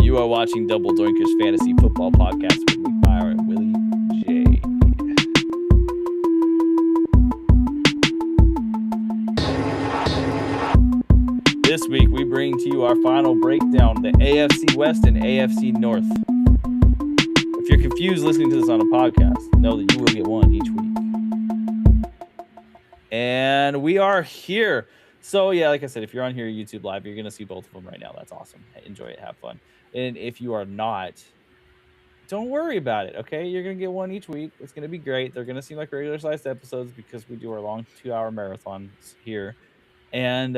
You are watching Double Doinkers Fantasy Football Podcast with McMyer and Willie J. This week, we bring to you our final breakdown, the AFC West and AFC North. If you're confused listening to this on a podcast, know that you will get one each week. And we are here. So, yeah, like I said, if you're on here YouTube Live, you're going to see both of them right now. That's awesome. Enjoy it. Have fun. And if you are not, don't worry about it, okay? You're going to get one each week. It's going to be great. They're going to seem like regular-sized episodes because we do our long 2-hour marathons here. And,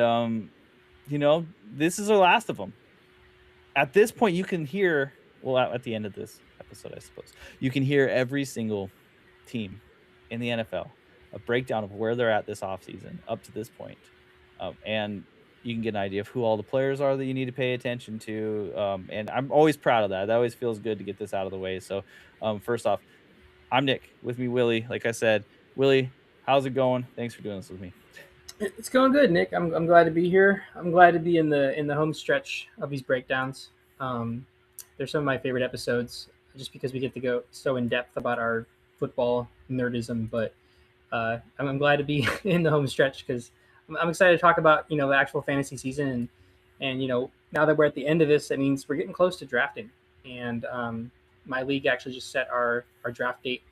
this is our last of them. At this point, you can hear, at the end of this episode, I suppose, you can hear every single team in the NFL, a breakdown of where they're at this offseason up to this point. And you can get an idea of who all the players are that you need to pay attention to. And I'm always proud of that. That always feels good to get this out of the way. So first off, I'm Nick. With me, Willie. Like I said, Willie, how's it going? Thanks for doing this with me. It's going good, Nick. I'm glad to be here. I'm glad to be in the home stretch of these breakdowns. They're some of my favorite episodes, just because we get to go so in depth about our football nerdism. But I'm glad to be in the home stretch because I'm excited to talk about the actual fantasy season and now that we're at the end of this, that means we're getting close to drafting. And my league actually just set our draft date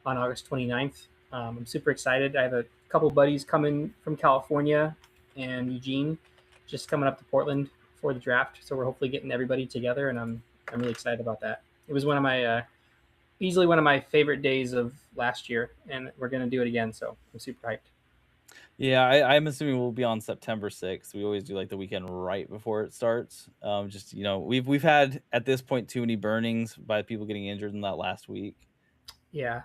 on August 29th. I'm super excited. I have a couple buddies coming from California and Eugene, just coming up to Portland for the draft. So we're hopefully getting everybody together, and I'm really excited about that. It was one of my easily one of my favorite days of last year, and we're gonna do it again. So I'm super hyped. Yeah, I'm assuming we'll be on September 6th. We always do like the weekend right before it starts. We've had at this point too many burnings by people getting injured in that last week. Yeah.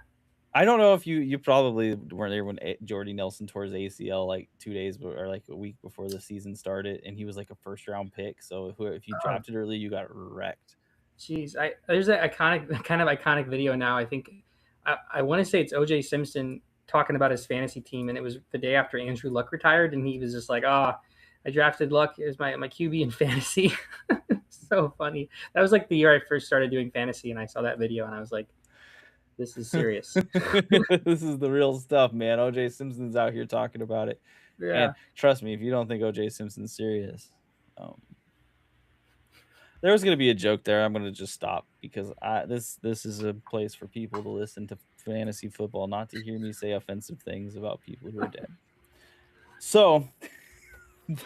I don't know if you probably weren't there when Jordy Nelson tore his ACL like 2 days or like a week before the season started, and he was like a first round pick. So if you drafted early, you got wrecked. Jeez, there's that iconic video now. I think I want to say it's OJ Simpson talking about his fantasy team, and it was the day after Andrew Luck retired, and he was just like, I drafted Luck as my QB in fantasy. So funny. That was like the year I first started doing fantasy, and I saw that video, and I was like, this is serious. This is the real stuff, man. OJ Simpson's out here talking about it. Yeah. And trust me, if you don't think OJ Simpson's serious, there was going to be a joke there. I'm going to just stop because this is a place for people to listen to fantasy football, not to hear me say offensive things about people who are dead. So,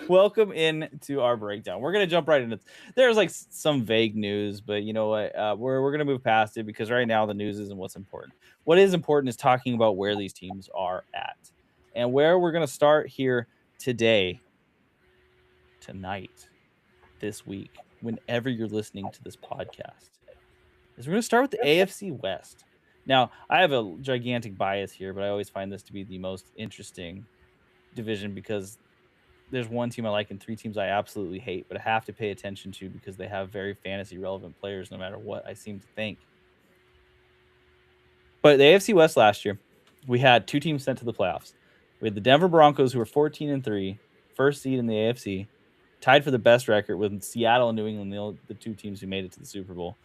welcome into our breakdown. We're going to jump right into it. There's like some vague news, but you know what? We're going to move past it because right now the news isn't what's important. What is important is talking about where these teams are at. And where we're going to start here tonight, this week, whenever you're listening to this podcast, is we're going to start with the AFC West. Now, I have a gigantic bias here, but I always find this to be the most interesting division because there's one team I like and 3 teams I absolutely hate, but I have to pay attention to because they have very fantasy relevant players no matter what I seem to think. But the AFC West last year, we had 2 teams sent to the playoffs. We had the Denver Broncos, who were 14-3, first seed in the AFC, tied for the best record with Seattle and New England, the 2 teams who made it to the Super Bowl.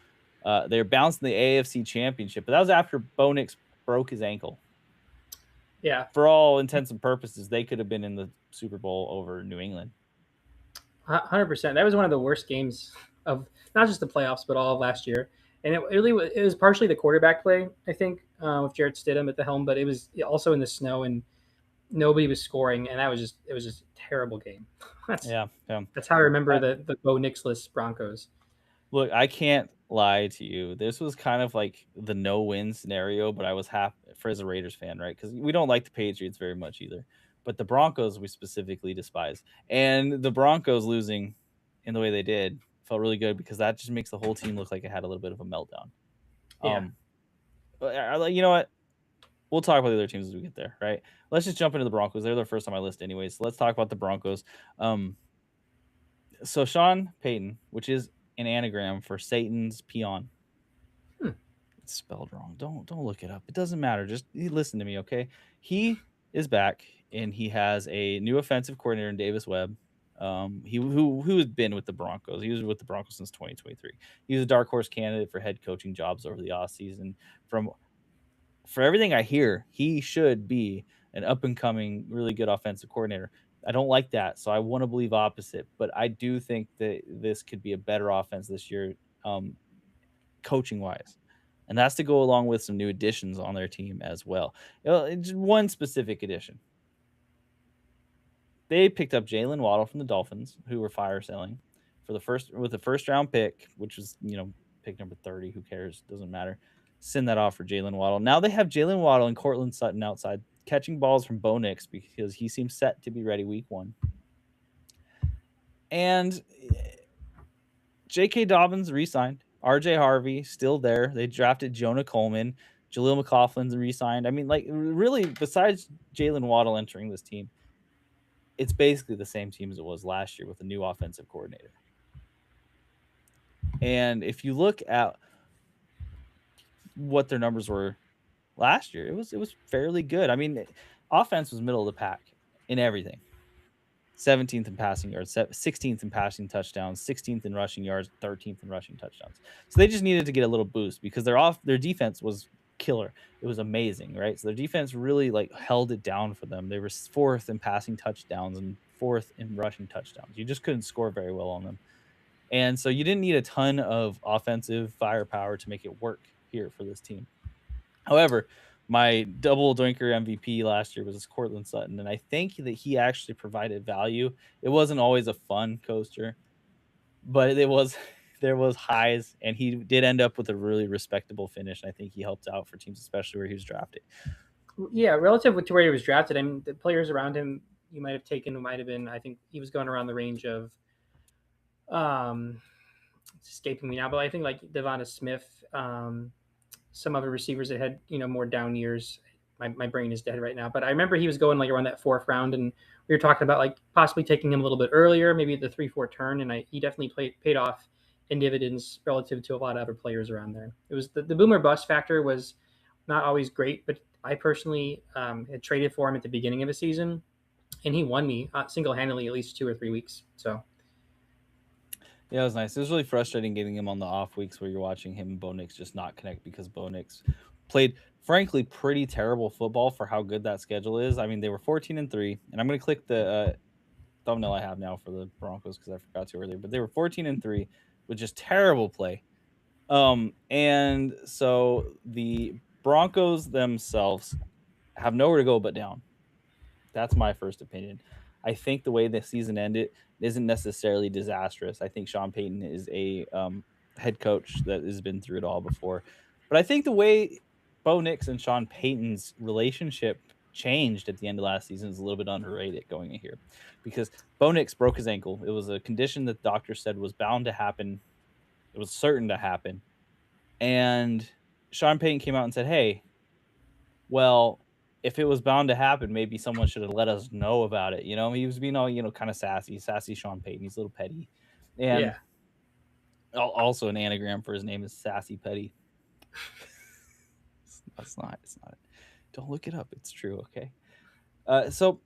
They were bounced in the AFC Championship, but that was after Bo Nix broke his ankle. Yeah. For all intents and purposes, they could have been in the Super Bowl over New England. 100%. That was one of the worst games of not just the playoffs, but all of last year. And it was partially the quarterback play, I think, with Jarrett Stidham at the helm, but it was also in the snow and nobody was scoring, and it was just a terrible game. That's how I remember the Bo Nix-less Broncos. Look, I can't lie to you. This was kind of like the no-win scenario, but I was happy for as a Raiders fan, right? Because we don't like the Patriots very much either. But the Broncos we specifically despise. And the Broncos losing in the way they did felt really good because that just makes the whole team look like it had a little bit of a meltdown. Yeah. You know what? We'll talk about the other teams as we get there, right? Let's just jump into the Broncos. They're the first on my list anyways. So let's talk about the Broncos. So Sean Payton, which is an anagram for Satan's peon. It's spelled wrong. Don't look it up. It doesn't matter. Just listen to me, okay? He is back, and he has a new offensive coordinator in Davis Webb. Who has been with the Broncos. He was with the Broncos since 2023. He was a dark horse candidate for head coaching jobs over the offseason. For everything I hear, he should be an up and coming, really good offensive coordinator. I don't like that, so I want to believe opposite. But I do think that this could be a better offense this year, coaching wise, and that's to go along with some new additions on their team as well. Just one specific addition: they picked up Jalen Waddle from the Dolphins, who were fire selling for the first round pick, which was pick number 30. Who cares? Doesn't matter. Send that off for Jalen Waddle. Now they have Jalen Waddle and Cortland Sutton outside catching balls from Bo Nix because he seems set to be ready week 1. And J.K. Dobbins re-signed. R.J. Harvey still there. They drafted Jonah Coleman. Jaleel McLaughlin's re-signed. I mean, like, really, besides Jalen Waddle entering this team, it's basically the same team as it was last year with a new offensive coordinator. And if you look at what their numbers were last year, it was fairly good. I mean, offense was middle of the pack in everything. 17th in passing yards, 16th in passing touchdowns, 16th in rushing yards, 13th in rushing touchdowns. So they just needed to get a little boost because their defense was killer. It was amazing, right? So their defense really held it down for them. They were 4th in passing touchdowns and 4th in rushing touchdowns. You just couldn't score very well on them. And so you didn't need a ton of offensive firepower to make it work here for this team. However, my double Doinker MVP last year was Cortland Sutton, and I think that he actually provided value. It wasn't always a fun coaster, but there was highs, and he did end up with a really respectable finish. I think he helped out for teams, especially where he was drafted. Yeah, relative to where he was drafted, I mean, the players around him you might have taken might have been. I think he was going around the range of, it's escaping me now, but I think like Devonta Smith, some other receivers that had more down years. My brain is dead right now, but I remember he was going like around that 4th round, and we were talking about like possibly taking him a little bit earlier, maybe the 3-4 turn, and he definitely paid off in dividends relative to a lot of other players around there. It was the boomer bust factor was not always great, but I personally had traded for him at the beginning of the season, and he won me single handedly at least 2 or 3 weeks. So. Yeah, it was nice. It was really frustrating getting him on the off weeks where you're watching him and Bo Nix just not connect because Bo Nix played, frankly, pretty terrible football for how good that schedule is. I mean, they were 14-3, and I'm going to click the thumbnail I have now for the Broncos because I forgot to earlier, but they were 14-3 with just terrible play. And so the Broncos themselves have nowhere to go but down. That's my first opinion. I think the way the season ended isn't necessarily disastrous. I think Sean Payton is a head coach that has been through it all before. But I think the way Bo Nix and Sean Payton's relationship changed at the end of last season is a little bit underrated going in here because Bo Nix broke his ankle. It was a condition that the doctor said was bound to happen. It was certain to happen. And Sean Payton came out and said, hey, well, if it was bound to happen, maybe someone should have let us know about it. He was being all, kind of sassy Sean Payton. He's a little petty. And also an anagram for his name is Sassy Petty. It's not. Don't look it up. It's true. Okay. So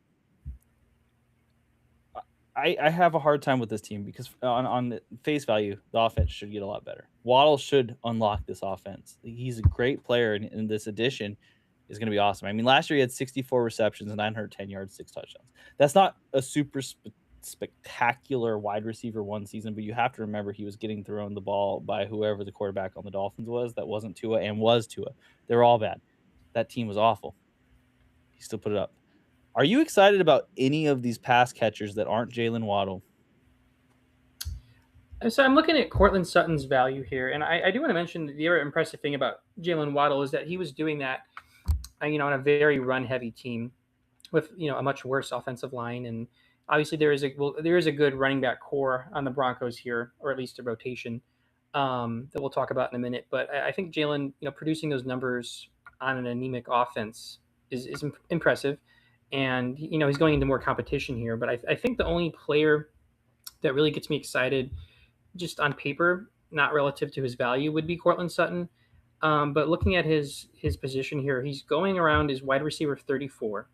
I have a hard time with this team because on face value, the offense should get a lot better. Waddle should unlock this offense. He's a great player, and this addition is going to be awesome. I mean, last year he had 64 receptions, 910 yards, 6 touchdowns. That's not a super spectacular wide receiver one season, but you have to remember he was getting thrown the ball by whoever the quarterback on the Dolphins was. That wasn't Tua and was Tua. They were all bad. That team was awful. He still put it up. Are you excited about any of these pass catchers that aren't Jalen Waddle? So I'm looking at Cortland Sutton's value here, and I do want to mention the other impressive thing about Jalen Waddle is that he was doing that, on a very run-heavy team with a much worse offensive line, and obviously there is a good running back core on the Broncos here, or at least a rotation that we'll talk about in a minute. But I think Jalen, producing those numbers on an anemic offense is impressive. And, he's going into more competition here. But I think the only player that really gets me excited just on paper, not relative to his value, would be Cortland Sutton. But looking at his position here, he's going around as wide receiver 34,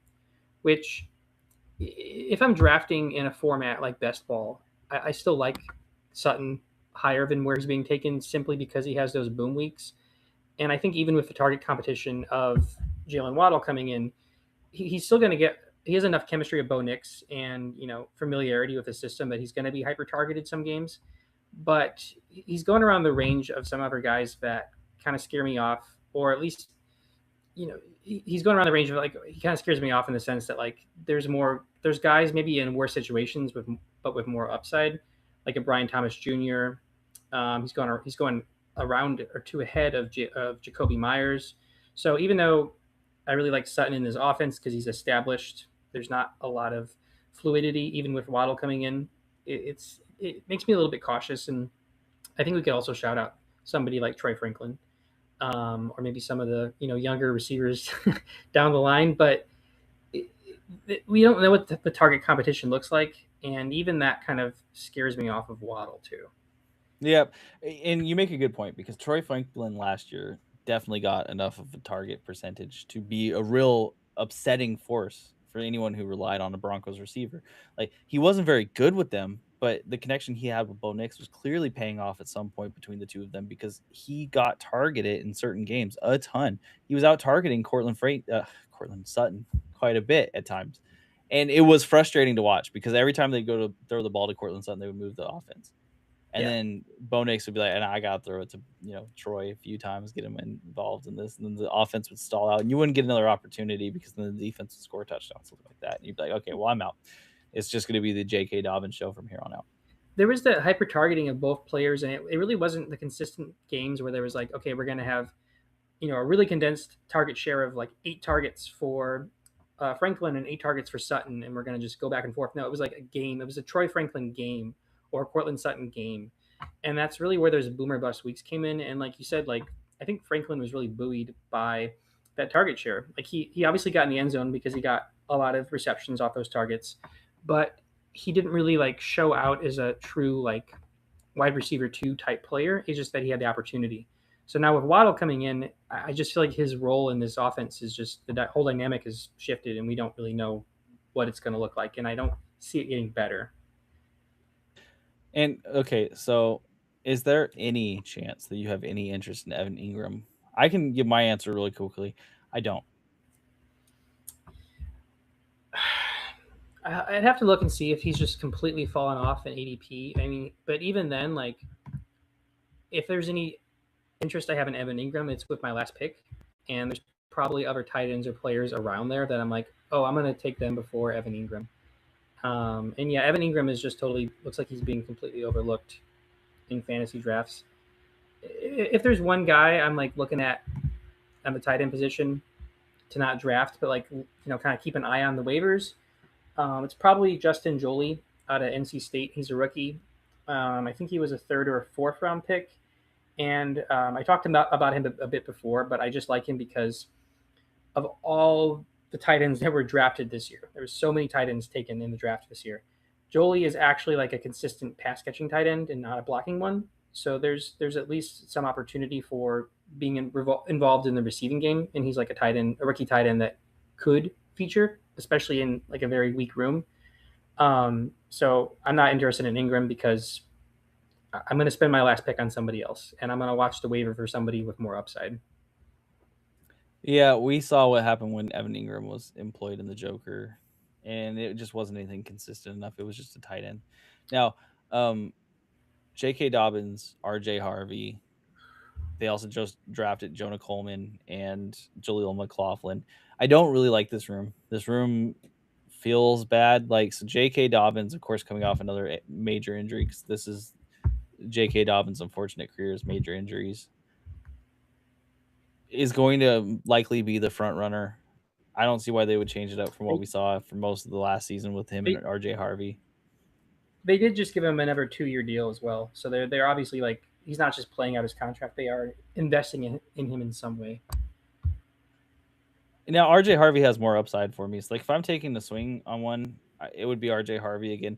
which if I'm drafting in a format like best ball, I still like Sutton higher than where he's being taken simply because he has those boom weeks. And I think even with the target competition of Jalen Waddle coming in, he's still going to get. He has enough chemistry of Bo Nix and familiarity with the system that he's going to be hyper targeted some games. But he's going around the range of some other guys that kind of scare me off, or at least he's going around the range of like he kind of scares me off in the sense that like there's guys maybe in worse situations with more upside, like a Brian Thomas Jr. He's going around or two ahead of Jacoby Myers. So even though I really like Sutton in his offense because he's established, there's not a lot of fluidity even with Waddle coming in. It makes me a little bit cautious, and I think we could also shout out somebody like Troy Franklin, or maybe some of the younger receivers down the line. But we don't know what the target competition looks like, and even that kind of scares me off of Waddle too. Yeah, and you make a good point because Troy Franklin last year definitely got enough of a target percentage to be a real upsetting force for anyone who relied on a Broncos receiver. Like he wasn't very good with them, but the connection he had with Bo Nix was clearly paying off at some point between the two of them because he got targeted in certain games a ton. He was out targeting Cortland Sutton quite a bit at times. And it was frustrating to watch because every time they go to throw the ball to Cortland Sutton, they would move the offense. And Yeah, then Bo Nix would be like, and I got to throw it to, Troy a few times, get him involved in this. And then the offense would stall out and you wouldn't get another opportunity because then the defense would score a touchdown, something like that. And you'd be like, okay, well, I'm out. It's just going to be the J.K. Dobbins show from here on out. there was that hyper targeting of both players, and it really wasn't the consistent games where there was like, okay, we're going to have a really condensed target share of like 8 targets for Franklin and 8 targets for Sutton, and we're going to just go back and forth. No, it was like a game. It was a Troy Franklin game or a Cortland Sutton game, and that's really where those boomer bust weeks came in. And like you said, like I think Franklin was really buoyed by that target share. Like he obviously got in the end zone because he got a lot of receptions off those targets, but he didn't really like show out as a true like wide receiver 2 type player. It's just that he had the opportunity. So now with Waddle coming in, I just feel like his role in this offense is just the whole dynamic has shifted, and we don't really know what it's going to look like, and I don't see it getting better. And okay, so is there any chance that you have any interest in Evan Ingram? I can give my answer really quickly. I don't. I'd have to look and see if he's just completely fallen off in ADP. I mean, but even then, like if there's any interest I have in Evan Ingram, it's with my last pick, and there's probably other tight ends or players around there that I'm like, oh, I'm going to take them before Evan Ingram. And yeah, Evan Ingram is just totally looks like he's being completely overlooked in fantasy drafts. If there's one guy I'm like looking at the tight end position to not draft, but like kind of keep an eye on the waivers, it's probably Justin Jolie out of NC State. He's a rookie. I think he was a third or a fourth round pick, and I talked about him a bit before, but I just like him because of all the tight ends that were drafted this year. There were so many tight ends taken in the draft this year. Jolie is actually like a consistent pass catching tight end and not a blocking one. So there's at least some opportunity for being involved in the receiving game, and he's like a rookie tight end that could feature, especially in like a very weak room. So I'm not interested in Ingram because I'm going to spend my last pick on somebody else, and I'm going to watch the waiver for somebody with more upside. Yeah, we saw what happened when Evan Ingram was employed in the Joker, and it just wasn't anything consistent enough. It was just a tight end. Now, J.K. Dobbins, R.J. Harvey, they also just drafted Jonah Coleman and Jaleel McLaughlin. I don't really like this room. This room feels bad. Like, so J.K. Dobbins, of course, coming off another major injury because this is J.K. Dobbins' unfortunate career's major injuries, is going to likely be the front runner. I don't see why they would change it up from what They, we saw for most of the last season with him and they, RJ Harvey. they did just give him another 2 year deal as well. So they're obviously like he's not just playing out his contract; they are investing in him in some way. Now RJ Harvey has more upside for me. So like if I'm taking the swing on one, it would be RJ Harvey again.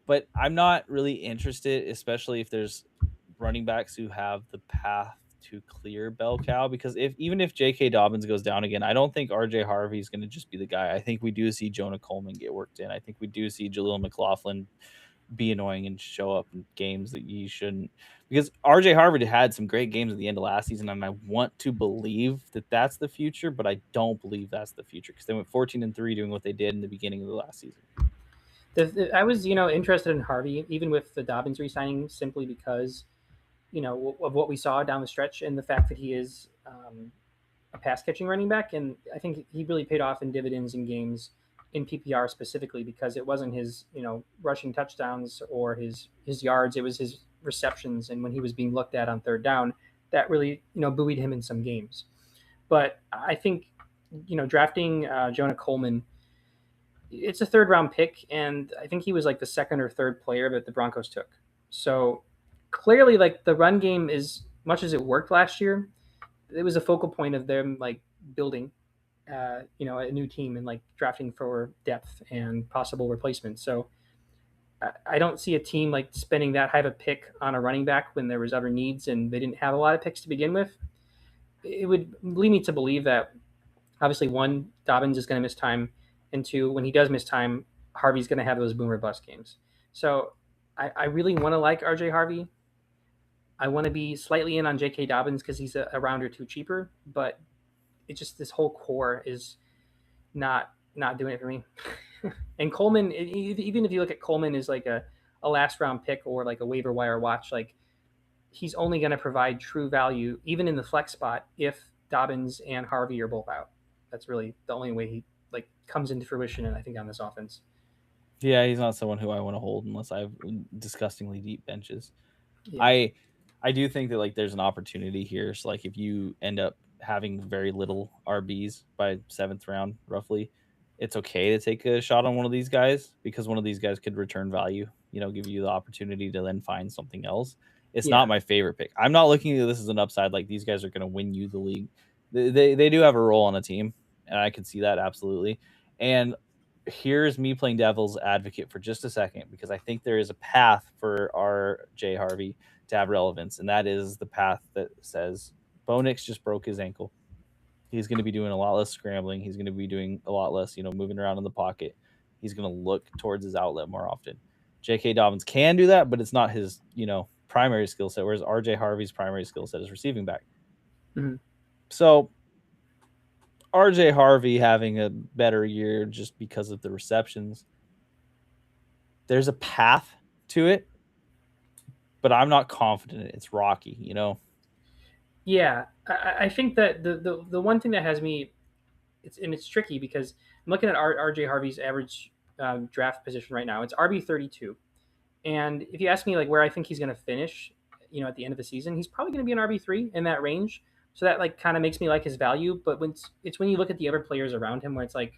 But I'm not really interested, especially if there's running backs who have the path to clear bell cow, because even if J.K. Dobbins goes down again, I don't think R.J. Harvey is going to just be the guy. I think we do see Jonah Coleman get worked in. I think we do see Jaleel McLaughlin be annoying and show up in games that you shouldn't, because RJ Harvard had some great games at the end of last season, and I want to believe that that's the future, but I don't believe that's the future, because they went 14-3 doing what they did in the beginning of the last season. I was, interested in Harvey, even with the Dobbins re-signing, simply because, of what we saw down the stretch and the fact that he is a pass-catching running back. And I think he really paid off in dividends in games in PPR specifically, because it wasn't his, rushing touchdowns or his yards. It was his receptions. And when he was being looked at on third down, that really, buoyed him in some games. But I think, drafting Jonah Coleman, it's a third round pick, and I think he was like the second or third player that the Broncos took. So clearly, like, the run game, is much as it worked last year, it was a focal point of them like building a new team and like drafting for depth and possible replacements. So I don't see a team like spending that high of a pick on a running back when there was other needs and they didn't have a lot of picks to begin with. It would lead me to believe that, obviously, one, Dobbins is going to miss time, and two, when he does miss time, Harvey's going to have those boomer bust games. So I really want to like RJ Harvey. I want to be slightly in on J.K. Dobbins because he's a round or two cheaper, but it just, this whole core is not doing it for me. And Coleman, even if you look at Coleman as like a last round pick or like a waiver wire watch, like, he's only going to provide true value even in the flex spot if Dobbins and Harvey are both out. That's really the only way he like comes into fruition, and I think on this offense. Yeah, he's not someone who I want to hold unless I have disgustingly deep benches. Yeah. I do think that like there's an opportunity here. So like if you end up having very little RBs by 7th round, roughly, it's okay to take a shot on one of these guys, because one of these guys could return value, give you the opportunity to then find something else. It's Yeah. not my favorite pick. I'm not looking at this as an upside. Like, these guys are going to win you the league. They do have a role on a team, and I can see that absolutely. And here's me playing devil's advocate for just a second, because I think there is a path for RJ Harvey to have relevance, and that is the path that says Bo Nix just broke his ankle. He's going to be doing a lot less scrambling. He's going to be doing a lot less, moving around in the pocket. He's going to look towards his outlet more often. J.K. Dobbins can do that, but it's not his, primary skill set, whereas R.J. Harvey's primary skill set is receiving back. Mm-hmm. So R.J. Harvey having a better year just because of the receptions, there's a path to it, but I'm not confident it's rocky, Yeah, I think that the one thing that has me, it's tricky because I'm looking at RJ Harvey's average draft position right now. It's RB32, and if you ask me like where I think he's going to finish, at the end of the season, he's probably going to be an RB3 in that range. So that like kind of makes me like his value. But when you look at the other players around him, where it's like,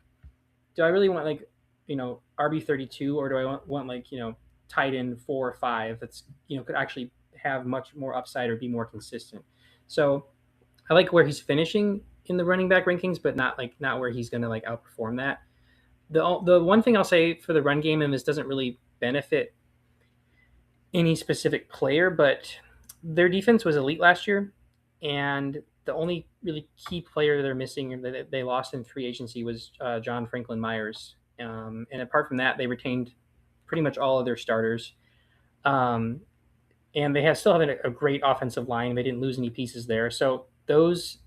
do I really want like RB32, or do I want like tight end 4 or 5 that's could actually have much more upside or be more consistent. So I like where he's finishing in the running back rankings, but not where he's going to like outperform that. The one thing I'll say for the run game, and this doesn't really benefit any specific player, but their defense was elite last year, and the only really key player they're missing or that they lost in free agency was John Franklin Myers. And apart from that, they retained pretty much all of their starters. And they still have a great offensive line. They didn't lose any pieces there. So those,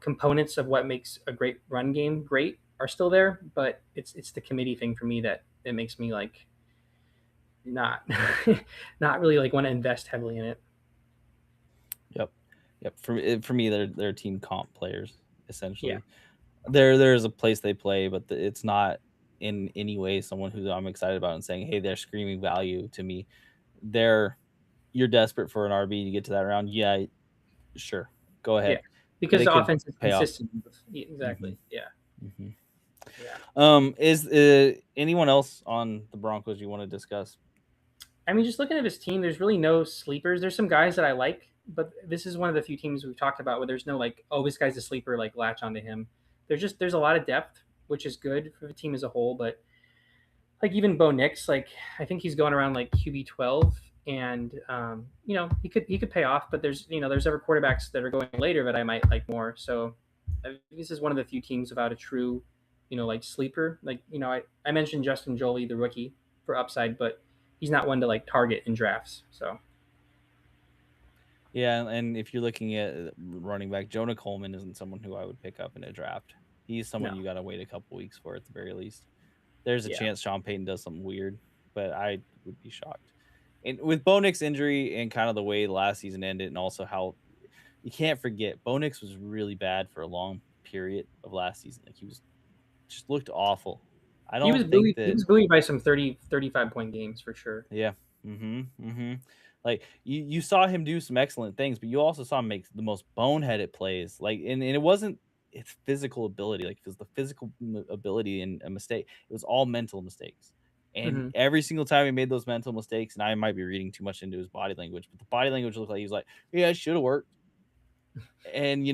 components of what makes a great run game great are still there, but it's the committee thing for me that it makes me like not not really like want to invest heavily in it. Yep. For me, they're team comp players essentially. Yeah. There's a place they play, but it's not in any way someone who I'm excited about and saying, hey, they're screaming value to me. You're desperate for an RB to get to that round. Yeah, sure, go ahead. Yeah, because the offense is consistent. Exactly. Mm-hmm. Yeah. Is anyone else on the Broncos you want to discuss? I mean, just looking at his team, there's really no sleepers. There's some guys that I like, but this is one of the few teams we've talked about where there's no like, oh, this guy's a sleeper, like latch onto him. There's a lot of depth, which is good for the team as a whole. But like even Bo Nix, like I think he's going around like QB 12 and he could pay off. But there's other quarterbacks that are going later that I might like more. So I think this is one of the few teams without a true, like sleeper. Like I mentioned Justin Jolie, the rookie, for upside, but he's not one to like target in drafts. So Yeah, and if you're looking at running back, Jonah Coleman isn't someone who I would pick up in a draft. He's someone no, you got to wait a couple weeks for at the very least. There's a yeah, chance Sean Payton does something weird, but I would be shocked. And with Bo Nix's injury and kind of the way last season ended, and also how you can't forget Bo Nix was really bad for a long period of last season. Like he was just looked awful. I he was don't think buoyed. He that. was buoyed by some 35 point games for sure. Yeah. Mm-hmm. Like you saw him do some excellent things, but you also saw him make the most boneheaded plays. Like, and it wasn't its physical ability, like it was the physical ability and a mistake. It was all mental mistakes. And Hmm. every single time he made those mental mistakes, and I might be reading too much into his body language, but the body language looked like he was like, "Yeah, it should have worked." And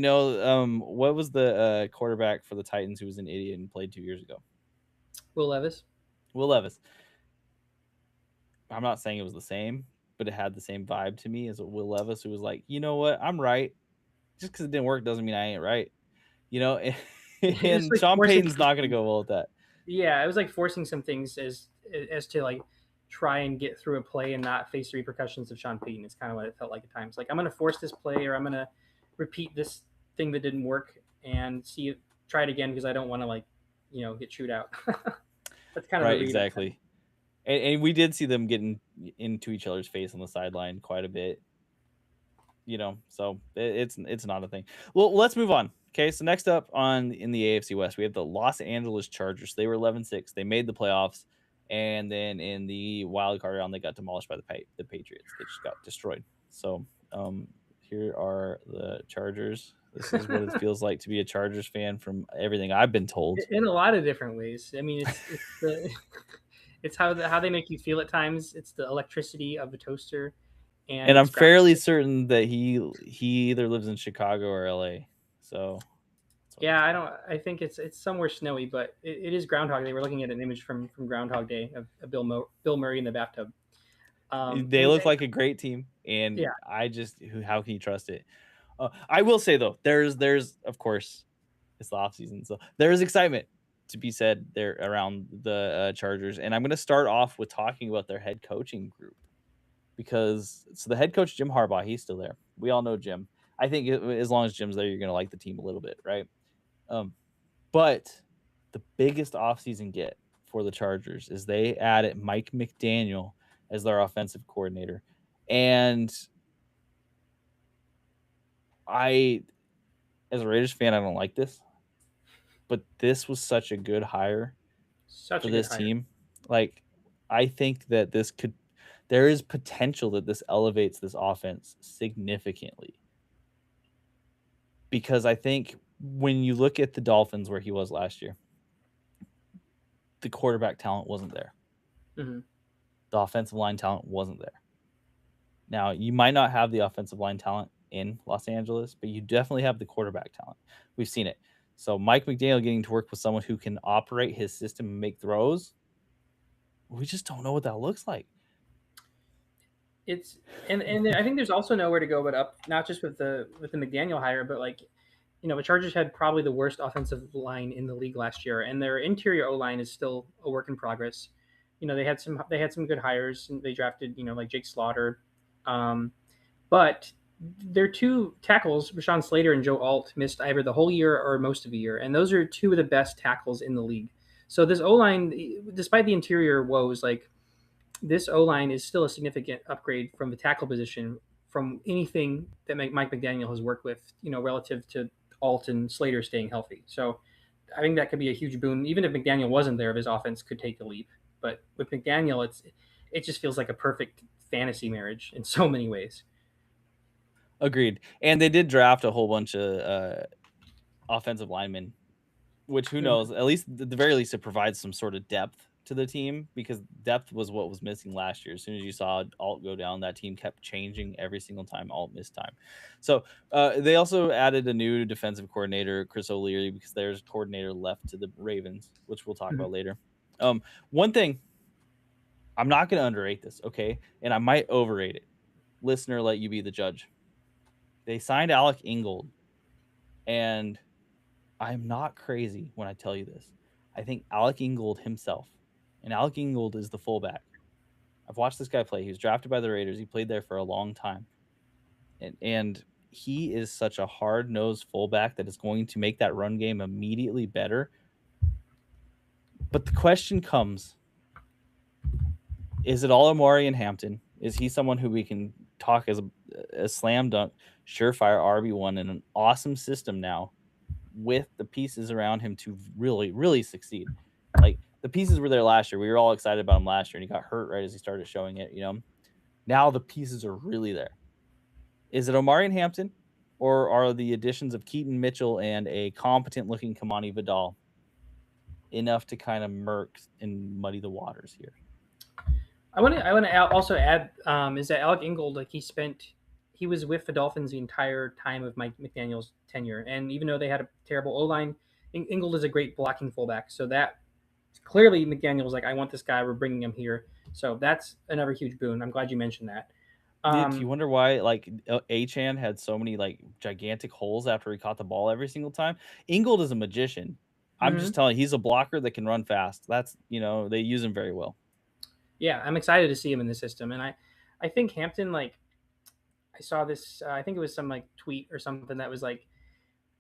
what was the quarterback for the Titans who was an idiot and played 2 years ago? Will Levis. Will Levis. I'm not saying it was the same, but it had the same vibe to me as Will Levis, who was like, you know what, I'm right. Just because it didn't work doesn't mean I ain't right. You know, It was and like Sean forcing. Payton's not going to go well with that. Yeah, it was like forcing some things as to like try and get through a play and not face the repercussions of Sean Payton. It's kind of what it felt like at times. Like I'm going to force this play, or I'm going to repeat this thing that didn't work and try it again because I don't want to get chewed out. That's kind of the Right, read. exactly. And we did see them getting into each other's face on the sideline quite a bit. So it's not a thing. Well, let's move on. Okay, so next up in the AFC West, we have the Los Angeles Chargers. They were 11-6. They made the playoffs, and then in the wild card round, they got demolished by the Patriots. They just got destroyed. So here are the Chargers. This is what it feels like to be a Chargers fan from everything I've been told. In a lot of different ways. I mean, it's how they make you feel at times. It's the electricity of the toaster, and And I'm it's ground. fairly certain that he either lives in Chicago or LA. So that's what Yeah, it's I like. don't. I think it's somewhere snowy, but it is Groundhog Day. We're looking at an image from Groundhog Day of Bill Murray in the bathtub. They look like a great team, and Yeah, how can you trust it? I will say though, there's of course it's the off season, so there is excitement to be said there around the Chargers, and I'm going to start off with talking about their head coaching group because the head coach Jim Harbaugh, he's still there. We all know Jim. I think as long as Jim's there, you're going to like the team a little bit, right? Um, but the biggest offseason get for the Chargers is they added Mike McDaniel as their offensive coordinator. And I, as a Raiders fan, I don't like this, but this was such a good hire such for a good this hire. team. Like, I think that there is potential that this elevates this offense significantly. Because I think when you look at the Dolphins where he was last year, the quarterback talent wasn't there. Hmm. The offensive line talent wasn't there. Now, you might not have the offensive line talent in Los Angeles, but you definitely have the quarterback talent. We've seen it. So Mike McDaniel getting to work with someone who can operate his system and make throws, we just don't know what that looks like. It's and I think there's also nowhere to go but up. Not just with the McDaniel hire, but the Chargers had probably the worst offensive line in the league last year, and their interior O line is still a work in progress. They had some good hires. And they drafted like Jake Slaughter, but their two tackles, Rashawn Slater and Joe Alt, missed either the whole year or most of the year, and those are two of the best tackles in the league. So this O line, despite the interior woes, like this O line is still a significant upgrade from the tackle position from anything that Mike McDaniel has worked with, relative to Alt and Slater staying healthy. So I think that could be a huge boon. Even if McDaniel wasn't there, his offense could take a leap. But with McDaniel, it just feels like a perfect fantasy marriage in so many ways. Agreed. And they did draft a whole bunch of offensive linemen, which who knows? At least at the very least, it provides some sort of depth to the team because depth was what was missing last year. As soon as you saw Alt go down, that team kept changing every single time Alt missed time. So they also added a new defensive coordinator, Chris O'Leary, because there's a coordinator left to the Ravens, which we'll talk about later. One thing I'm not going to underrate this, okay? And I might overrate it. Listener, let you be the judge. They signed Alec Ingold, and I'm not crazy when I tell you this. I think Alec Ingold himself, and Alec Ingold is the fullback. I've watched this guy play. He was drafted by the Raiders. He played there for a long time. And he is such a hard-nosed fullback that is going to make that run game immediately better. But the question comes, is it all Amari and Hampton? Is he someone who we can talk as a slam dunk, surefire RB1 in an awesome system now with the pieces around him to really, really succeed? Like, the pieces were there last year. We were all excited about him last year, and he got hurt right as he started showing it, Now the pieces are really there. Is it Omari and Hampton, or are the additions of Keaton Mitchell and a competent-looking Kamani Vidal enough to kind of murk and muddy the waters here? I want to also add is that Alec Ingold, like he was with the Dolphins the entire time of Mike McDaniel's tenure, and even though they had a terrible O line, Ingold is a great blocking fullback. So that clearly McDaniel was like, I want this guy. We're bringing him here. So that's another huge boon. I'm glad you mentioned that. Do you wonder why Achane had so many gigantic holes after he caught the ball every single time? Ingold is a magician. I'm just telling you, he's a blocker that can run fast. That's they use him very well. Yeah, I'm excited to see him in the system, and I think Hampton, I saw this. I think it was some tweet or something that was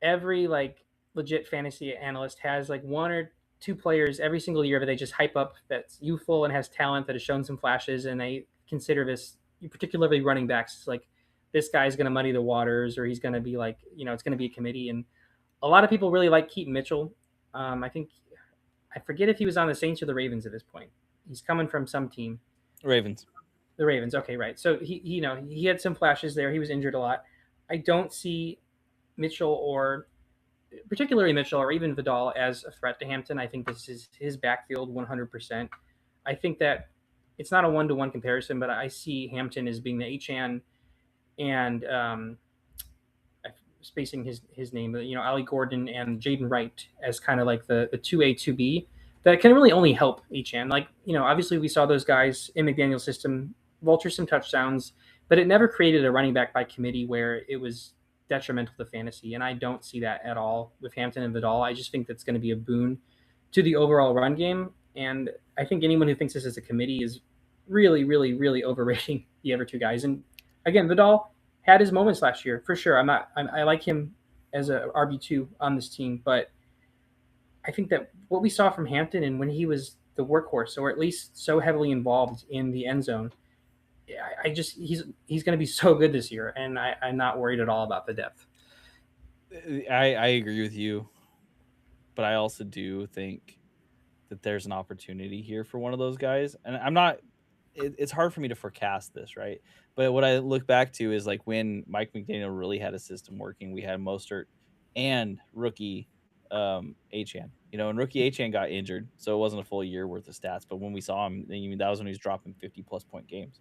every legit fantasy analyst has one or two players every single year that they just hype up that's youthful and has talent that has shown some flashes, and they consider this, particularly running backs, this guy's going to muddy the waters, or he's going to be it's going to be a committee. And a lot of people really like Keaton Mitchell. I forget if he was on the Saints or the Ravens at this point. He's coming from some team. Ravens. The Ravens. Okay, right. So he had some flashes there. He was injured a lot. I don't see Mitchell, or particularly Mitchell, or even Vidal as a threat to Hampton. I think this is his backfield 100%. I think that it's not a one-to-one comparison, but I see Hampton as being the Achane and I'm spacing his name, Ali Gordon and Jaden Wright as kind of the 2A, 2B that can really only help Achane. Obviously we saw those guys in McDaniel's system vulture some touchdowns, but it never created a running back by committee where it was detrimental to fantasy. And I don't see that at all with Hampton and Vidal. I just think that's going to be a boon to the overall run game. And I think anyone who thinks this is a committee is really, really, really overrating the other two guys. And again, Vidal had his moments last year for sure. I like him as a RB2 on this team, but I think that what we saw from Hampton, and when he was the workhorse, or at least so heavily involved in the end zone, he's going to be so good this year, and I'm not worried at all about the depth. I agree with you, but I also do think that there's an opportunity here for one of those guys, and I'm not. It's hard for me to forecast this, right? But what I look back to is when Mike McDaniel really had a system working. We had Mostert and rookie Achane, and rookie Achane got injured, so it wasn't a full year worth of stats. But when we saw him, that was when he was dropping 50+ point games.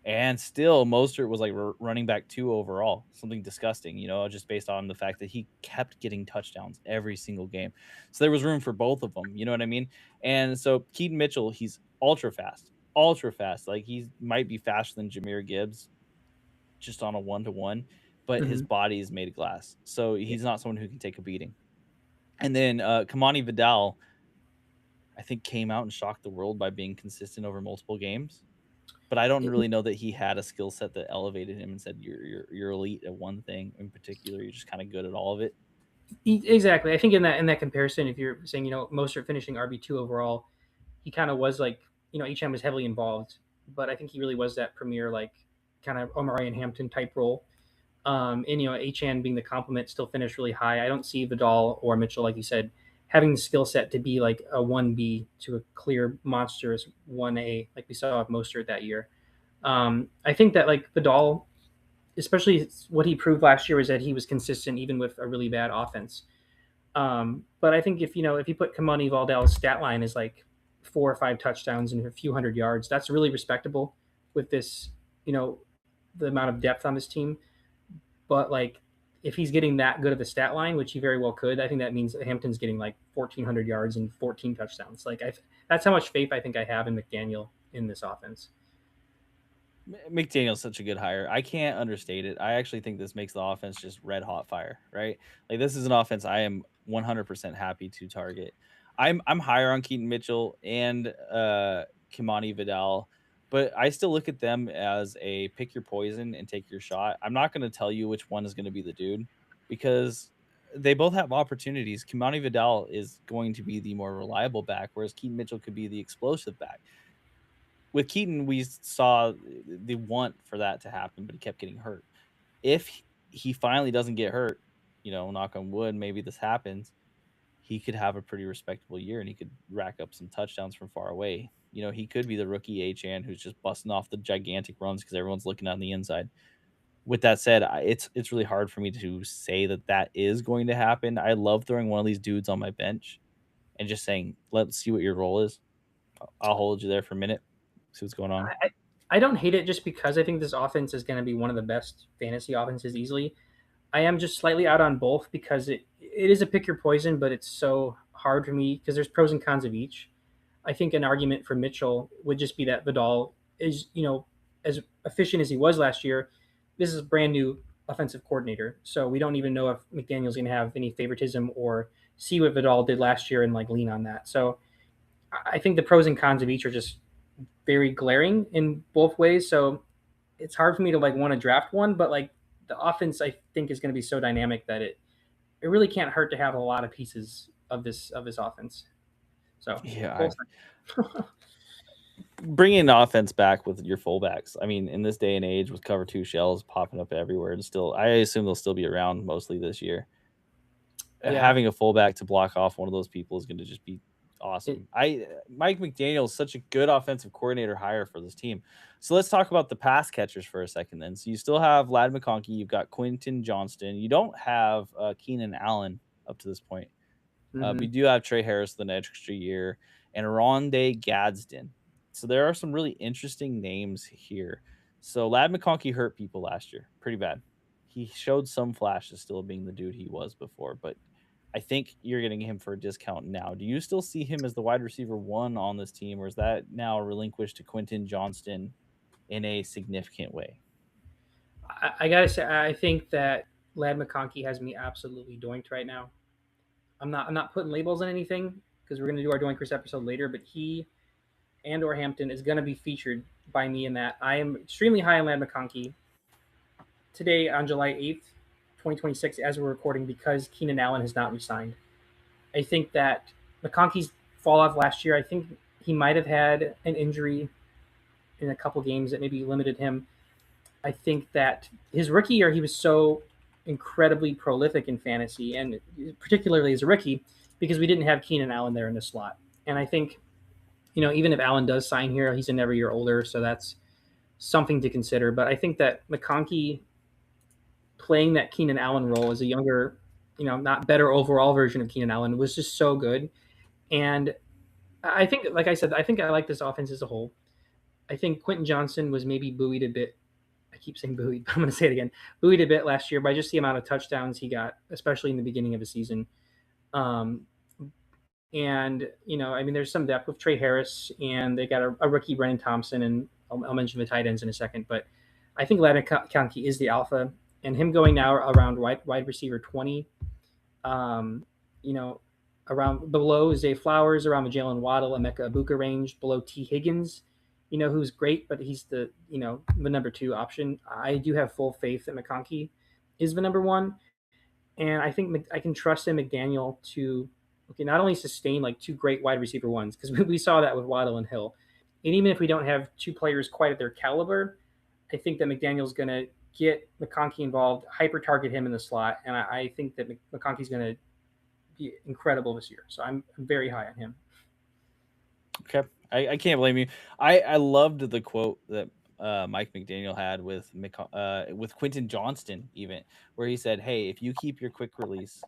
And still, Mostert was running back 2 overall, something disgusting, just based on the fact that he kept getting touchdowns every single game. So there was room for both of them, you know what I mean? And so Keaton Mitchell, he's ultra fast. He might be faster than Jahmyr Gibbs just on a 1-to-1, but his body is made of glass. So he's not someone who can take a beating. And then Kamani Vidal, I think, came out and shocked the world by being consistent over multiple games. But I don't really know that he had a skill set that elevated him and said you're elite at one thing in particular. You're just kind of good at all of it. Exactly. I think in that comparison, if you're saying Mostert finishing RB2 overall, he kind of was Achane was heavily involved, but I think he really was that premier kind of Omari and Hampton type role. And Achane being the complement still finished really high. I don't see Vidal or Mitchell, like you said, having the skill set to be a 1B to a clear monstrous 1A like we saw with Mostert that year. I think that Vidal, especially what he proved last year, was that he was consistent even with a really bad offense. But I think if you put Kamani Vidal's stat line as 4 or 5 touchdowns and a few hundred yards, that's really respectable with this, the amount of depth on this team. But if he's getting that good of a stat line, which he very well could, I think that means Hampton's getting 1,400 yards and 14 touchdowns. That's how much faith I think I have in McDaniel in this offense. McDaniel's such a good hire. I can't understate it. I actually think this makes the offense just red hot fire, right? Like this is an offense I am 100% happy to target. I'm higher on Keaton Mitchell and Kimani Vidal, but I still look at them as a pick your poison and take your shot. I'm not going to tell you which one is going to be the dude because they both have opportunities. Kimani Vidal is going to be the more reliable back, whereas Keaton Mitchell could be the explosive back. With Keaton, we saw the want for that to happen, but he kept getting hurt. If he finally doesn't get hurt, knock on wood, maybe this happens, he could have a pretty respectable year and he could rack up some touchdowns from far away. He could be the rookie Achan who's just busting off the gigantic runs because everyone's looking on the inside. With that said, it's really hard for me to say that is going to happen. I love throwing one of these dudes on my bench and just saying, let's see what your role is. I'll hold you there for a minute, see what's going on. I don't hate it just because I think this offense is going to be one of the best fantasy offenses easily. I am just slightly out on both because it is a pick your poison, but it's so hard for me because there's pros and cons of each. I think an argument for Mitchell would just be that Vidal is, as efficient as he was last year, this is a brand new offensive coordinator. So we don't even know if McDaniel's going to have any favoritism or see what Vidal did last year and like lean on that. So I think the pros and cons of each are just very glaring in both ways. So it's hard for me to like want to draft one, but like the offense I think is going to be so dynamic that it really can't hurt to have a lot of pieces of this offense. So yeah, bringing offense back with your fullbacks. I mean, in this day and age with cover two shells popping up everywhere, and still, I assume they'll still be around mostly this year. Yeah. Having a fullback to block off one of those people is going to just be awesome. Mike McDaniel is such a good offensive coordinator hire for this team. So let's talk about the pass catchers for a second then. So you still have Ladd McConkey, you've got Quentin Johnston. You don't have Keenan Allen up to this point. But you do have Trey Harris with an extra year and Rondé Gadsden. So there are some really interesting names here. So Ladd McConkey hurt people last year pretty bad. He showed some flashes still being the dude he was before, but I think you're getting him for a discount now. Do you still see him as the wide receiver one on this team, or is that now relinquished to Quentin Johnston in a significant way? I gotta say, I think that Ladd McConkey has me absolutely doinked right now. I'm not putting labels on anything because we're going to do our Doinkers episode later, but he and or Hampton is going to be featured by me in that. I am extremely high on Ladd McConkey today on July 8th, 2026, as we're recording, because Keenan Allen has not resigned. I think that McConkey's fall off last year, I think he might have had an injury in a couple games that maybe limited him. I think that his rookie year, he was so incredibly prolific in fantasy, and particularly as a rookie, because we didn't have Keenan Allen there in the slot. And I think, even if Allen does sign here, he's every year older, so that's something to consider. But I think that McConkey playing that Keenan Allen role as a younger, not better overall version of Keenan Allen was just so good. And I think, like I said, I think I like this offense as a whole. I think Quentin Johnston was maybe buoyed a bit. I keep saying buoyed, but I'm going to say it again. Buoyed a bit last year by just the amount of touchdowns he got, especially in the beginning of the season. And, there's some depth with Trey Harris, and they got a rookie, Brennan Thompson, and I'll mention the tight ends in a second. But I think Ladd McConkey is the alpha, and him going now around wide receiver 20, around below Zay Flowers, around the Jalen Waddle, Emeka Ibuka range, below T. Higgins, who's great, but he's the number two option. I do have full faith that McConkey is the number one. And I think I can trust in McDaniel to, not only sustain like two great wide receiver ones, because we saw that with Waddle and Hill. And even if we don't have two players quite at their caliber, I think that McDaniel's going to get McConkey involved, hyper target him in the slot. And I think that McConkey's going to be incredible this year. So I'm very high on him. Okay. I can't blame you. I loved the quote that Mike McDaniel had with Quentin Johnston, even, where he said, "Hey, if you keep your quick release,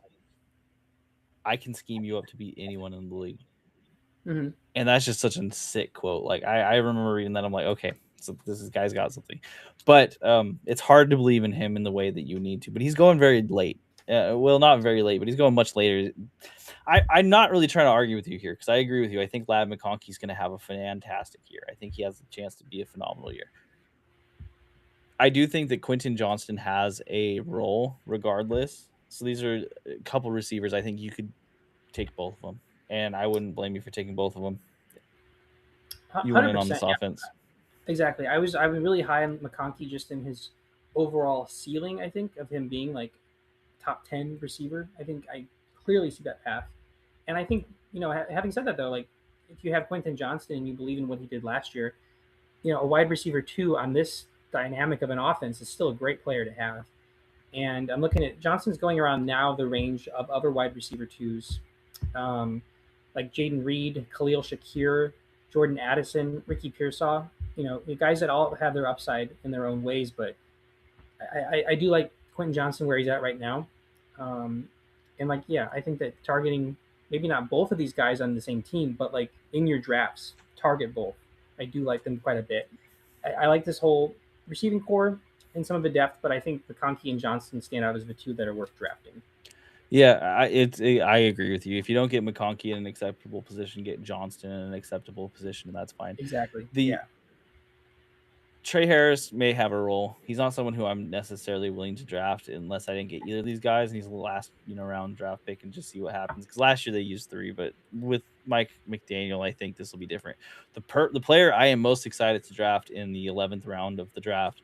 I can scheme you up to beat anyone in the league." Mm-hmm. And that's just such a sick quote. Like I remember reading that. I'm like, okay, so this guy's got something. But it's hard to believe in him in the way that you need to. But he's going very late. Well, not very late, but he's going much later. I'm not really trying to argue with you here because I agree with you. I think Lab McConkey's going to have a fantastic year. I think he has a chance to be a phenomenal year. I do think that Quentin Johnston has a role regardless. So these are a couple receivers. I think you could take both of them, and I wouldn't blame you for taking both of them. You went Hundred in on this percent. Yeah, offense. exactly. I was really high on McConkey just in his overall ceiling. I think of him being like top 10 receiver. I think I clearly see that path. And I think, having said that though, like if you have Quentin Johnston and you believe in what he did last year, a wide receiver two on this dynamic of an offense is still a great player to have. And I'm looking at Johnston's going around now the range of other wide receiver twos, um, like Jaden Reed, Khalil Shakir, Jordan Addison, Ricky Pearsall. The guys that all have their upside in their own ways, but I do like Quentin Johnson where he's at right now. Um, and like, yeah, I think that targeting maybe not both of these guys on the same team, but like in your drafts, target both. I do like them quite a bit. I like this whole receiving core and some of the depth, but I think McConkey and Johnston stand out as the two that are worth drafting. Yeah, I agree with you. If you don't get McConkey in an acceptable position, get Johnston in an acceptable position, and that's fine. Exactly. The Yeah. Trey Harris may have a role. He's not someone who I'm necessarily willing to draft unless I didn't get either of these guys, and he's the last round draft pick and just see what happens. Because last year they used 3, but with Mike McDaniel, I think this will be different. The player I am most excited to draft in the 11th round of the draft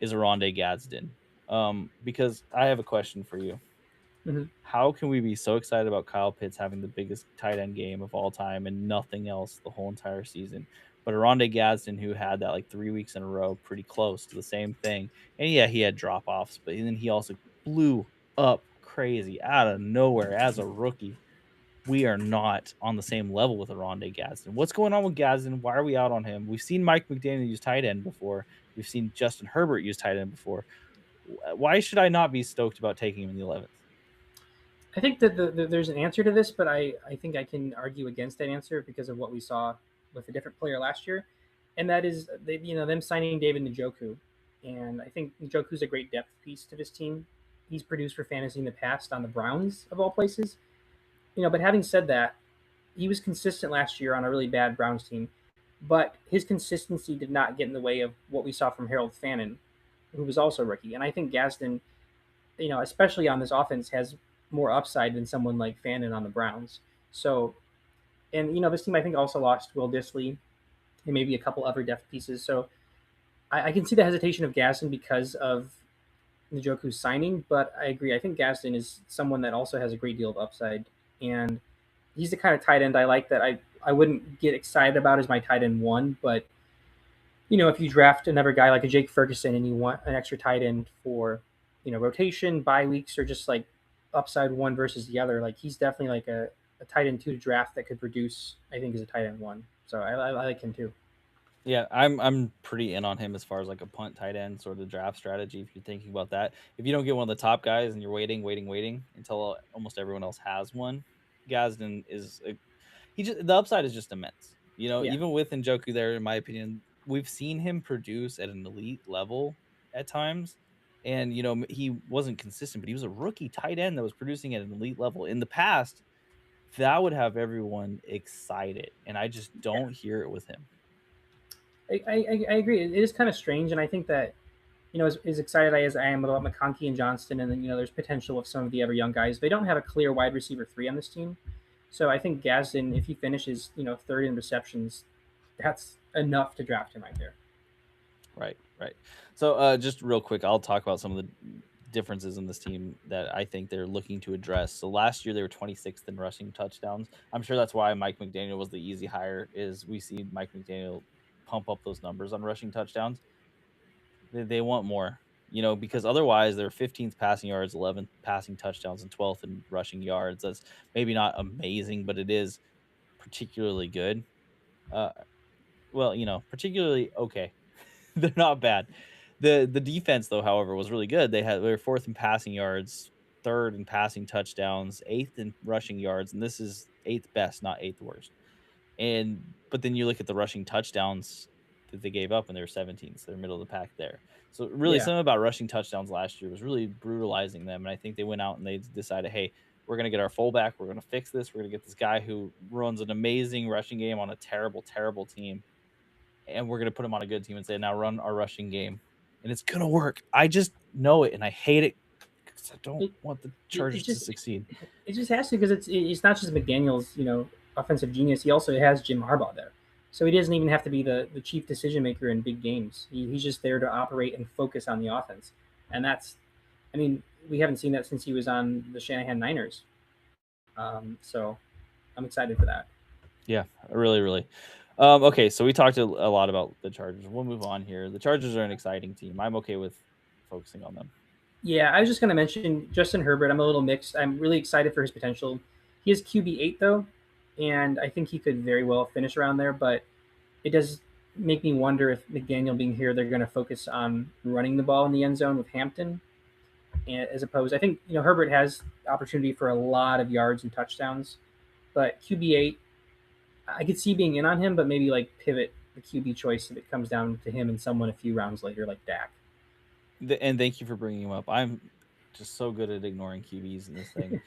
is Aronde Gadsden. Because I have a question for you. Mm-hmm. How can we be so excited about Kyle Pitts having the biggest tight end game of all time and nothing else the whole entire season? But Aronde Gadsden, who had that like 3 weeks in a row, pretty close to the same thing. And yeah, he had drop offs, but then he also blew up crazy out of nowhere as a rookie. We are not on the same level with Aronde Gadsden. What's going on with Gadsden? Why are we out on him? We've seen Mike McDaniel use tight end before. We've seen Justin Herbert use tight end before. Why should I not be stoked about taking him in the 11th? I think that there's an answer to this, but I think I can argue against that answer because of what we saw with a different player last year, and that is them signing David Njoku, and I think Njoku's a great depth piece to this team. He's produced for fantasy in the past on the Browns of all places, But having said that, he was consistent last year on a really bad Browns team, but his consistency did not get in the way of what we saw from Harold Fannin, who was also a rookie, and I think Gaston, especially on this offense, has more upside than someone like Fannin on the Browns. So, and this team I think also lost Will Dissly and maybe a couple other depth pieces. So I can see the hesitation of Gaston because of Njoku's signing, but I agree. I think Gaston is someone that also has a great deal of upside, and he's the kind of tight end I like that I wouldn't get excited about as my tight end one, but if you draft another guy like a Jake Ferguson and you want an extra tight end for, rotation, bye weeks, or just like upside one versus the other, like he's definitely like a tight end two to draft that could produce, I think, as a tight end one. So I like him too. Yeah, I'm pretty in on him as far as like a punt tight end sort of draft strategy. If you're thinking about that, if you don't get one of the top guys and you're waiting until almost everyone else has one, Gadsden the upside is just immense. Yeah. Even with Njoku there, in my opinion, we've seen him produce at an elite level at times, and he wasn't consistent, but he was a rookie tight end that was producing at an elite level in the past. That would have everyone excited, and I just don't hear it with him. I agree. It is kind of strange, and I think that as excited as I am about McConkey and Johnston, and then there's potential of some of the other young guys. They don't have a clear wide receiver three on this team, so I think Gadsden, if he finishes third in receptions, that's enough to draft him right there. Right. So just real quick, I'll talk about some of the differences in this team that I think they're looking to address. So last year they were 26th in rushing touchdowns. I'm sure that's why Mike McDaniel was the easy hire. Is we see Mike McDaniel pump up those numbers on rushing touchdowns. They want more, because otherwise they're 15th passing yards, 11th passing touchdowns, and 12th in rushing yards. That's maybe not amazing, but it is particularly good. Particularly okay. They're not bad. The defense, though, however, was really good. They were 4th in passing yards, 3rd in passing touchdowns, 8th in rushing yards, and this is 8th best, not 8th worst. But then you look at the rushing touchdowns that they gave up, and they were 17th, so they're middle of the pack there. So really, Yeah. something about rushing touchdowns last year was really brutalizing them. And I think they went out and they decided, hey, we're going to get our fullback. We're going to fix this. We're going to get this guy who runs an amazing rushing game on a terrible, terrible team. And we're going to put him on a good team and say, now run our rushing game. And it's going to work. I just know it. And I hate it because I don't It, want the it Chargers to just succeed. it just has to, because it's not just McDaniel's, offensive genius. He also has Jim Harbaugh there, so he doesn't even have to be the chief decision maker in big games. He's just there to operate and focus on the offense, and that's, I mean, we haven't seen that since he was on the Shanahan Niners. So I'm excited for that. Yeah, really, really. Okay, so we talked a lot about the Chargers. We'll move on here. The Chargers are an exciting team. I'm okay with focusing on them. Yeah, I was just going to mention Justin Herbert. I'm a little mixed. I'm really excited for his potential. He is QB8 though, and I think he could very well finish around there. But it does make me wonder if McDaniel being here, they're going to focus on running the ball in the end zone with Hampton, as opposed. I think Herbert has opportunity for a lot of yards and touchdowns, but QB8, I could see being in on him, but maybe like pivot the QB choice if it comes down to him and someone a few rounds later, like Dak. And thank you for bringing him up. I'm just so good at ignoring QBs in this thing.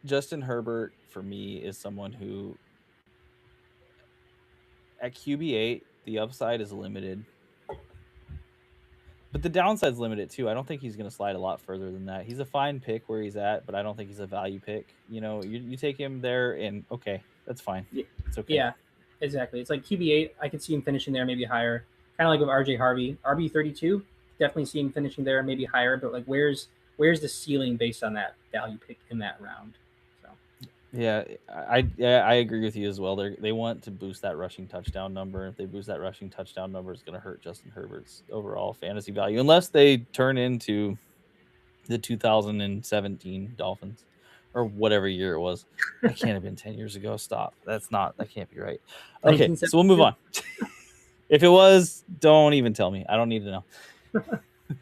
Justin Herbert for me is someone who at QB8 the upside is limited, but the downside's limited too. I don't think he's going to slide a lot further than that. He's a fine pick where he's at, but I don't think he's a value pick. You take him there, and okay, that's fine. It's okay. Yeah, exactly. It's like QB8. I could see him finishing there, maybe higher. Kind of like with RJ Harvey, RB32. Definitely see him finishing there, maybe higher. But like, where's the ceiling based on that value pick in that round? So Yeah, I agree with you as well. They want to boost that rushing touchdown number. If they boost that rushing touchdown number, it's going to hurt Justin Herbert's overall fantasy value, unless they turn into the 2017 Dolphins or whatever year it was. That can't have been 10 years ago. Stop. That can't be right. Okay, so we'll move on. If it was, don't even tell me. I don't need to know.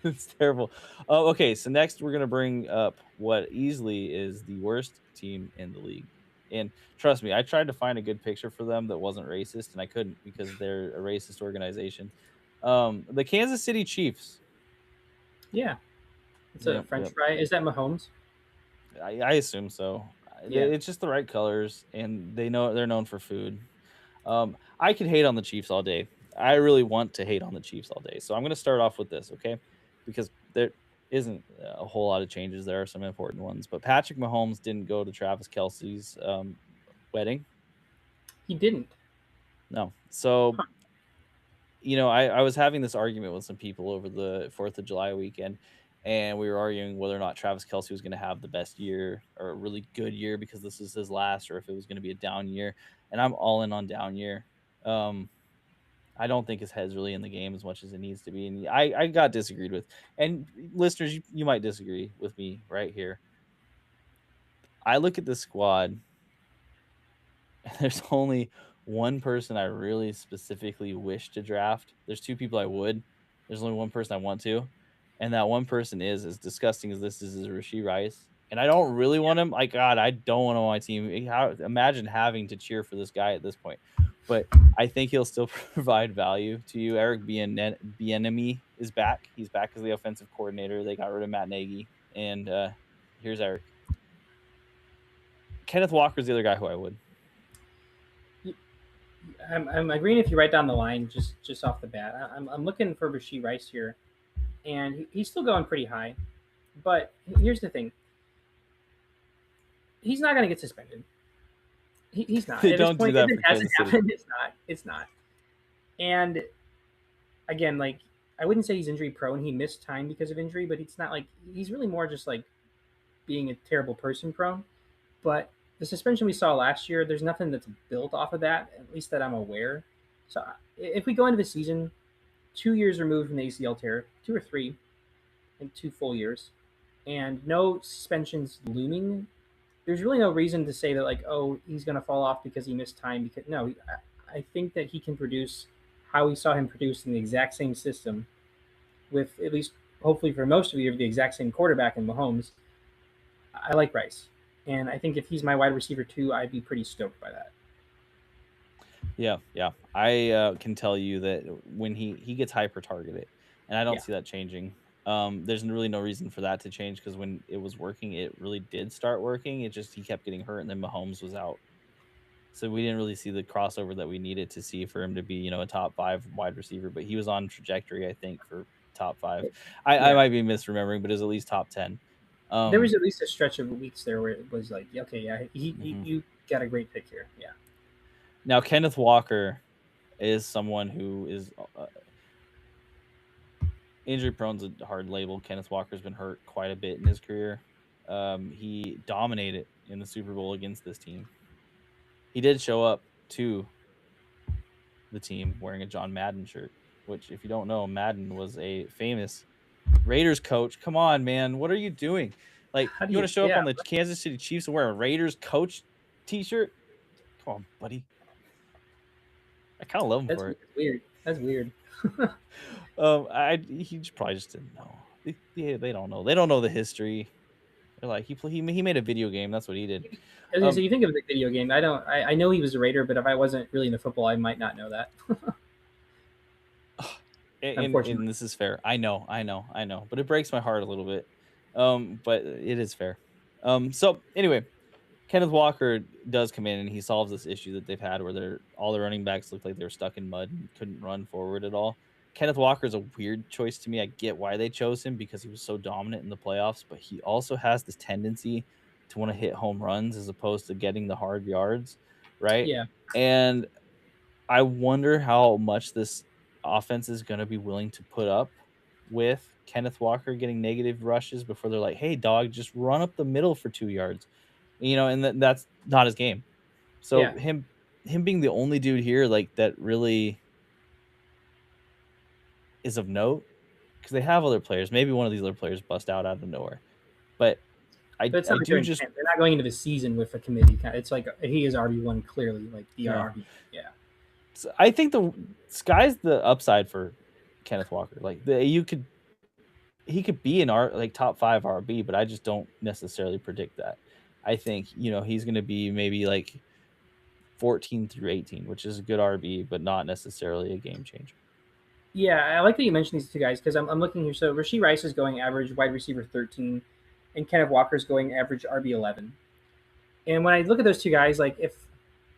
It's terrible. Okay, so next we're going to bring up what easily is the worst team in the league. And trust me, I tried to find a good picture for them that wasn't racist, and I couldn't because they're a racist organization. The Kansas City Chiefs. Yeah. It's a French fry. Is that Mahomes? I assume so. Yeah. It's just the right colors, and they're known for food. I could hate on the Chiefs all day. I really want to hate on the Chiefs all day. So I'm going to start off with this, okay? Because there isn't a whole lot of changes. There are some important ones. But Patrick Mahomes didn't go to Travis Kelce's wedding. He didn't. No. So, I was having this argument with some people over the 4th of July weekend, and we were arguing whether or not Travis Kelce was going to have the best year or a really good year because this is his last, or if it was going to be a down year. And I'm all in on down year. I don't think his head's really in the game as much as it needs to be. And I got disagreed with. And listeners, you might disagree with me right here. I look at the squad, and there's only one person I really specifically wish to draft. There's two people I would. There's only one person I want to. And that one person is, as disgusting as this is Rashee Rice. And I don't really want him. Like, God, I don't want him on my team. Imagine having to cheer for this guy at this point. But I think he'll still provide value to you. Eric Bieniemy is back. He's back as the offensive coordinator. They got rid of Matt Nagy. And here's Eric. Kenneth Walker's the other guy who I would. I'm agreeing if you write down the line just off the bat. I'm looking for Rashee Rice here, and he's still going pretty high. But here's the thing: he's not going to get suspended. He's not. They don't do that for Kansas City. It's not. And again, like, I wouldn't say he's injury prone. He missed time because of injury, but it's not like he's really more just like being a terrible person prone. But the suspension we saw last year, there's nothing that's built off of that, at least that I'm aware. So if we go into the season 2 years removed from the ACL tear, 2 or 3, and 2 full years, and no suspensions looming, there's really no reason to say that, like, oh, he's going to fall off because he missed time. Because no, I think that he can produce how we saw him produce in the exact same system with, at least hopefully for most of the year, the exact same quarterback in Mahomes. I like Rice. And I think if he's my wide receiver too, I'd be pretty stoked by that. Yeah. I can tell you that when he gets hyper targeted, and I don't Yeah. see that changing. There's really no reason for that to change because when it was working, it really did start working. It just he kept getting hurt, and then Mahomes was out, so we didn't really see the crossover that we needed to see for him to be, a top 5 wide receiver. But he was on trajectory, I think, for top 5. I Yeah. might be misremembering, but it was at least top 10. There was at least a stretch of weeks there where it was like, okay, yeah, Mhm. you got a great pick here. Yeah. Now Kenneth Walker is someone who is injury prone's a hard label. Kenneth Walker's been hurt quite a bit in his career. He dominated in the Super Bowl against this team. He did show up to the team wearing a John Madden shirt, which, if you don't know, Madden was a famous Raiders coach. Come on, man. What are you doing? Like, How do you want you? to show up Yeah, on the Kansas City Chiefs and wear a Raiders coach t-shirt? Come on, buddy. I kind of love him that's for it. weird. That's weird. He probably just didn't know. They don't know. They don't know the history. They're like he made a video game. That's what he did. I was gonna say, you think of the video game. I don't. I know he was a Raider, but if I wasn't really into football, I might not know that. And Unfortunately. this is fair. I know, but it breaks my heart a little bit. But it is fair. So anyway, Kenneth Walker does come in and he solves this issue that they've had where all the running backs looked like they were stuck in mud and couldn't run forward at all. Kenneth Walker is a weird choice to me. I get why they chose him because he was so dominant in the playoffs, but he also has this tendency to want to hit home runs as opposed to getting the hard yards, right? Yeah. And I wonder how much this offense is going to be willing to put up with Kenneth Walker getting negative rushes before they're like, "Hey, dog, just run up the middle for 2 yards," and that's not his game. So Yeah. him being the only dude here like that really is of note because they have other players. Maybe one of these other players bust out of nowhere, but I But it's I not like they're do just intent. They're not going into the season with a committee. It's like he is RB1 clearly, like the yeah. RB. Yeah. So I think the sky's the upside for Kenneth Walker. Like he could be an like top 5 RB, but I just don't necessarily predict that. I think he's going to be maybe like 14 through 18, which is a good RB, but not necessarily a game changer. Yeah, I like that you mentioned these two guys because I'm looking here. So Rashee Rice is going average wide receiver 13, and Kenneth Walker is going average RB 11. And when I look at those two guys, like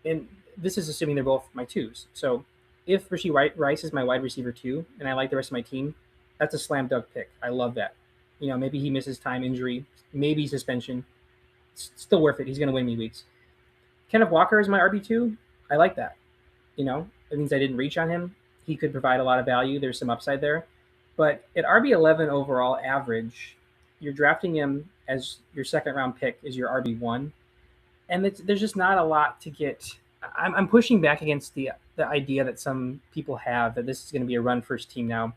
and this is assuming they're both my twos. So if Rashee Rice is my wide receiver 2, and I like the rest of my team, that's a slam dunk pick. I love that. Maybe he misses time, injury, maybe suspension. It's still worth it. He's going to win me weeks. Kenneth Walker is my RB2. I like that. It means I didn't reach on him. He could provide a lot of value. There's some upside there. But at RB11 overall average, you're drafting him as your second round pick is your RB1. And there's just not a lot to get. I'm pushing back against the idea that some people have that this is going to be a run first team now.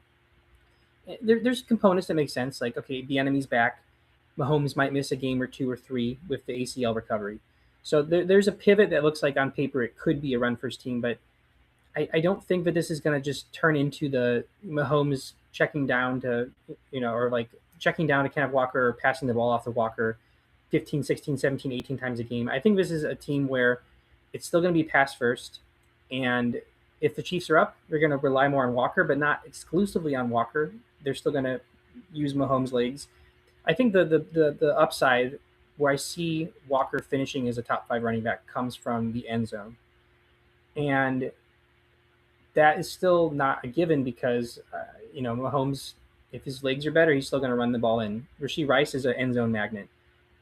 There's components that make sense. Like, okay, the enemy's back. Mahomes might miss a game or 2 or 3 with the ACL recovery. So there's a pivot that looks like on paper it could be a run first team, but I don't think that this is going to just turn into the Mahomes checking down to, or like checking down to Kenneth Walker or passing the ball off the Walker 15, 16, 17, 18 times a game. I think this is a team where it's still going to be pass first. And if the Chiefs are up, they're going to rely more on Walker, but not exclusively on Walker. They're still going to use Mahomes' legs. I think the upside where I see Walker finishing as a top 5 running back comes from the end zone. And that is still not a given because, Mahomes, if his legs are better, he's still going to run the ball in. Rashee Rice is an end zone magnet.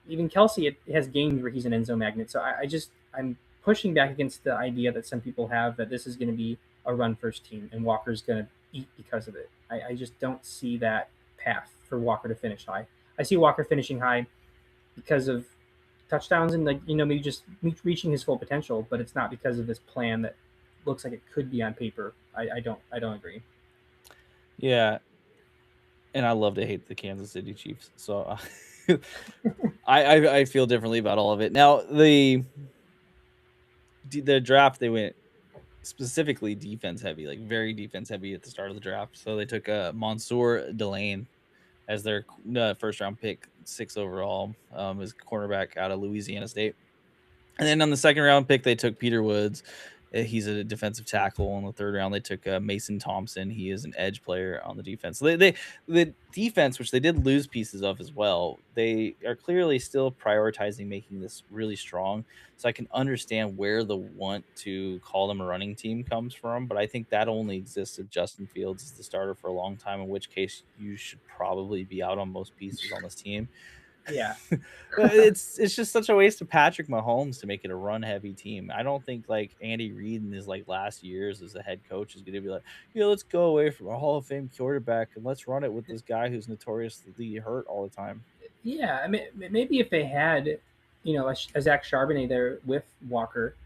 Even Kelsey it has games where he's an end zone magnet. So I'm pushing back against the idea that some people have that this is going to be a run first team and Walker's going to eat because of it. I just don't see that path for Walker to finish high. I see Walker finishing high because of touchdowns and maybe just reaching his full potential, but it's not because of this plan that looks like it could be on paper. I don't agree. Yeah, and I love to hate the Kansas City Chiefs, so I feel differently about all of it. Now the draft, they went specifically defense heavy, like very defense heavy at the start of the draft. So they took Mansour Delane as their first round pick, 6 overall, as cornerback out of Louisiana State. And then on the second round pick, they took Peter Woods, He's a defensive tackle. In the third round, they took Mason Thompson. He is an edge player on the defense. They the defense, which they did lose pieces of as well, they are clearly still prioritizing making this really strong. So I can understand where the want to call them a running team comes from, but I think that only exists if Justin Fields is the starter for a long time, in which case you should probably be out on most pieces on this team. Yeah. It's just such a waste of Patrick Mahomes to make it a run heavy team. I don't think like Andy Reid in his like last years as a head coach is going to be like, yeah, let's go away from a Hall of Fame quarterback and let's run it with this guy who's notoriously hurt all the time. Yeah, I mean, maybe if they had, a Zach Charbonnet there with Walker,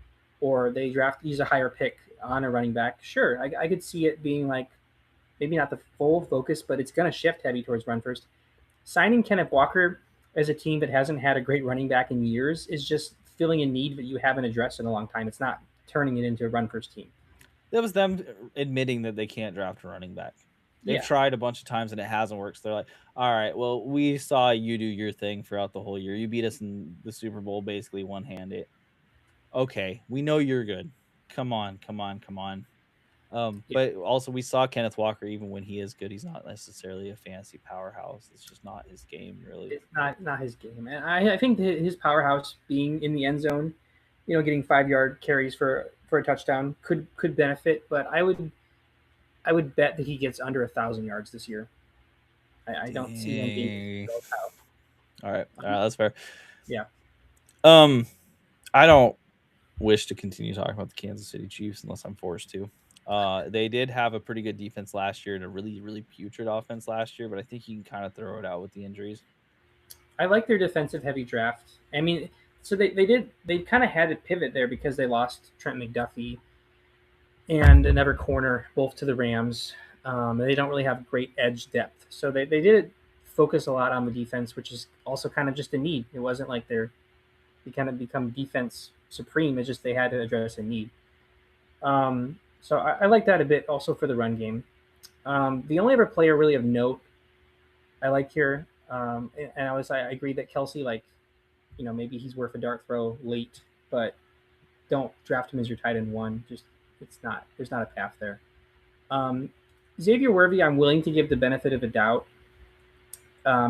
or they use a higher pick on a running back, sure, I could see it being like maybe not the full focus, but it's going to shift heavy towards run first. Signing Kenneth Walker as a team that hasn't had a great running back in years is just filling a need that you haven't addressed in a long time. It's not turning it into a run first team. That was them admitting that they can't draft a running back. They've tried a bunch of times and it hasn't worked. So they're like, all right, well, we saw you do your thing throughout the whole year. You beat us in the Super Bowl basically one-handed. Okay, we know you're good. Come on. But also we saw Kenneth Walker, even when he is good, he's not necessarily a fantasy powerhouse. It's just not his game, really. It's not his game. And I think his powerhouse being in the end zone, getting 5-yard carries for a touchdown could benefit, but I would bet that he gets under 1,000 yards this year. I don't see him being All right, that's fair. Yeah. I don't wish to continue talking about the Kansas City Chiefs unless I'm forced to. They did have a pretty good defense last year and a really, really putrid offense last year, but I think you can kind of throw it out with the injuries. I like their defensive heavy draft. I mean, so they kind of had to pivot there because they lost Trent McDuffie and another corner, both to the Rams. They don't really have great edge depth. So they did focus a lot on the defense, which is also kind of just a need. It wasn't like they kind of become defense supreme. It's just they had to address a need. So I like that a bit also for the run game. The only other player really of note I like here, and I agree that Kelsey, maybe he's worth a dart throw late, but don't draft him as your tight end one. Just there's not a path there. Xavier Worthy, I'm willing to give the benefit of a doubt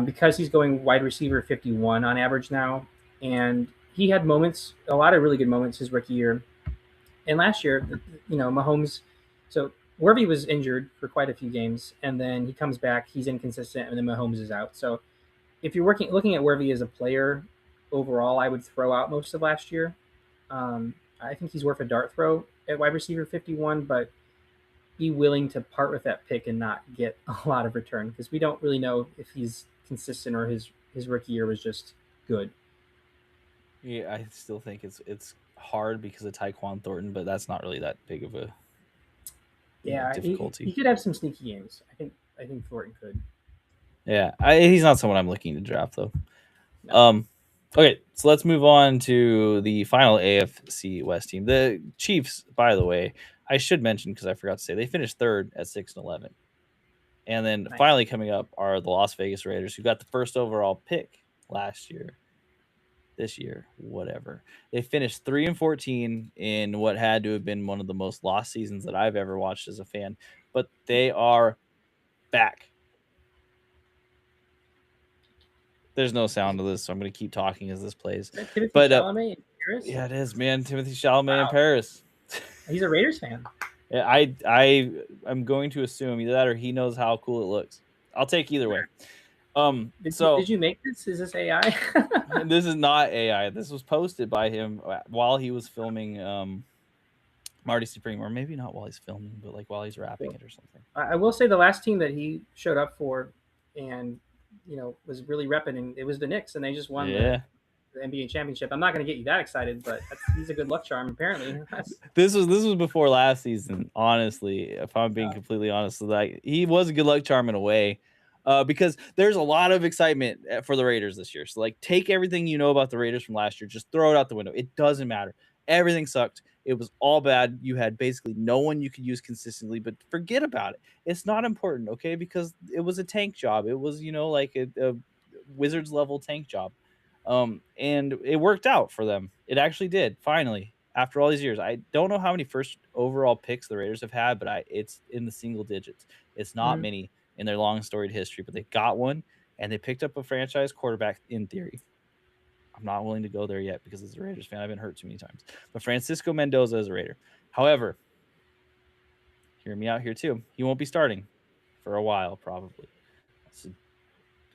because he's going wide receiver 51 on average now, and he had moments, a lot of really good moments his rookie year. And last year, Mahomes, so Worthy was injured for quite a few games, and then he comes back, he's inconsistent, and then Mahomes is out. So if you're looking at Worthy as a player overall, I would throw out most of last year. I think he's worth a dart throw at wide receiver 51, but be willing to part with that pick and not get a lot of return because we don't really know if he's consistent or his rookie year was just good. Yeah, I still think it's hard because of Tyquan Thornton, but that's not really that big of a difficulty. He could have some sneaky games. I think Thornton could. Yeah, he's not someone I'm looking to draft though. No. Okay, so let's move on to the final AFC West team. The Chiefs, by the way, I should mention because I forgot to say they finished third at 6-11, and then finally coming up are the Las Vegas Raiders, who got the first overall pick last year. This year, whatever. They finished 3-14 in what had to have been one of the most lost seasons that I've ever watched as a fan, but they are back. There's no sound to this, so I'm going to keep talking as this plays. Timothy Chalamet in Paris? Yeah, it is, man. Timothy Chalamet in Paris. He's a Raiders fan. Yeah, I'm going to assume either that or he knows how cool it looks. I'll take either way. Did you make this? Is this AI? This is not AI. This was posted by him while he was filming Marty Supreme, or maybe not while he's filming, but like while he's rapping it or something. I will say the last team that he showed up for and was really repping, and it was the Knicks, and they just won the NBA championship. I'm not going to get you that excited, but he's a good luck charm apparently. This was before last season, honestly. If I'm being completely honest, like he was a good luck charm in a way. Because there's a lot of excitement for the Raiders this year. So, like, take everything you know about the Raiders from last year, just throw it out the window. It doesn't matter. Everything sucked. It was all bad. You had basically no one you could use consistently, but forget about it. It's not important, okay? Because it was a tank job. It was, like a Wizards level tank job. And it worked out for them. It actually did, finally. after all these years. I don't know how many first overall picks the Raiders have had, but it's in the single digits. It's not many in their long storied history, but they got one, and they picked up a franchise quarterback in theory. I'm not willing to go there yet because as a Raiders fan, I've been hurt too many times. But Francisco Mendoza is a Raider. However, hear me out here too. He won't be starting for a while, probably. So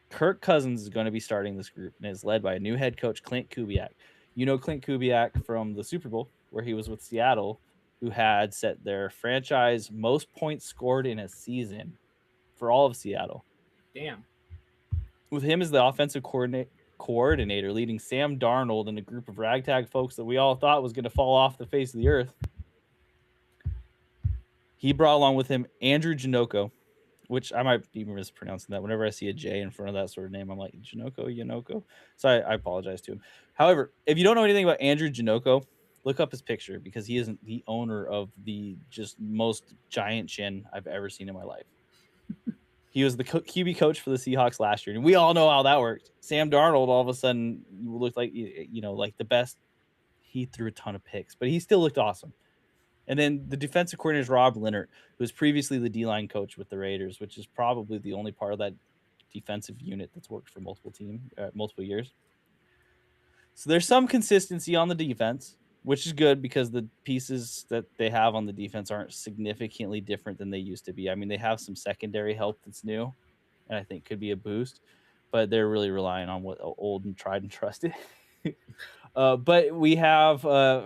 Kirk Cousins is going to be starting this group and is led by a new head coach, Clint Kubiak. You know Clint Kubiak from the Super Bowl, where he was with Seattle, who had set their franchise most points scored in a season for all of Seattle. Damn. With him as the offensive coordinator, leading Sam Darnold and a group of ragtag folks that we all thought was going to fall off the face of the earth. He brought along with him Andrew Janoko, which I might be mispronouncing that. Whenever I see a J in front of that sort of name, I'm like, Janoko. So I apologize to him. However, if you don't know anything about Andrew Janoko, look up his picture because he isn't the owner of the just most giant chin I've ever seen in my life. He was the QB coach for the Seahawks last year, and we all know how that worked. Sam Darnold all of a sudden looked like like the best. He threw a ton of picks, but he still looked awesome. And then the defensive coordinator is Rob Leonard, who was previously the D-line coach with the Raiders, which is probably the only part of that defensive unit that's worked for multiple years. So there's some consistency on the defense, which is good because the pieces that they have on the defense aren't significantly different than they used to be. I mean, they have some secondary help that's new, and I think could be a boost, but they're really relying on what old and tried and trusted. But we have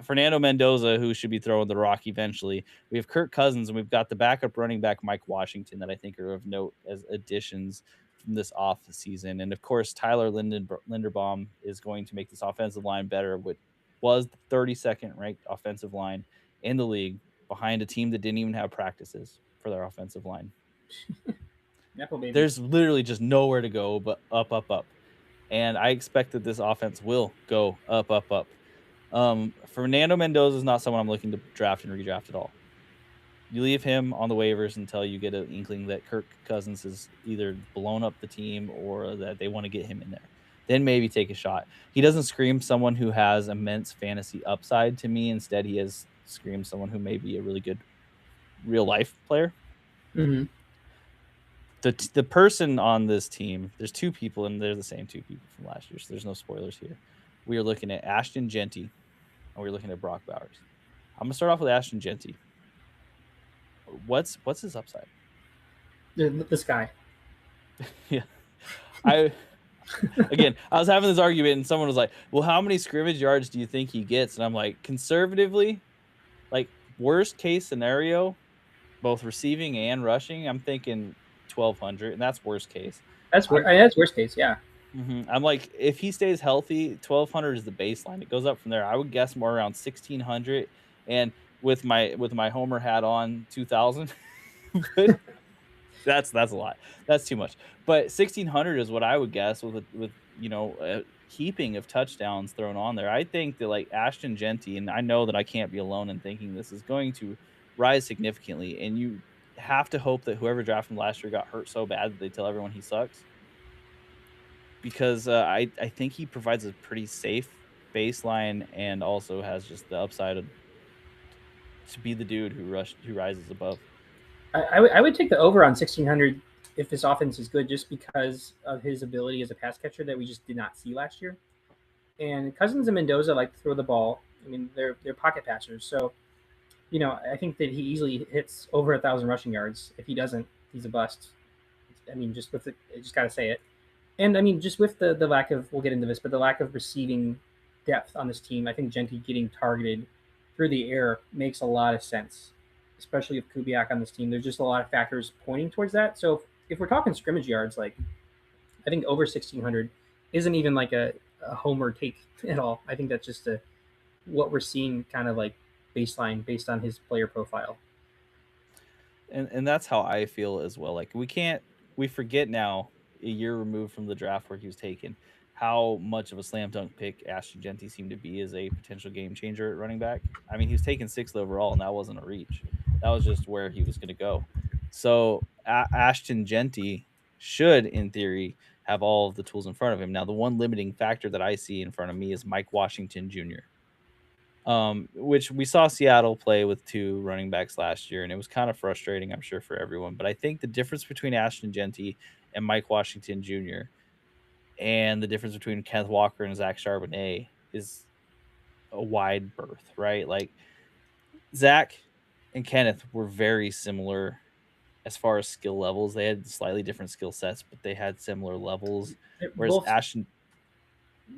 Fernando Mendoza, who should be throwing the rock eventually. We have Kirk Cousins, and we've got the backup running back Mike Washington that I think are of note as additions from this off season. And of course, Tyler Linderbaum is going to make this offensive line better, which was the 32nd ranked offensive line in the league behind a team that didn't even have practices for their offensive line. There's literally just nowhere to go but up, up, up. And I expect that this offense will go up, up, up. Fernando Mendoza is not someone I'm looking to draft and redraft at all. You leave him on the waivers until you get an inkling that Kirk Cousins has either blown up the team or that they want to get him in there. Then maybe take a shot. He doesn't scream someone who has immense fantasy upside to me. Instead, he has screamed someone who may be a really good real life player. Mm-hmm. The person on this team, there's two people, and they're the same two people from last year, so there's no spoilers here. We are looking at Ashton Genty, and we're looking at Brock Bowers. I'm going to start off with Ashton Genty. What's his upside? This guy. Yeah. I was having this argument, and someone was like, well, how many scrimmage yards do you think he gets? And I'm like, conservatively, like worst case scenario, both receiving and rushing, I'm thinking 1,200, and that's worst case. That's worst case, yeah. Mm-hmm. I'm like, if he stays healthy, 1,200 is the baseline. It goes up from there. I would guess more around 1,600, and with my Homer hat on, 2,000. That's a lot. That's too much. But 1,600 is what I would guess with a heaping of touchdowns thrown on there. I think that like Ashton Genty, and I know that I can't be alone in thinking this is going to rise significantly, and you have to hope that whoever drafted him last year got hurt so bad that they tell everyone he sucks. Because I think he provides a pretty safe baseline and also has just the upside to be the dude who rises above. I would take the over on 1,600 if this offense is good, just because of his ability as a pass catcher that we just did not see last year. And Cousins and Mendoza like to throw the ball. I mean, they're pocket passers, so I think that he easily hits over 1,000 rushing yards. If he doesn't, he's a bust. I mean, just with I just gotta say it. And I mean, just with the lack of, we'll get into this, but the lack of receiving depth on this team, I think Genty getting targeted through the air makes a lot of sense, especially with Kubiak on this team. There's just a lot of factors pointing towards that. So if we're talking scrimmage yards, like I think over 1,600 isn't even like a homer take at all. I think that's just what we're seeing kind of like baseline based on his player profile. And that's how I feel as well. Like we forget now, a year removed from the draft where he was taken, how much of a slam dunk pick Ashton Genty seemed to be as a potential game changer at running back. I mean, he was taken 6th overall, and that wasn't a reach. That was just where he was going to go. So Ashton Genty should, in theory, have all of the tools in front of him. Now, the one limiting factor that I see in front of me is Mike Washington Jr. which we saw Seattle play with 2 running backs last year, and it was kind of frustrating, I'm sure, for everyone. But I think the difference between Ashton Genty and Mike Washington Jr. and the difference between Kenneth Walker and Zach Charbonnet is a wide berth, right? Like Zach and Kenneth were very similar as far as skill levels. They had slightly different skill sets, but they had similar levels. Whereas Both, Ashton,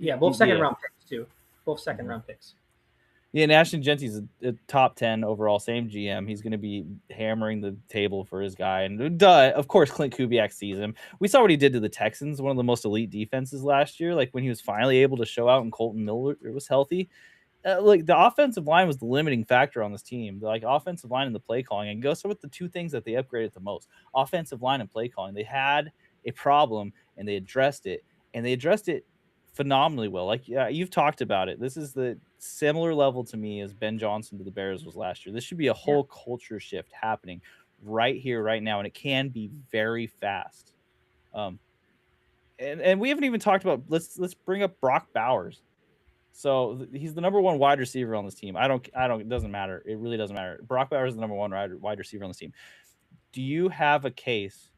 yeah, both second yeah, round picks too. Both second mhm. round picks. Yeah, and Ashton Genty's a top 10 overall, same GM. He's going to be hammering the table for his guy. And duh, of course, Clint Kubiak sees him. We saw what he did to the Texans, one of the most elite defenses last year. Like when he was finally able to show out and Colton Miller was healthy. Like the offensive line was the limiting factor on this team. The like offensive line and the play calling, and go so with the 2 things that they upgraded the most: offensive line and play calling. They had a problem and they addressed it, and they addressed it phenomenally well. Like yeah, you've talked about it. This is the similar level to me as Ben Johnson to the Bears was last year. This should be a Yeah, whole culture shift happening right here, right now, and it can be very fast. Um, and we haven't even talked about let's bring up Brock Bowers. So he's the number 1 wide receiver on this team. It doesn't matter. It really doesn't matter. Brock Bowers is the number 1 wide receiver on this team. Do you have a case?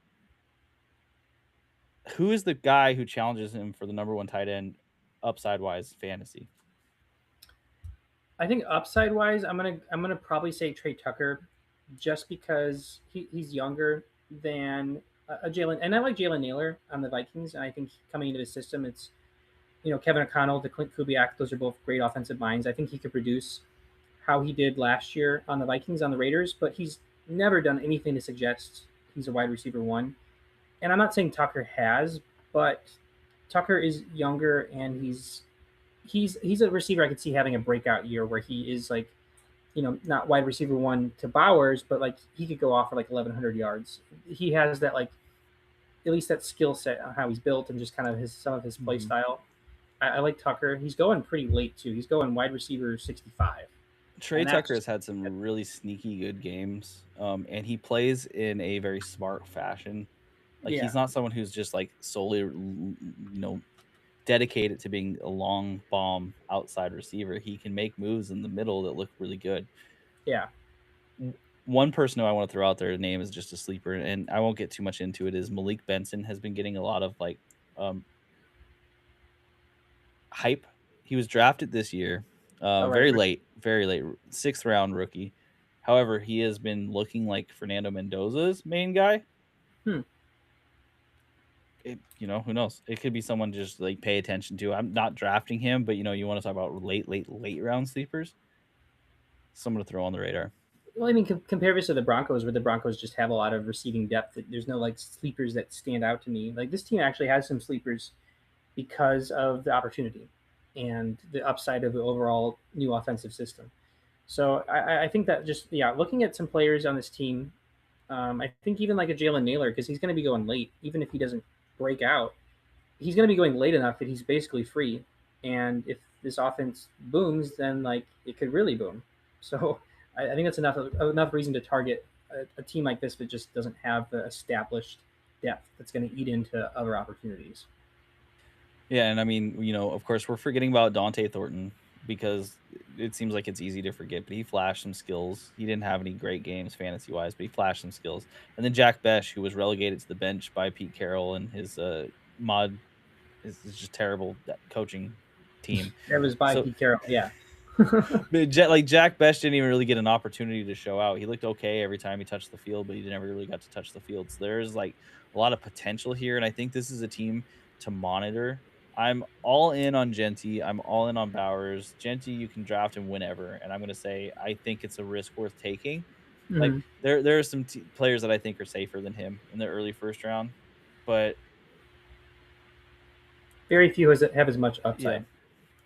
Who is the guy who challenges him for the number 1 tight end upside wise fantasy? I think upside wise, I'm gonna probably say Trey Tucker, just because he's younger than a Jalen, and I like Jalen Naylor on the Vikings, and I think coming into the system, it's Kevin O'Connell, to Clint Kubiak, those are both great offensive minds. I think he could produce how he did last year on the Vikings on the Raiders, but he's never done anything to suggest he's a wide receiver one. And I'm not saying Tucker has, but Tucker is younger and he's a receiver I could see having a breakout year where he is like, not wide receiver one to Bowers, but like he could go off for like 1,100 yards. He has that like at least that skill set on how he's built and just kind of his some of his play Mm-hmm. style. I like Tucker. He's going pretty late too. He's going wide receiver 65, Trey and Tucker that's has had some really sneaky good games, and he plays in a very smart fashion. Like yeah, he's not someone who's just like solely, dedicated to being a long bomb outside receiver. He can make moves in the middle that look really good. yeah. One person who I want to throw out there, name is just a sleeper, and I won't get too much into it. Is Malik Benson has been getting a lot of like um, hype. He was drafted this year, All right. very late, 6th round rookie. However, he has been looking like Fernando Mendoza's main guy. Hmm. Who knows? It could be someone just like pay attention to. I'm not drafting him, but you want to talk about late round sleepers. Someone to throw on the radar. Well, I mean, compare this to the Broncos, where the Broncos just have a lot of receiving depth. There's no like sleepers that stand out to me. Like this team actually has some sleepers because of the opportunity and the upside of the overall new offensive system. So I think that just looking at some players on this team, I think even like a Jalen Naylor, because he's going to be going late, even if he doesn't break out, he's going to be going late enough that he's basically free. And if this offense booms, then like it could really boom. So I think that's enough reason to target a team like this that just doesn't have the established depth that's going to eat into other opportunities. Yeah, and I mean, of course, we're forgetting about Dante Thornton because it seems like it's easy to forget, but he flashed some skills. He didn't have any great games fantasy wise, but he flashed some skills. And then Jack Besh, who was relegated to the bench by Pete Carroll and his mod is just terrible coaching team. That was by So Pete Carroll. Yeah. but Jack Best didn't even really get an opportunity to show out. He looked okay every time he touched the field, but he never really got to touch the field. So there's like a lot of potential here, and I think this is a team to monitor. I'm all in on Genty. I'm all in on Bowers. Genty, you can draft him whenever, and I'm going to say I think it's a risk worth taking. Like Hmm. there are some players that I think are safer than him in the early first round, but Very few have as much yeah, upside.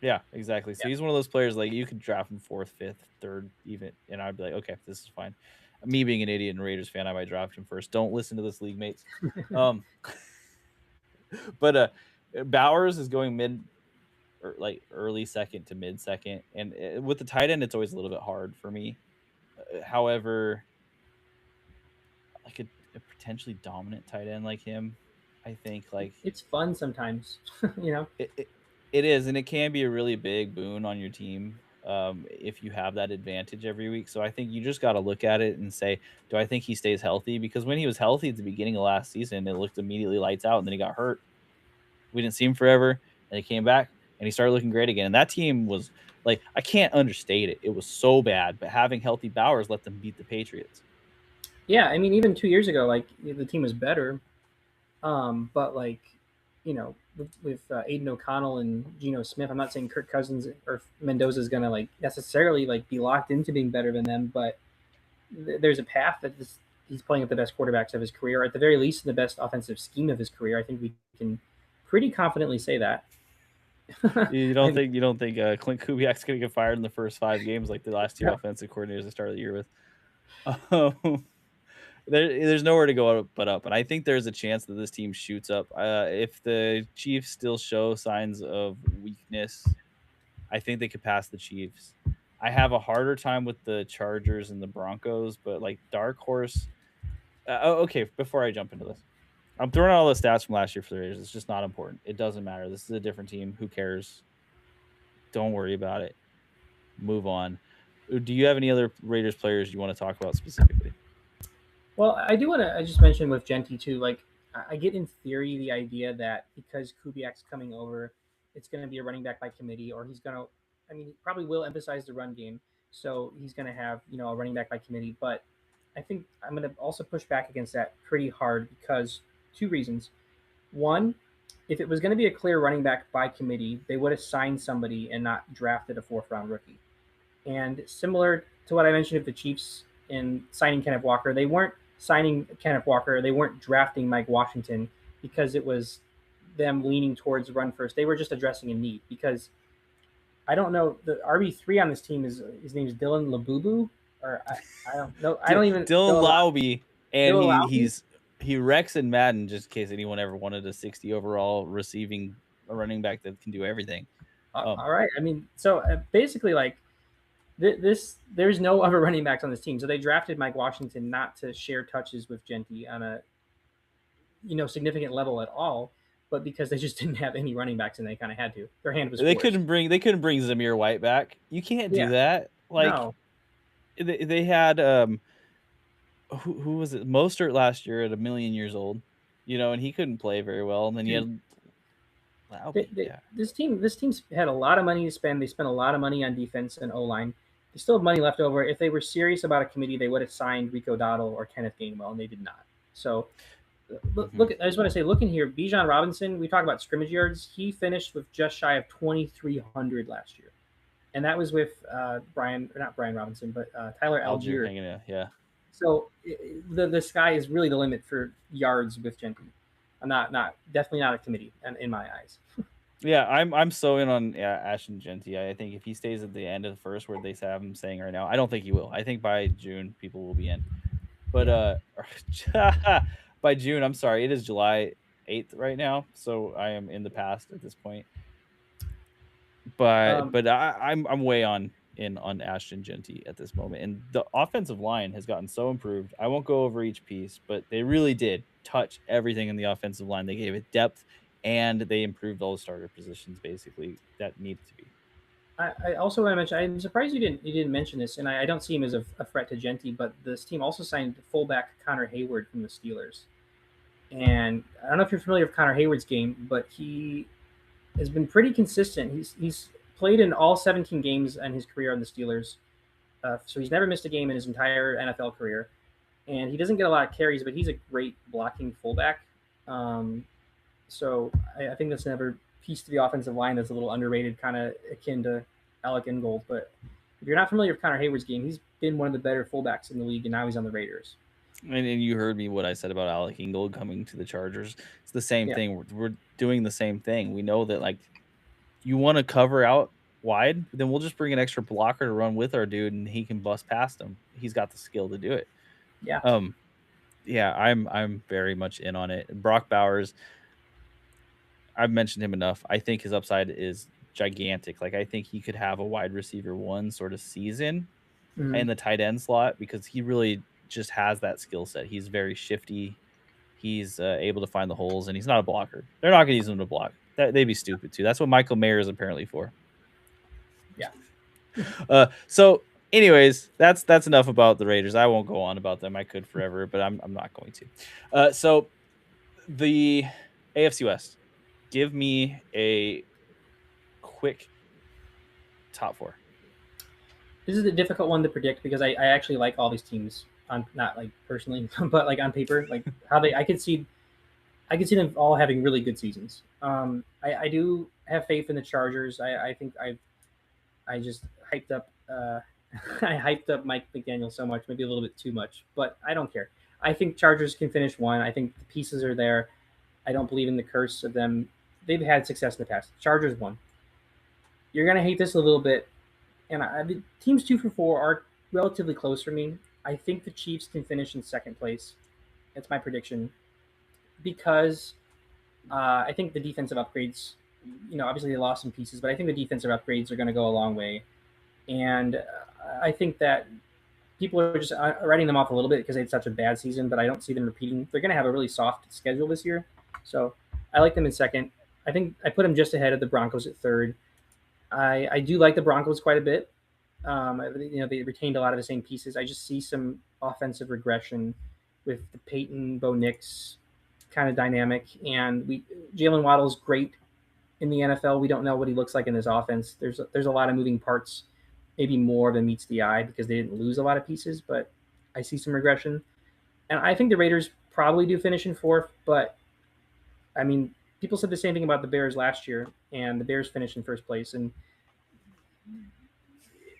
yeah, exactly. So Yeah. he's one of those players like you could draft him 4th, 5th, 3rd, even, and I'd be like, okay, this is fine. Me being an idiot and Raiders fan, I might draft him first. Don't listen to this, league mates. Um, but Bowers is going mid or like early second to mid second, and with the tight end, it's always a little bit hard for me. However, like a potentially dominant tight end like him, I think like It's fun sometimes, you know. it is, and it can be a really big boon on your team. if you have that advantage every week. So I think you just got to look at it and say, do I think he stays healthy? Because when he was healthy at the beginning of last season, it looked immediately lights out, and then he got hurt. We didn't see him forever, and he came back and he started looking great again. And that team was like, I can't understate it. It was so bad, but having healthy Bowers let them beat the Patriots. Yeah, I mean, even 2 years ago, like the team was better, but like, with Aiden O'Connell and Geno Smith, I'm not saying Kirk Cousins or Mendoza is gonna like necessarily like be locked into being better than them, but there's a path that he's playing with the best quarterbacks of his career, or at the very least in the best offensive scheme of his career. I think we can pretty confidently say that. You don't think Clint Kubiak's going to get fired in the first 5 games like the last 2 Yeah. offensive coordinators I started the year with? There's nowhere to go but up, and I think there's a chance that this team shoots up. If the Chiefs still show signs of weakness, I think they could pass the Chiefs. I have a harder time with the Chargers and the Broncos, but like dark horse. Okay, before I jump into this, I'm throwing out all the stats from last year for the Raiders. It's just not important. It doesn't matter. This is a different team. Who cares? Don't worry about it. Move on. Do you have any other Raiders players you want to talk about specifically? Well, I do want to. I just mentioned with Genty too. Like, I get in theory the idea that because Kubiak's coming over, it's going to be a running back by committee, or he's going to. I mean, he probably will emphasize the run game, so he's going to have a running back by committee. But I think I'm going to also push back against that pretty hard because 2 reasons. One, if it was going to be a clear running back by committee, they would have signed somebody and not drafted a 4th-round rookie. And similar to what I mentioned with the Chiefs in signing Kenneth Walker, they weren't signing Kenneth Walker. They weren't drafting Mike Washington because it was them leaning towards run first. They were just addressing a need because I don't know, the RB3 on this team is his name is Dylan Labubu, or I don't know. I don't even Dylan Laube, and Dylan he wrecks in Madden, just in case anyone ever wanted a 60 overall receiving a running back that can do everything. All right. I mean, so basically, like there's no other running backs on this team. So they drafted Mike Washington not to share touches with Genty on a significant level at all, but because they just didn't have any running backs and they kind of had to. Their hand was They forced. couldn't bring Zamir White back. You can't do that. Like No. they had who was it? Mostert last year at 1,000,000 years old, and he couldn't play very well. And then you had this team's had a lot of money to spend. They spent a lot of money on defense and O-line. They still have money left over. If they were serious about a committee, they would have signed Rico Dowdle or Kenneth Gainwell, and they did not. So look, I just want to say, looking here, Bijan Robinson, we talk about scrimmage yards. He finished with just shy of 2,300 last year. And that was with not Brian Robinson, but Tyler Algier. Yeah. So the sky is really the limit for yards with Genty. Definitely not a committee in my eyes. Yeah, I'm so in on Ashton Genty. I think if he stays at the end of the first, where they have him saying right now, I don't think he will. I think by June people will be in. But by June, I'm sorry, it is July 8th right now, so I am in the past at this point. But I'm way on Ashton Genty at this moment, and the offensive line has gotten so improved. I won't go over each piece, but they really did touch everything in the offensive line. They gave it depth, and they improved all the starter positions basically that needed to be. I also want to mention, I'm surprised you didn't mention this, and I don't see him as a threat to Genty, but this team also signed fullback Connor Hayward from the Steelers. And I don't know if you're familiar with Connor Hayward's game, but he has been pretty consistent. He's played in all 17 games in his career on the Steelers, so he's never missed a game in his entire NFL career. And he doesn't get a lot of carries, but he's a great blocking fullback. So I think that's another piece to the offensive line that's a little underrated, kind of akin to Alec Ingold. But if you're not familiar with Connor Hayward's game, he's been one of the better fullbacks in the league, and now he's on the Raiders. And you heard me what I said about Alec Ingold coming to the Chargers. It's the same thing. We're doing the same thing. We know that, like, you want to cover out wide, then we'll just bring an extra blocker to run with our dude, and he can bust past him. He's got the skill to do it. Yeah. Yeah, I'm very much in on it. Brock Bowers, I've mentioned him enough. I think his upside is gigantic. Like, I think he could have a wide receiver 1 sort of season in the tight end slot, because he really just has that skill set. He's very shifty. He's able to find the holes, and he's not a blocker. They're not going to use him to block. They'd be stupid too. That's what Michael Mayer is apparently for. Yeah. So anyways, that's enough about the Raiders. I won't go on about them. I could forever, but I'm not going to. So the AFC West. Give me a quick top four. This is a difficult one to predict because I actually like all these teams on not like personally, but like on paper, like how they I could see them all having really good seasons. I do have faith in the Chargers. I think I just hyped up I hyped up Mike McDaniel so much, maybe a little bit too much, but I don't care. I think Chargers can finish one. I think the pieces are there. I don't believe in the curse of them. They've had success in the past. Chargers won. You're gonna hate this a little bit, and the teams 2 for 4 are relatively close for me. I think the Chiefs can finish in second place. That's my prediction because I think the defensive upgrades. Obviously they lost some pieces, but I think the defensive upgrades are going to go a long way. And I think that people are just writing them off a little bit because they had such a bad season, but I don't see them repeating. They're going to have a really soft schedule this year. So I like them in second. I think I put them just ahead of the Broncos at third. I do like the Broncos quite a bit. They retained a lot of the same pieces. I just see some offensive regression with the Peyton Bo Nix kind of dynamic, and Jalen Waddle's great in the NFL. We don't know what he looks like in this offense. There's a lot of moving parts, maybe more than meets the eye because they didn't lose a lot of pieces, but I see some regression, and I think the Raiders probably do finish in fourth. But I mean, people said the same thing about the Bears last year, and the Bears finished in first place, and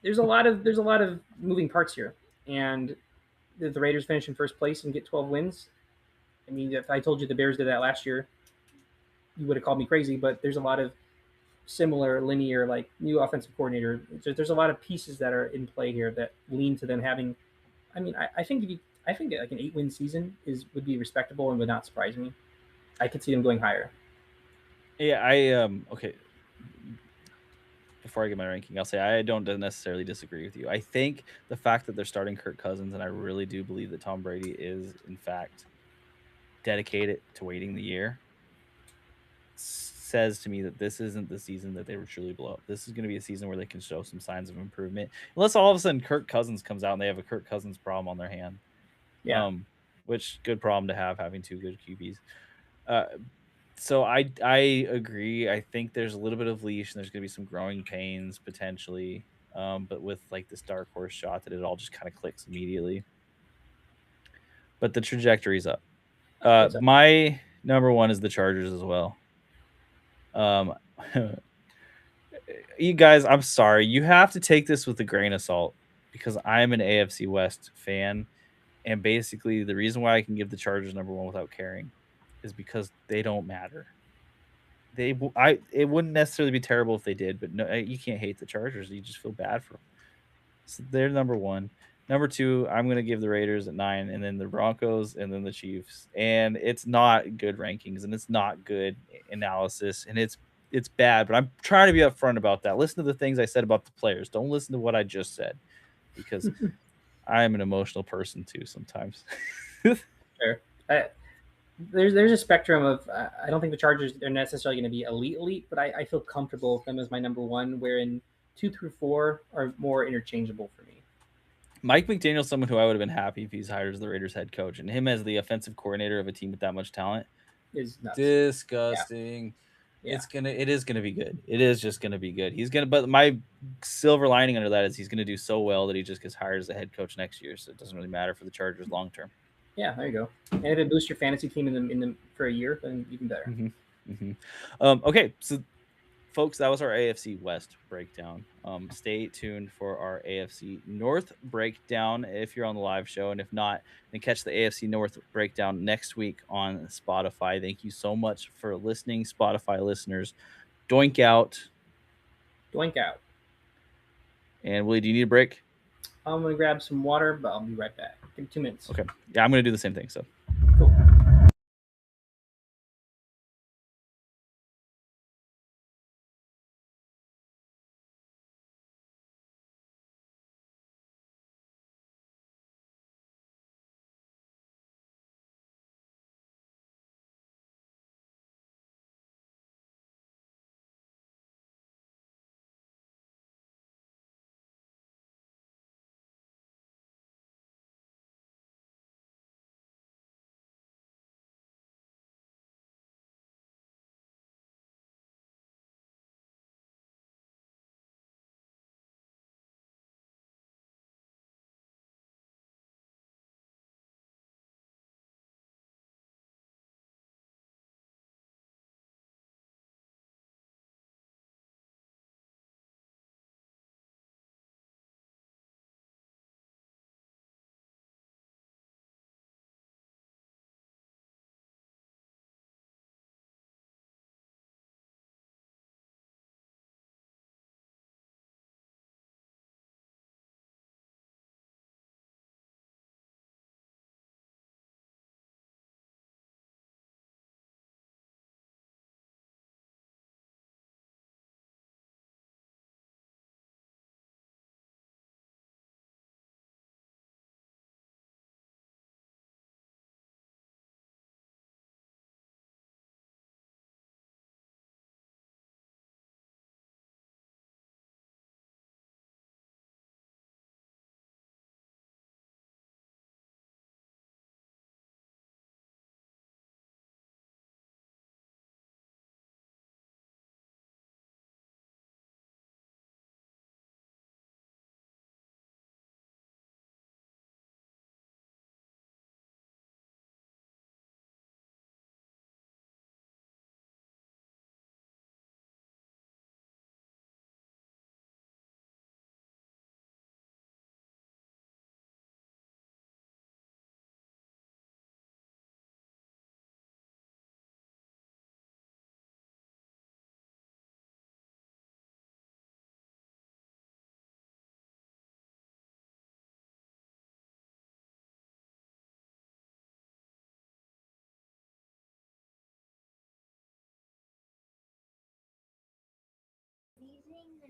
there's a lot of moving parts here, and the Raiders finish in first place and get 12 wins. I mean, if I told you the Bears did that last year, you would have called me crazy. But there's a lot of similar linear, like new offensive coordinator. There's a lot of pieces that are in play here that lean to them having. I mean, I think that like an 8-win season would be respectable and would not surprise me. I could see them going higher. Yeah, I okay. Before I get my ranking, I'll say I don't necessarily disagree with you. I think the fact that they're starting Kirk Cousins, and I really do believe that Tom Brady is, in fact, dedicated to waiting the year, says to me that this isn't the season that they would truly blow up. This is going to be a season where they can show some signs of improvement, unless all of a sudden Kirk Cousins comes out and they have a Kirk Cousins problem on their hand. Yeah, Which good problem to have, having two good QBs. So I agree. I think there's a little bit of leash and there's going to be some growing pains potentially. But with like this dark horse shot that it all just kind of clicks immediately. But the trajectory's up. it's a, My number one is the Chargers as well. Um, you guys, I'm sorry. You have to take this with a grain of salt because I'm an AFC West fan. And basically, the reason why I can give the Chargers number one without caring is because they don't matter. It wouldn't necessarily be terrible if they did, but no, you can't hate the Chargers. You just feel bad for them. So they're number one. Number two, I'm going to give the Raiders at 9, and then the Broncos, and then the Chiefs. And it's not good rankings, and it's not good analysis, and it's bad. But I'm trying to be upfront about that. Listen to the things I said about the players. Don't listen to what I just said, because I'm an emotional person too sometimes. fair. There's a spectrum of I don't think the Chargers are necessarily going to be elite, but I feel comfortable with them as my number one. Wherein 2 through 4 are more interchangeable for me. Mike McDaniel's someone who I would have been happy if he's hired as the Raiders head coach, and him as the offensive coordinator of a team with that much talent. Is nuts. Disgusting. Yeah. It is gonna be good. It is just gonna be good. But my silver lining under that is he's gonna do so well that he just gets hired as the head coach next year, so it doesn't really matter for the Chargers long term. Yeah, there you go. And if it boosts your fantasy team in the for a year, then even better. Mm-hmm. Mm-hmm. Okay, so folks, that was our AFC West breakdown. Stay tuned for our AFC North breakdown if you're on the live show, and if not, then catch the AFC North breakdown next week on Spotify. Thank you so much for listening, Spotify listeners. Doink out. Doink out. And Willie, do you need a break? I'm gonna grab some water, but I'll be right back. Give me 2 minutes. Okay. Yeah, I'm gonna do the same thing. So. Cool.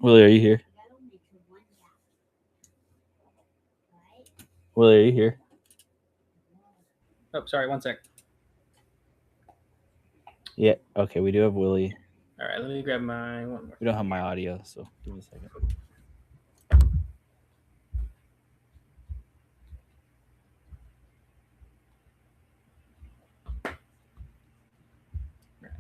Willie, are you here? Willie, are you here? Oh, sorry, one sec. Yeah. Okay, we do have Willie. All right, let me grab my one more. We don't have my audio, so give me a second. Right.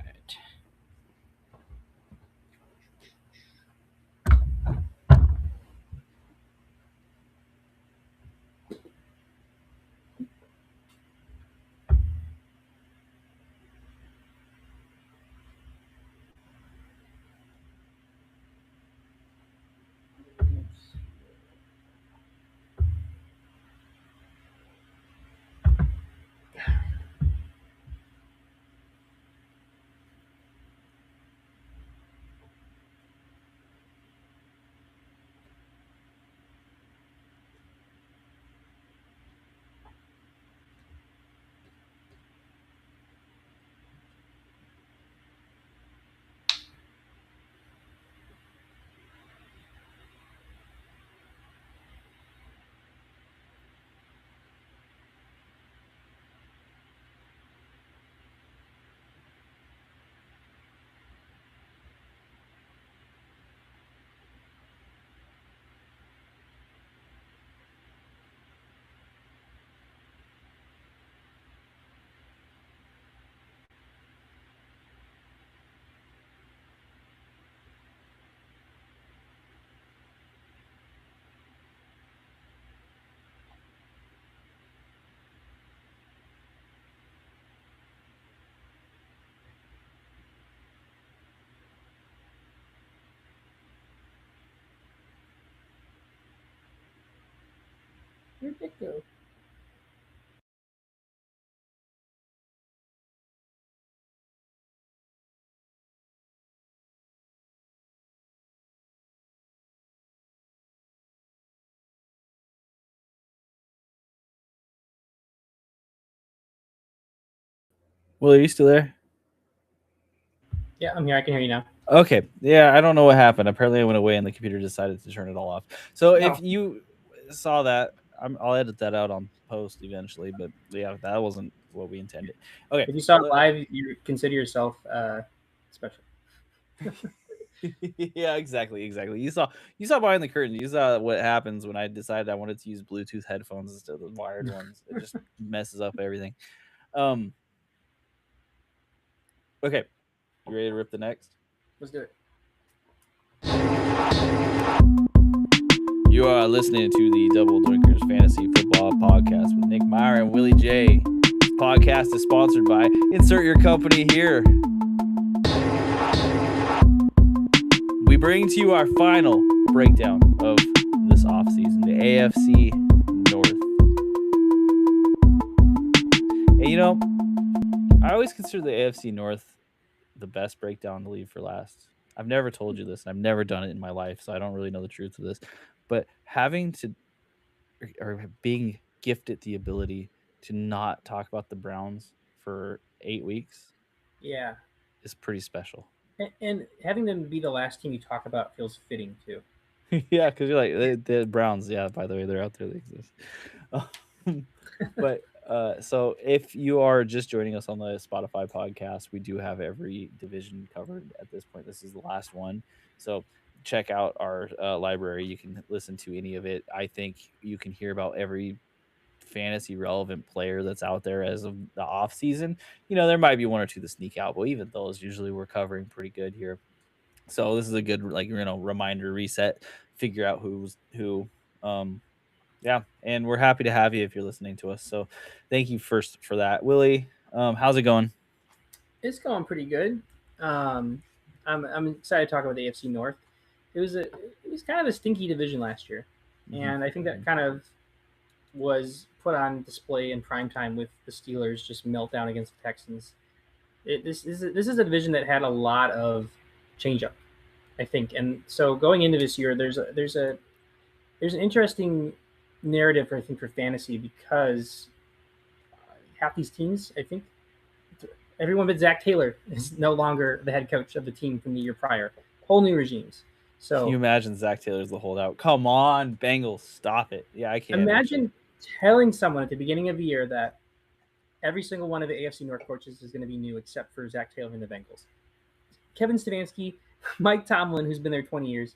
Where'd it go? Willie, are you still there? Yeah, I'm here. I can hear you now. Okay. Yeah, I don't know what happened. Apparently, I went away and the computer decided to turn it all off. So if you saw that, I'll edit that out on post eventually. But yeah, that wasn't what we intended. Okay. If you saw it live, you consider yourself special. Yeah, exactly. You saw behind the curtain. You saw what happens when I decided I wanted to use Bluetooth headphones instead of the wired ones. It just messes up everything. Okay. You ready to rip the next? Let's do it. You are listening to the Double Doinkers Fantasy Football Podcast with Nick Meyer and Willie J. This podcast is sponsored by insert your company here. We bring to you our final breakdown of this offseason, the AFC North. And you know, I always consider the AFC North the best breakdown to leave for last. I've never told you this, and I've never done it in my life, so I don't really know the truth of this. But having to, or being gifted the ability to not talk about the Browns for 8 weeks, yeah, is pretty special. And having them be the last team you talk about feels fitting too. Yeah, because you're like the Browns. Yeah, by the way, they're out there. They exist. But so if you are just joining us on the Spotify podcast, we do have every division covered at this point. This is the last one, so check out our library. You can listen to any of it. I think you can hear about every fantasy relevant player that's out there as of the off season. You know, there might be one or two that sneak out, but even those usually we're covering pretty good here. So this is a good reminder, reset, figure out who's who. Yeah, and we're happy to have you if you're listening to us. So thank you first for that. Willie, how's it going? It's going pretty good. I'm excited to talk about the AFC North. It was kind of a stinky division last year, and I think that kind of was put on display in prime time with the Steelers just meltdown against the Texans. This is a division that had a lot of changeup, I think, and so going into this year, there's an interesting narrative I think for fantasy because half these teams, I think, everyone but Zach Taylor is no longer the head coach of the team from the year prior. Whole new regimes. So Can you imagine Zach Taylor's the holdout? Come on, Bengals, stop it. Yeah, I can actually. imagine telling someone at the beginning of the year that every single one of the AFC North coaches is going to be new except for Zach Taylor and the Bengals. Kevin Stefanski, Mike Tomlin, who's been there 20 years,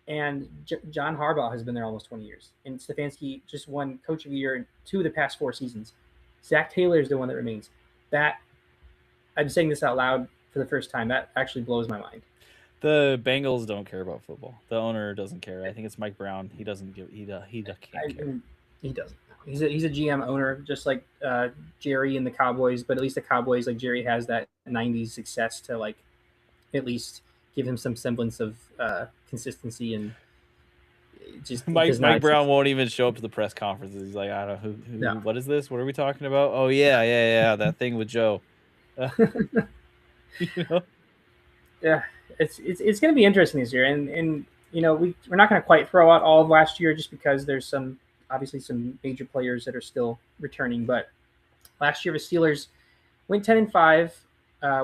and John Harbaugh has been there almost 20 years. And Stefanski just won Coach of the Year in 2 of the past 4 seasons. Zach Taylor is the one that remains. That I'm saying this out loud for the first time. That actually blows my mind. The Bengals don't care about football. The owner doesn't care. I think it's Mike Brown. He doesn't give. He can't care. He doesn't. He's a GM owner, just like Jerry and the Cowboys. But at least the Cowboys, like Jerry, has that '90s success to like at least give him some semblance of consistency and just Mike Brown won't even show up to the press conferences. He's like, I don't know who No. what is this? What are we talking about? Oh yeah, that thing with Joe. You know? Yeah, it's going to be interesting this year, and you know we're not going to quite throw out all of last year just because there's obviously some major players that are still returning. But last year the Steelers went 10-5,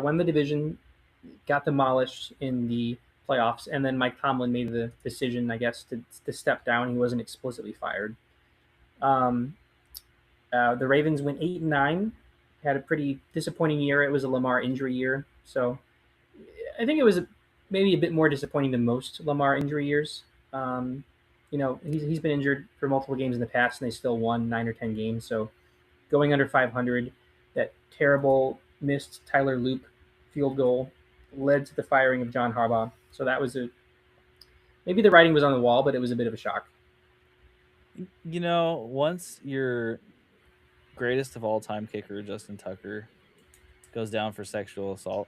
won the division, got demolished in the playoffs, and then Mike Tomlin made the decision, I guess, to step down. He wasn't explicitly fired. The Ravens went 8-9, had a pretty disappointing year. It was a Lamar injury year, so I think it was maybe a bit more disappointing than most Lamar injury years. You know, he's been injured for multiple games in the past, and they still won 9 or 10 games. So going under 500, that terrible missed Tyler Loop field goal led to the firing of John Harbaugh. So that was maybe the writing was on the wall, but it was a bit of a shock. You know, once your greatest of all time kicker, Justin Tucker, goes down for sexual assault,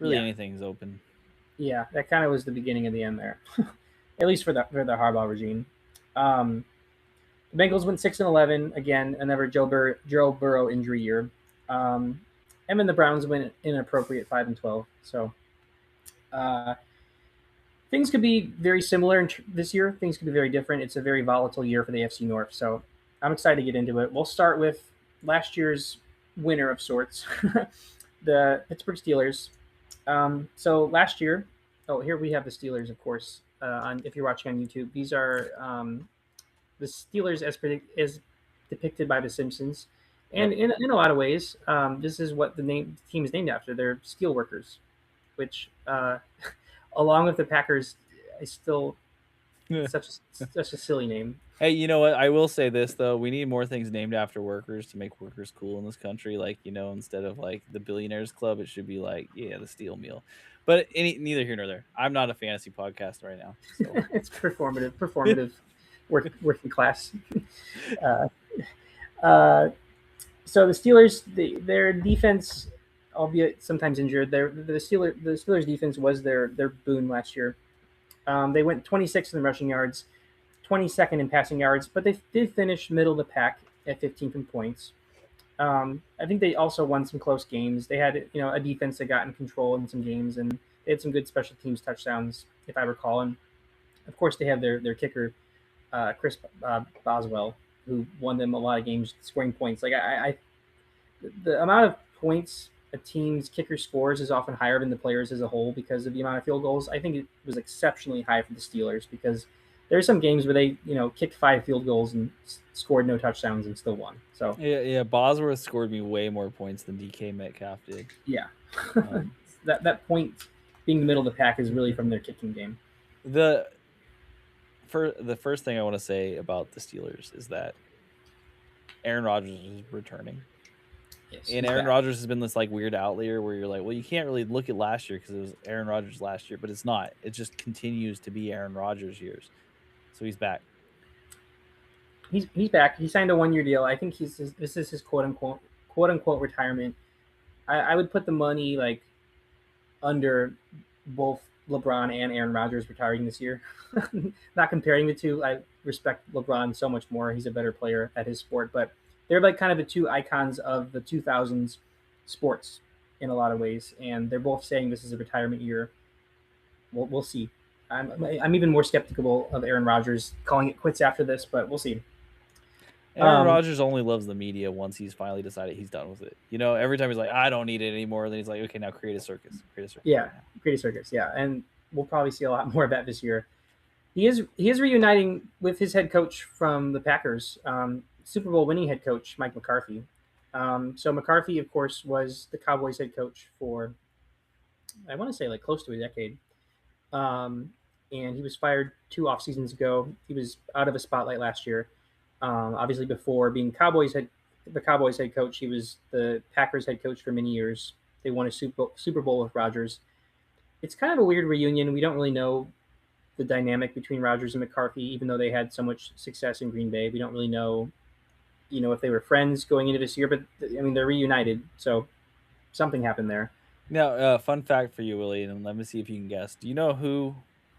really anything's open. Yeah, that kind of was the beginning of the end there, at least for the Harbaugh regime. The Bengals went 6-11 again, another Joe Burrow injury year. And then the Browns went inappropriate 5-12. So things could be very similar this year. Things could be very different. It's a very volatile year for the AFC North. So I'm excited to get into it. We'll start with last year's winner of sorts, the Pittsburgh Steelers. So last year, here we have the Steelers, of course. If you're watching on YouTube, these are the Steelers as depicted by The Simpsons, and in a lot of ways, this is what the team is named after. They're steel workers, which, along with the Packers, is still such a silly name. Hey, you know what? I will say this though: we need more things named after workers to make workers cool in this country. Like, you know, instead of like the Billionaires Club, it should be like, the Steel Meal. But neither here nor there. I'm not a fantasy podcast right now. So. It's performative, working class. So the Steelers, their defense, albeit sometimes injured, the Steelers defense was their boon last year. They went 26th in rushing yards, 22nd in passing yards, but they did finish middle of the pack at 15th in points. I think they also won some close games. They had a defense that got in control in some games, and they had some good special teams touchdowns, if I recall. And of course, they have their kicker, Chris Boswell, who won them a lot of games scoring points. Like the amount of points a team's kicker scores is often higher than the players as a whole because of the amount of field goals. I think it was exceptionally high for the Steelers because there's some games where they, kicked 5 field goals and scored no touchdowns and still won. So yeah, Bosworth scored me way more points than DK Metcalf did. Yeah, that point being the middle of the pack is really from their kicking game. The first thing I want to say about the Steelers is that Aaron Rodgers is returning. Yes, and Aaron Rodgers has been this like weird outlier where you're like, well, you can't really look at last year because it was Aaron Rodgers last year, but it's not. It just continues to be Aaron Rodgers years. So he's back. He's back. He signed a 1-year deal. I think this is his quote unquote retirement. I would put the money like under both LeBron and Aaron Rodgers retiring this year. Not comparing the two. I respect LeBron so much more. He's a better player at his sport, but they're like kind of the two icons of the 2000s sports in a lot of ways, and they're both saying this is a retirement year. We'll see. I'm even more skeptical of Aaron Rodgers calling it quits after this, but we'll see. Aaron Rodgers only loves the media once he's finally decided he's done with it. Every time he's like, I don't need it anymore. Then he's like, okay, now create a circus. Yeah, create a circus. Yeah, and we'll probably see a lot more of that this year. He is reuniting with his head coach from the Packers, Super Bowl winning head coach Mike McCarthy. So McCarthy, of course, was the Cowboys head coach for, I want to say, like close to a decade. Um, and he was fired 2 off seasons ago. He was out of a spotlight last year. Obviously, before being the Cowboys head coach, he was the Packers head coach for many years. They won a Super Bowl with Rodgers. It's kind of a weird reunion. We don't really know the dynamic between Rodgers and McCarthy, even though they had so much success in Green Bay. We don't really know, if they were friends going into this year. But I mean, they're reunited, so something happened there. Now, fun fact for you, Willie, and let me see if you can guess. Do you know who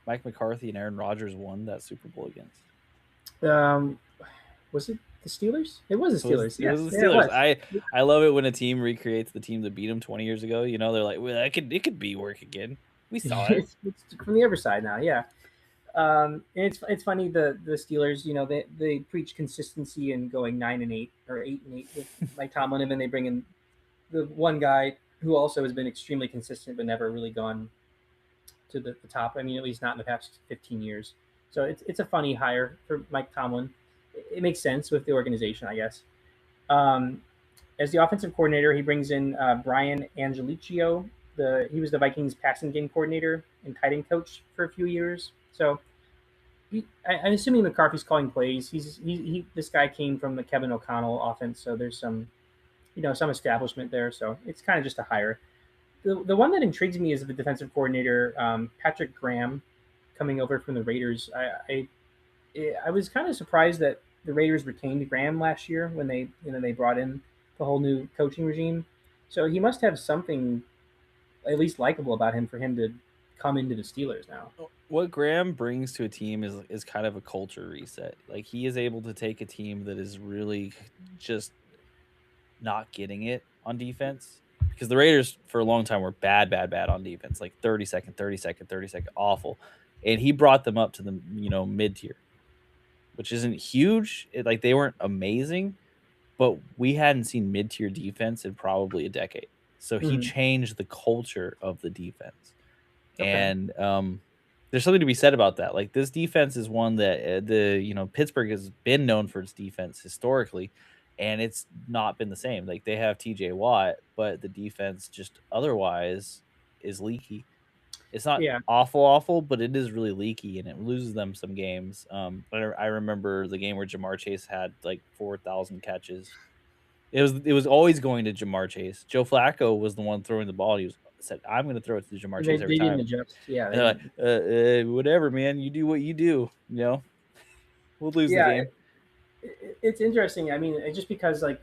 Mike McCarthy and Aaron Rodgers won that Super Bowl against? Um, was it the Steelers? It was the Steelers. It was Yes, the yeah, it Steelers. was. I love it when a team recreates the team that beat them 20 years ago. You know, they're like, well, it could be work again. We saw it. It's from the other side now. Yeah. And it's funny the Steelers, they preach consistency and going 9-8 or 8-8 with Mike Tomlin, and then they bring in the one guy who also has been extremely consistent but never really gone to the top. I mean, at least not in the past 15 years. So it's a funny hire for Mike Tomlin. It makes sense with the organization, I guess. Um, as the offensive coordinator, he brings in Brian Angelicio. He was the Vikings passing game coordinator and tight end coach for a few years. So I'm assuming McCarthy's calling plays. This guy came from the Kevin O'Connell offense, so there's some establishment there. So it's kind of just a hire. The one that intrigues me is the defensive coordinator, Patrick Graham, coming over from the Raiders. I was kind of surprised that the Raiders retained Graham last year when they brought in the whole new coaching regime. So he must have something at least likable about him for him to come into the Steelers now. What Graham brings to a team is kind of a culture reset. Like, he is able to take a team that is really just not getting it on defense, because the Raiders for a long time were bad on defense, like 30-second, 30-second, 30-second, awful. And he brought them up to the mid tier, which isn't huge. Like, they weren't amazing, but we hadn't seen mid tier defense in probably a decade. So he Mhm. changed the culture of the defense, Okay. and there's something to be said about that. Like, this defense is one that Pittsburgh has been known for its defense historically, and it's not been the same. Like, they have T.J. Watt, but the defense just otherwise is leaky. It's not Yeah. awful, but it is really leaky, and it loses them some games. I remember the game where Jamar Chase had like 4,000 catches. It was always going to Jamar Chase. Joe Flacco was the one throwing the ball. Said, "I'm going to throw it to Jamar They, Chase every they didn't time." adjust. Yeah. And They they're didn't. like, whatever, man. You do what you do. We'll lose the Yeah. game. It's interesting. I mean, just because like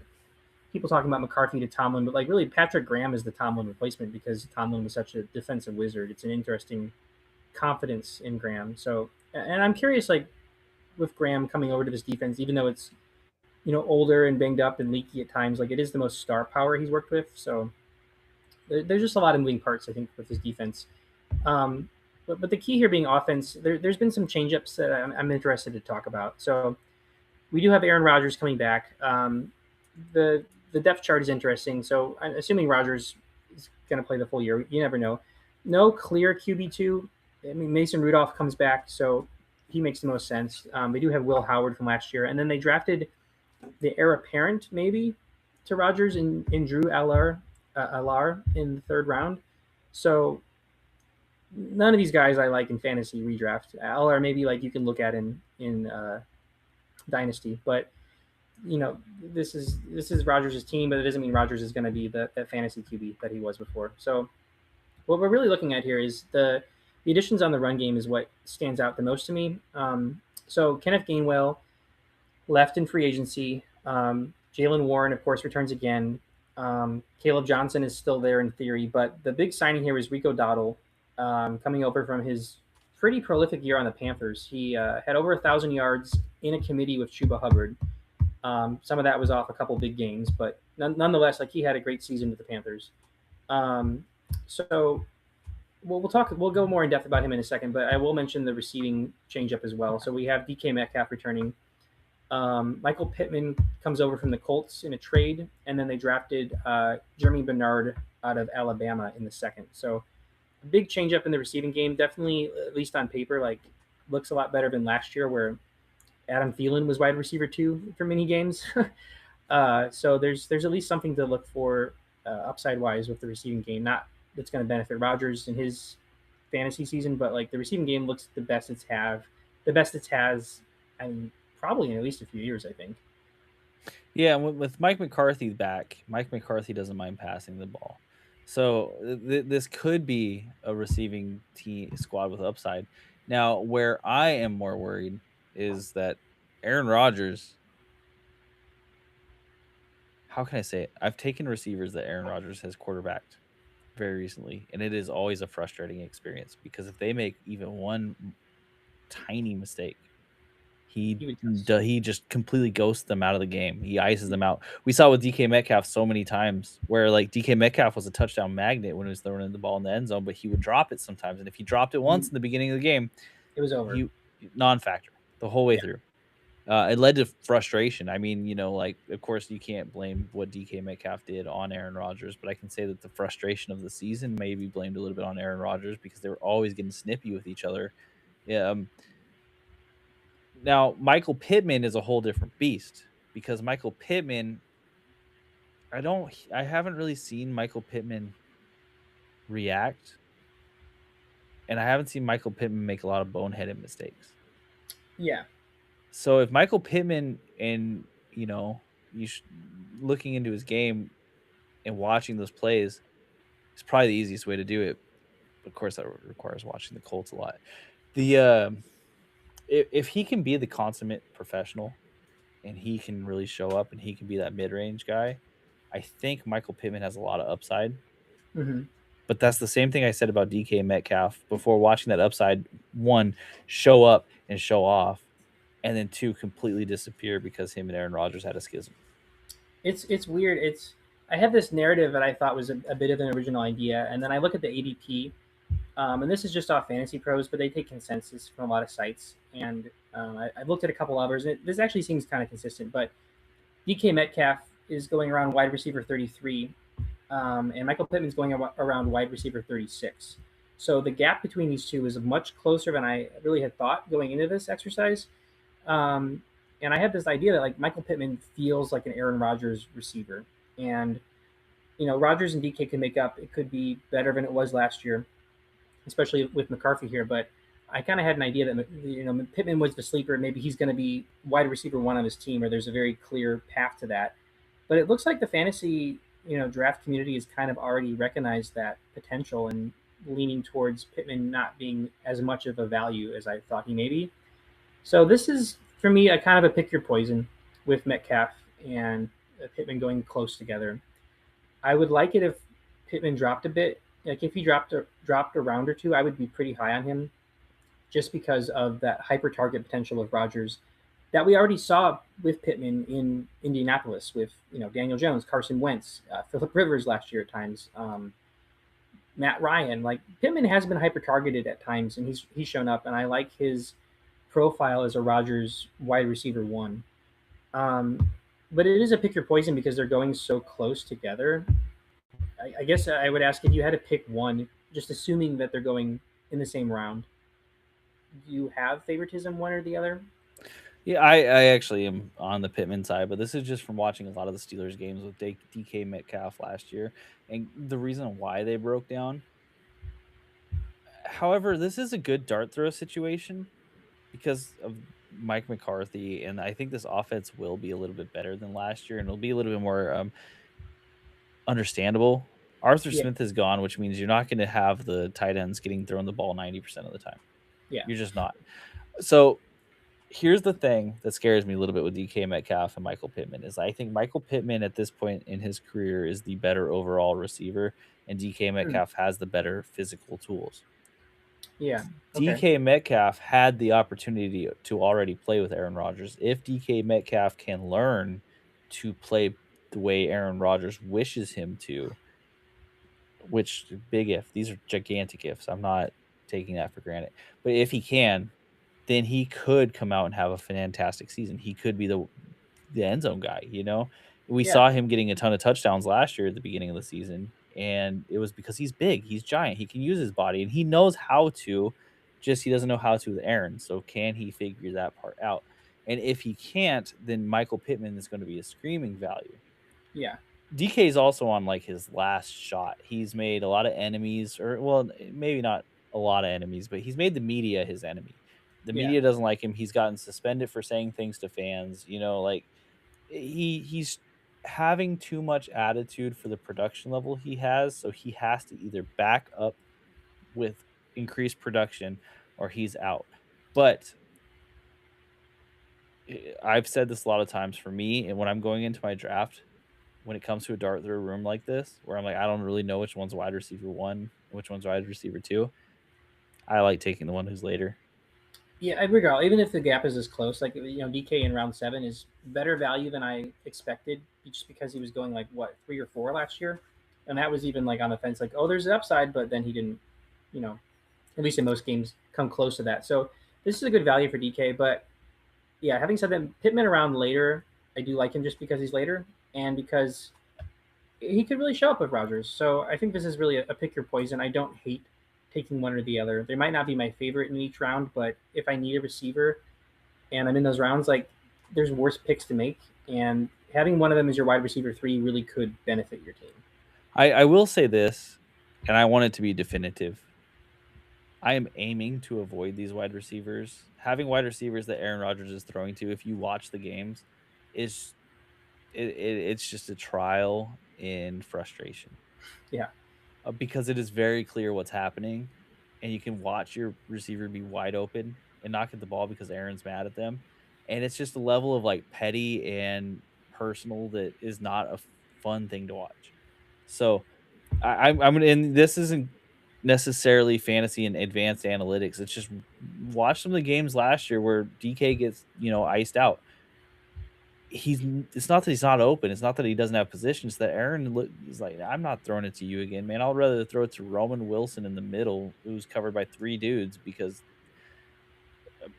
people talking about McCarthy to Tomlin, but like really Patrick Graham is the Tomlin replacement because Tomlin was such a defensive wizard. It's an interesting confidence in Graham. So, and I'm curious, like with Graham coming over to this defense, even though it's older and banged up and leaky at times, like it is the most star power he's worked with. So there's just a lot of moving parts, I think, with his defense. But the key here being offense, there's been some changeups that I'm interested to talk about. So we do have Aaron Rodgers coming back. The depth chart is interesting. So I'm assuming Rodgers is going to play the full year. You never know. No clear QB2. I mean, Mason Rudolph comes back, so he makes the most sense. They do have Will Howard from last year, and then they drafted the heir apparent maybe to Rodgers in Drew Allar in the third round. So none of these guys I like in fantasy redraft. Allar maybe like you can look at in dynasty, but this is Rodgers' team, but it doesn't mean Rodgers is going to be that fantasy QB that he was before. So what we're really looking at here is the additions on the run game is what stands out the most to me. So Kenneth Gainwell left in free agency. Jalen Warren, of course, returns again. Caleb Johnson is still there in theory, but the big signing here is Rico Dowdle, coming over from his pretty prolific year on the Panthers. He had over 1,000 yards in a committee with Chuba Hubbard. Some of that was off a couple big games, but nonetheless, like he had a great season with the Panthers. So we'll go more in depth about him in a second, but I will mention the receiving changeup as well. So we have DK Metcalf returning. Michael Pittman comes over from the Colts in a trade, and then they drafted Jeremy Bernard out of Alabama in the second. So a big changeup in the receiving game. Definitely, at least on paper, like looks a lot better than last year, where Adam Thielen was wide receiver 2 for many games. So there's at least something to look for upside wise with the receiving game. Not that's going to benefit Rodgers in his fantasy season, but like the receiving game looks the best it's has, I mean, probably in at least a few years, I think. Yeah, with Mike McCarthy back, Mike McCarthy doesn't mind passing the ball. So this could be a receiving team squad with upside. Now, where I am more worried is that Aaron Rodgers, how can I say it? I've taken receivers that Aaron Rodgers has quarterbacked very recently, and it is always a frustrating experience because if they make even one tiny mistake, he He would just he just completely ghosts them out of the game. He ices them out. We saw with DK Metcalf so many times where like DK Metcalf was a touchdown magnet when he was throwing in the ball in the end zone, but he would drop it sometimes. And if he dropped it once in the beginning of the game, it was over. he non-factor the whole way Yeah. through. It led to frustration. I mean, like of course you can't blame what DK Metcalf did on Aaron Rodgers, but I can say that the frustration of the season may be blamed a little bit on Aaron Rodgers because they were always getting snippy with each other. Yeah, now, Michael Pittman is a whole different beast because Michael Pittman, I haven't really seen Michael Pittman react, and I haven't seen Michael Pittman make a lot of boneheaded mistakes. Yeah. So if Michael Pittman and you looking into his game and watching those plays, it's probably the easiest way to do it. Of course, that requires watching the Colts a lot. The if he can be the consummate professional and he can really show up and he can be that mid-range guy, I think Michael Pittman has a lot of upside. Mm-hmm. But that's the same thing I said about DK Metcalf before watching that upside, one, show up and show off, and then two, completely disappear because him and Aaron Rodgers had a schism. It's weird. I have this narrative that I thought was a bit of an original idea, and then I look at the ADP, and this is just off Fantasy Pros, but they take consensus from a lot of sites, and I've looked at a couple others, and this actually seems kind of consistent. But DK Metcalf is going around wide receiver 33, and Michael Pittman's going around wide receiver 36. So the gap between these two is much closer than I really had thought going into this exercise. Um, and I had this idea that like Michael Pittman feels like an Aaron Rodgers receiver, and Rodgers and DK can make up. It could be better than it was last year, especially with McCarthy here. But I kind of had an idea that Pittman was the sleeper. Maybe he's going to be wide receiver 1 on his team, or there's a very clear path to that. But it looks like the fantasy draft community has kind of already recognized that potential and leaning towards Pittman not being as much of a value as I thought he may be. So this is for me a kind of a pick your poison with Metcalf and Pittman going close together. I would like it if Pittman dropped a bit. Like if he dropped a round or two, I would be pretty high on him, just because of that hyper target potential of Rodgers that we already saw with Pittman in Indianapolis with Daniel Jones, Carson Wentz, Philip Rivers last year at times, Matt Ryan. Like Pittman has been hyper targeted at times, and he's shown up, and I like his profile as a Rodgers wide receiver 1. But it is a pick your poison because they're going so close together. I guess I would ask if you had to pick one, just assuming that they're going in the same round. Do you have favoritism one or the other? Yeah, I actually am on the Pittman side, but this is just from watching a lot of the Steelers games with DK Metcalf last year, and the reason why they broke down. However, this is a good dart throw situation because of Mike McCarthy, and I think this offense will be a little bit better than last year, and it'll be a little bit more understandable. Arthur Yeah. Smith is gone, which means you're not going to have the tight ends getting thrown the ball 90% of the time. Yeah. You're just not. So here's the thing that scares me a little bit with DK Metcalf and Michael Pittman is I think Michael Pittman at this point in his career is the better overall receiver, and DK Metcalf has the better physical tools. Yeah. Okay. DK Metcalf had the opportunity to already play with Aaron Rodgers. If DK Metcalf can learn to play the way Aaron Rodgers wishes him to, which big if, these are gigantic ifs. I'm not taking that for granted. But if he can, then he could come out and have a fantastic season. He could be the end zone guy, We Yeah. saw him getting a ton of touchdowns last year at the beginning of the season, and it was because he's big, he's giant, he can use his body, and he knows how to Just he doesn't know how to with Aaron. So can he figure that part out? And if he can't, then Michael Pittman is going to be a screaming value. Yeah. DK is also on like his last shot. He's made a lot of enemies, or well, maybe not a lot of enemies, but he's made the media his enemy. The Yeah. media doesn't like him. He's gotten suspended for saying things to fans. Like he's having too much attitude for the production level he has, so he has to either back up with increased production or he's out. But I've said this a lot of times for me, and when I'm going into my draft, when it comes to a dart through a room like this, where I'm like, I don't really know which one's wide receiver one and which one's wide receiver two, I like taking the one who's later. Yeah, I agree. Even if the gap is as close, like DK in round 7 is better value than I expected, just because he was going like what 3 or 4 last year, and that was even like on the fence, like, oh, there's an upside, but then he didn't, you know, at least in most games, come close to that. So this is a good value for DK. But yeah, having said that, Pittman around later, I do like him just because he's later and because he could really show up with Rodgers. So I think this is really a pick your poison. I don't hate taking one or the other. They might not be my favorite in each round, but if I need a receiver and I'm in those rounds, like there's worse picks to make, and having one of them as your wide receiver 3 really could benefit your team. I will say this, and I want it to be definitive. I am aiming to avoid these wide receivers. Having wide receivers that Aaron Rodgers is throwing to, if you watch the games, is it's just a trial in frustration. Yeah. Because it is very clear what's happening, and you can watch your receiver be wide open and not get the ball because Aaron's mad at them, and it's just a level of like petty and personal that is not a fun thing to watch. So I'm gonna, and this isn't necessarily fantasy and advanced analytics. It's just watch some of the games last year where DK gets iced out. It's not that he's not open. It's not that he doesn't have position. It's that Aaron is like, I'm not throwing it to you again, man. I'll rather throw it to Roman Wilson in the middle, who's covered by 3 dudes, because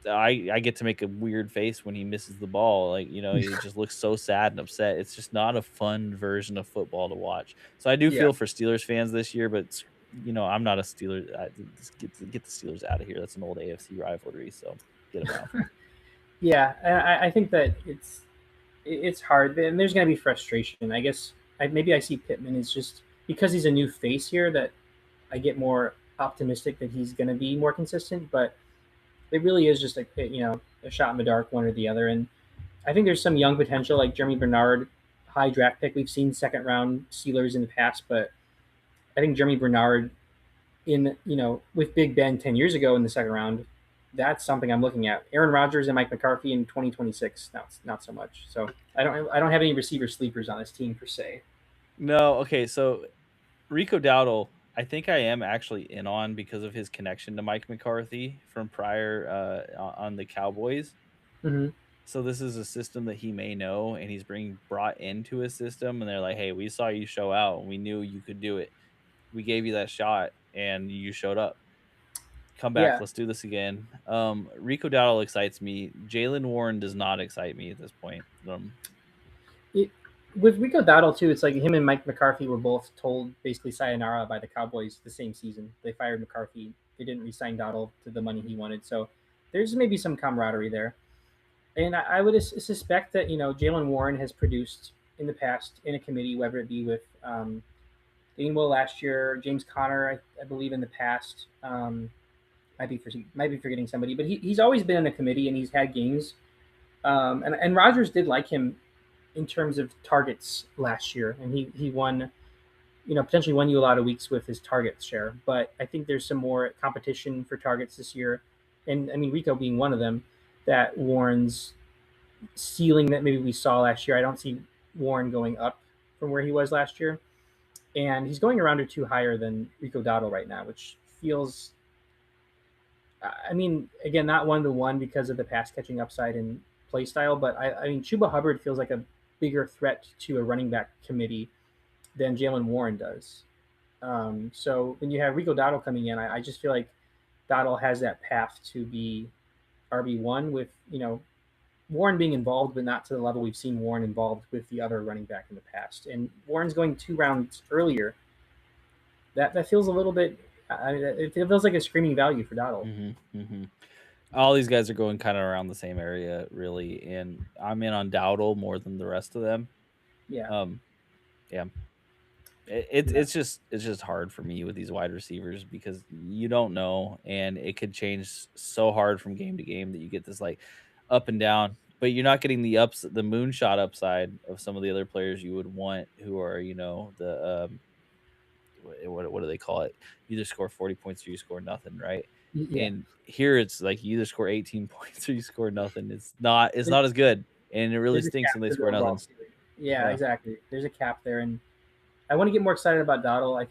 I get to make a weird face when he misses the ball. Like, he just looks so sad and upset. It's just not a fun version of football to watch. So I do Yeah. feel for Steelers fans this year, but I'm not a Steelers. Just get the Steelers out of here. That's an old AFC rivalry. So get them out. Yeah, I think that it's hard, and there's going to be frustration. I guess maybe I see Pittman as just because he's a new face here that I get more optimistic that he's going to be more consistent. But it really is just a shot in the dark, one or the other. And I think there's some young potential like Jeremy Bernard, high draft pick. We've seen second round Steelers in the past, but I think Jeremy Bernard with Big Ben 10 years ago in the second round, that's something I'm looking at. Aaron Rodgers and Mike McCarthy in 2026, not so much. So I don't have any receiver sleepers on this team per se. No, okay. So Rico Dowdle, I think I am actually in on because of his connection to Mike McCarthy from prior on the Cowboys. Mm-hmm. So this is a system that he may know, and he's brought into his system, and they're like, "Hey, we saw you show out, and we knew you could do it. We gave you that shot, and you showed up. Come back, Yeah. let's do this again." Rico Dowdle excites me. Jalen Warren does not excite me at this point. With Rico Dowdle too, it's like him and Mike McCarthy were both told basically sayonara by the Cowboys the same season. They fired McCarthy. They didn't re-sign Dowdle to the money he wanted. So there's maybe some camaraderie there. And I would suspect that Jalen Warren has produced in the past in a committee, whether it be with Gainwell last year, James Conner, I believe in the past. Might be forgetting somebody, but he's always been in a committee and he's had games. And Rodgers did like him in terms of targets last year, and he won, potentially won you a lot of weeks with his target share. But I think there's some more competition for targets this year, and I mean Rico being one of them. That Warren's ceiling that maybe we saw last year. I don't see Warren going up from where he was last year, and he's going around or 2 higher than Rico Dowdle right now, which feels. I mean, again, not 1-to-1 because of the pass catching upside and play style, but I mean, Chuba Hubbard feels like a bigger threat to a running back committee than Jalen Warren does. So when you have Rico Dowdle coming in, I just feel like Dowdle has that path to be RB1 with, Warren being involved, but not to the level we've seen Warren involved with the other running back in the past. And Warren's going 2 rounds earlier. That feels a little bit, It feels like a screaming value for Dottle. All these guys are going kind of around the same area, really, and I'm in on Dowdle more than the rest of them. Yeah. Um, yeah, Yeah. it's just hard for me with these wide receivers because you don't know, and it could change so hard from game to game that you get this like up and down, but you're not getting the moonshot upside of some of the other players you would want, who are the what do they call it? You either score 40 points or you score nothing, right? Yeah. And here it's like you either score 18 points or you score nothing. It's not as good, and it really There's a stinks cap when they to the score overall nothing. ceiling. Yeah, Yeah. exactly. There's a cap there, and I want to get more excited about Dottle. I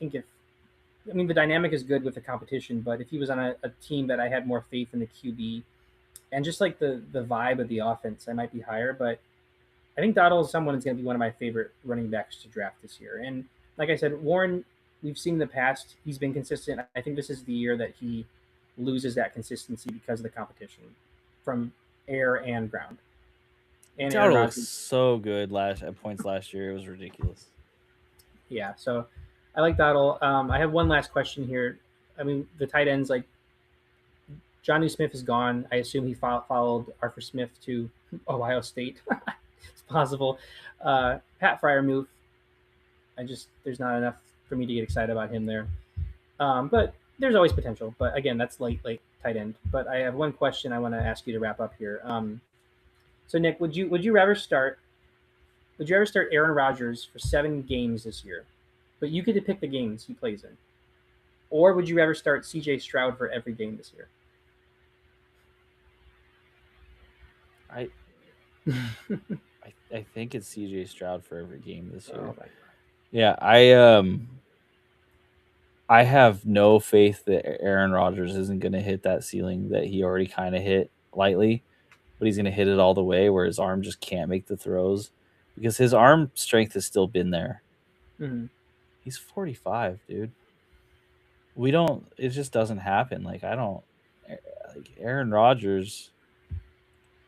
mean, the dynamic is good with the competition, but if he was on a team that I had more faith in the QB and just like the vibe of the offense, I might be higher. But I think Dottle is someone who's going to be one of my favorite running backs to draft this year. And like I said, Warren, we've seen in the past, he's been consistent. I think this is the year that he loses that consistency because of the competition from air and ground. And Aaron Dowdle looks Rodgers, so good last at points last year. It was ridiculous. yeah. So I like Dottle. I have one last question here. I mean, the tight ends, like Johnny Smith is gone. I assume he followed Arthur Smith to Ohio State. It's possible. Pat Fryermuth, there's not enough for me to get excited about him there. But there's always potential. But again, that's late tight end. But I have one question I want to ask you to wrap up here. So Nick, would you ever start Aaron Rodgers for 7 games this year? But you get to pick the games he plays in. Or would you ever start CJ Stroud for every game this year? I I think it's CJ Stroud for every game this year. Oh my Yeah, I have no faith that Aaron Rodgers isn't going to hit that ceiling that he already kind of hit lightly, but he's going to hit it all the way where his arm just can't make the throws because his arm strength has still been there. God. Mm-hmm. He's 45, dude. We don't. It just doesn't happen. Like I don't. Like Aaron Rodgers,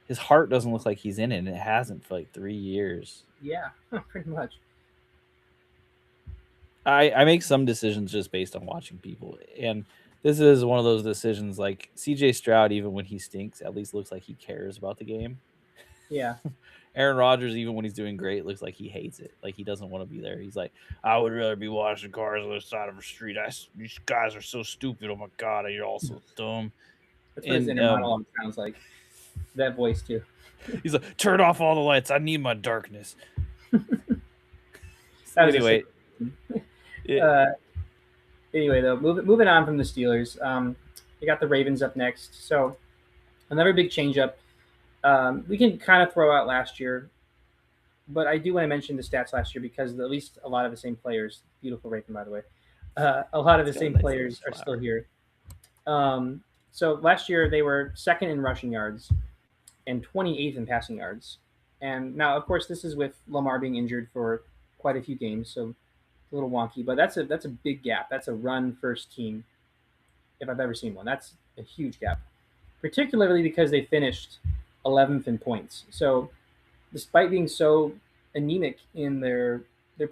his heart doesn't look like he's in it, and it hasn't for like 3 years. Yeah, pretty much. I make some decisions just based on watching people, and this is one of those decisions. Like CJ Stroud, even when he stinks, at least looks like he cares about the game. Yeah. Aaron Rodgers, even when he's doing great, looks like he hates it. Like he doesn't want to be there. He's like, I would rather be washing cars on the side of the street. These guys are so stupid. Oh my god, you're all so dumb. That's what his And inner monologue sounds like. That voice too. he's like, turn off all the lights. I need my darkness. That was Anyway, uh, anyway, though, moving on from the Steelers, we got the Ravens up next. So another big change up. We can kind of throw out last year, but I do want to mention the stats last year because at least a lot of the same players. Beautiful Raven, by the way. A lot of the it's got a same nice players little are still flower. here. So last year they were second in rushing yards and 28th in passing yards. And now, of course, this is with Lamar being injured for quite a few games, so a little wonky. But that's a big gap. That's a run first team if I've ever seen one. That's a huge gap, particularly because they finished 11th in points. So despite being so anemic in their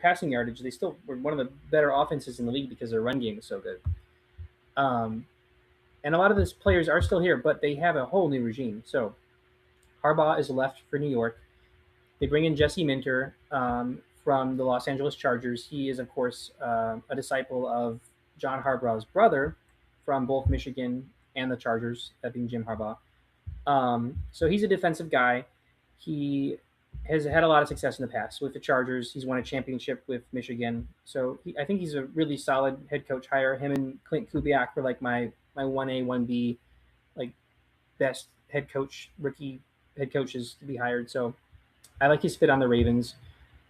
passing yardage, they still were one of the better offenses in the league because their run game was so good. Um, and a lot of these players are still here, but they have a whole new regime. So Harbaugh is left for New York. They bring in Jesse Minter from the Los Angeles Chargers. He is, of course, a disciple of John Harbaugh's brother from both Michigan and the Chargers, that being Jim Harbaugh. So he's a defensive guy. He has had a lot of success in the past with the Chargers. He's won a championship with Michigan. So I think he's a really solid head coach hire. Him and Clint Kubiak were like my 1A, 1B, like best rookie head coaches to be hired. So I like his fit on the Ravens.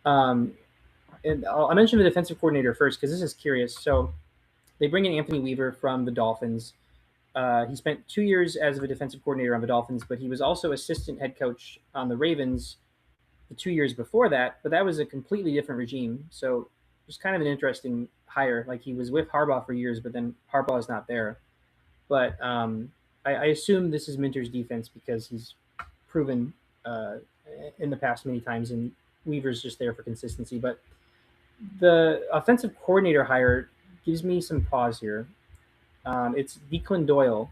Um, and I'll mention the defensive coordinator first because this is curious. So they bring in Anthony Weaver from the Dolphins. He spent 2 years as a defensive coordinator on the Dolphins, but he was also assistant head coach on the Ravens the 2 years before that. But that was a completely different regime. So just kind of an interesting hire. Like he was with Harbaugh for years, but then Harbaugh is not there. But I assume this is Minter's defense because he's proven in the past many times, and Weaver's just there for consistency. But the offensive coordinator hire gives me some pause here. It's Declan Doyle,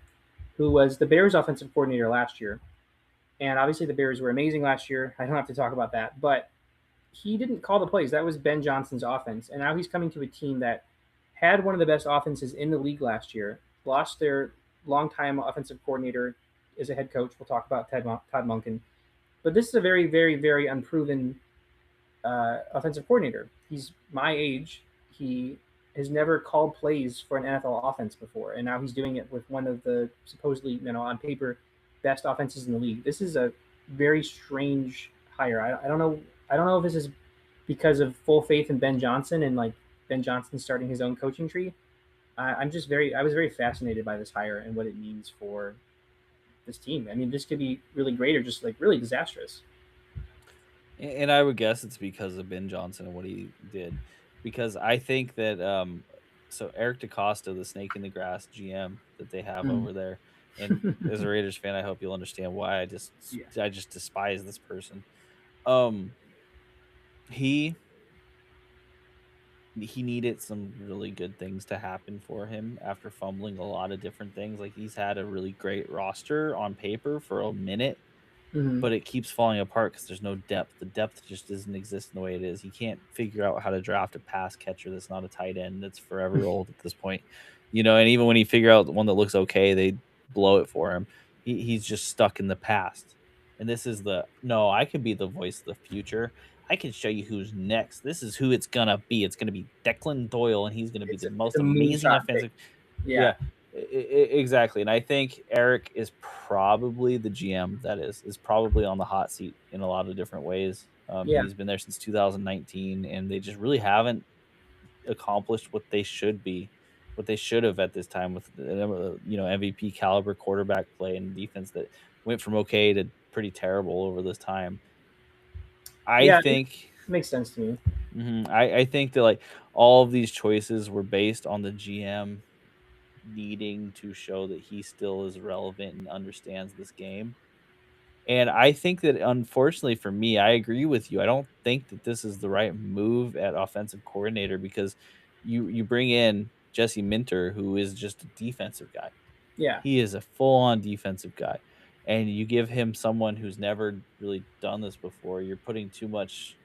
who was the Bears' offensive coordinator last year. And obviously, the Bears were amazing last year. I don't have to talk about that. But he didn't call the plays. That was Ben Johnson's offense. And now he's coming to a team that had one of the best offenses in the league last year, lost their longtime offensive coordinator as a head coach. We'll talk about Todd Monken. But this is a very, very, very unproven offensive coordinator. He's my age. He has never called plays for an NFL offense before, and now he's doing it with one of the supposedly, on paper, best offenses in the league. This is a very strange hire. I don't know. I don't know if this is because of full faith in Ben Johnson and like Ben Johnson starting his own coaching tree. I'm just very. I was very fascinated by this hire and what it means for this team. I mean, this could be really great or just like really disastrous. And I would guess it's because of Ben Johnson and what he did, because I think that so Eric DeCosta, the snake in the grass GM that they have Mm. over there, and as a Raiders fan, I hope you'll understand why Yeah. I just despise this person. Um, he he needed some really good things to happen for him after fumbling a lot of different things. Like he's had a really great roster on paper for a minute, Mm-hmm. but it keeps falling apart because there's no depth. The depth just doesn't exist in the way it is. He can't figure out how to draft a pass catcher that's not a tight end that's forever old at this point. And even when he figure out the one that looks okay, they blow it for him. He's just stuck in the past. And this is the no, I can be the voice of the future. I can show you who's next. This is who it's gonna be. It's gonna be Declan Doyle, and he's gonna be the It's most a amazing moonshot thing. offensive. Yeah. Yeah, exactly. And I think Eric is probably the GM that is probably on the hot seat in a lot of different ways. Yeah. He's been there since 2019, and they just really haven't accomplished what they should be, what they should have at this time with MVP caliber quarterback play and defense that went from okay to pretty terrible over this time. I Yeah. It think makes sense to me. I think that like all of these choices were based on the GM needing to show that he still is relevant and understands this game. And I think that unfortunately for me, I agree with you. I don't think that this is the right move at offensive coordinator because you bring in Jesse Minter, who is just a defensive guy. Yeah. He is a full on defensive guy. And you give him someone who's never really done this before, you're putting too much.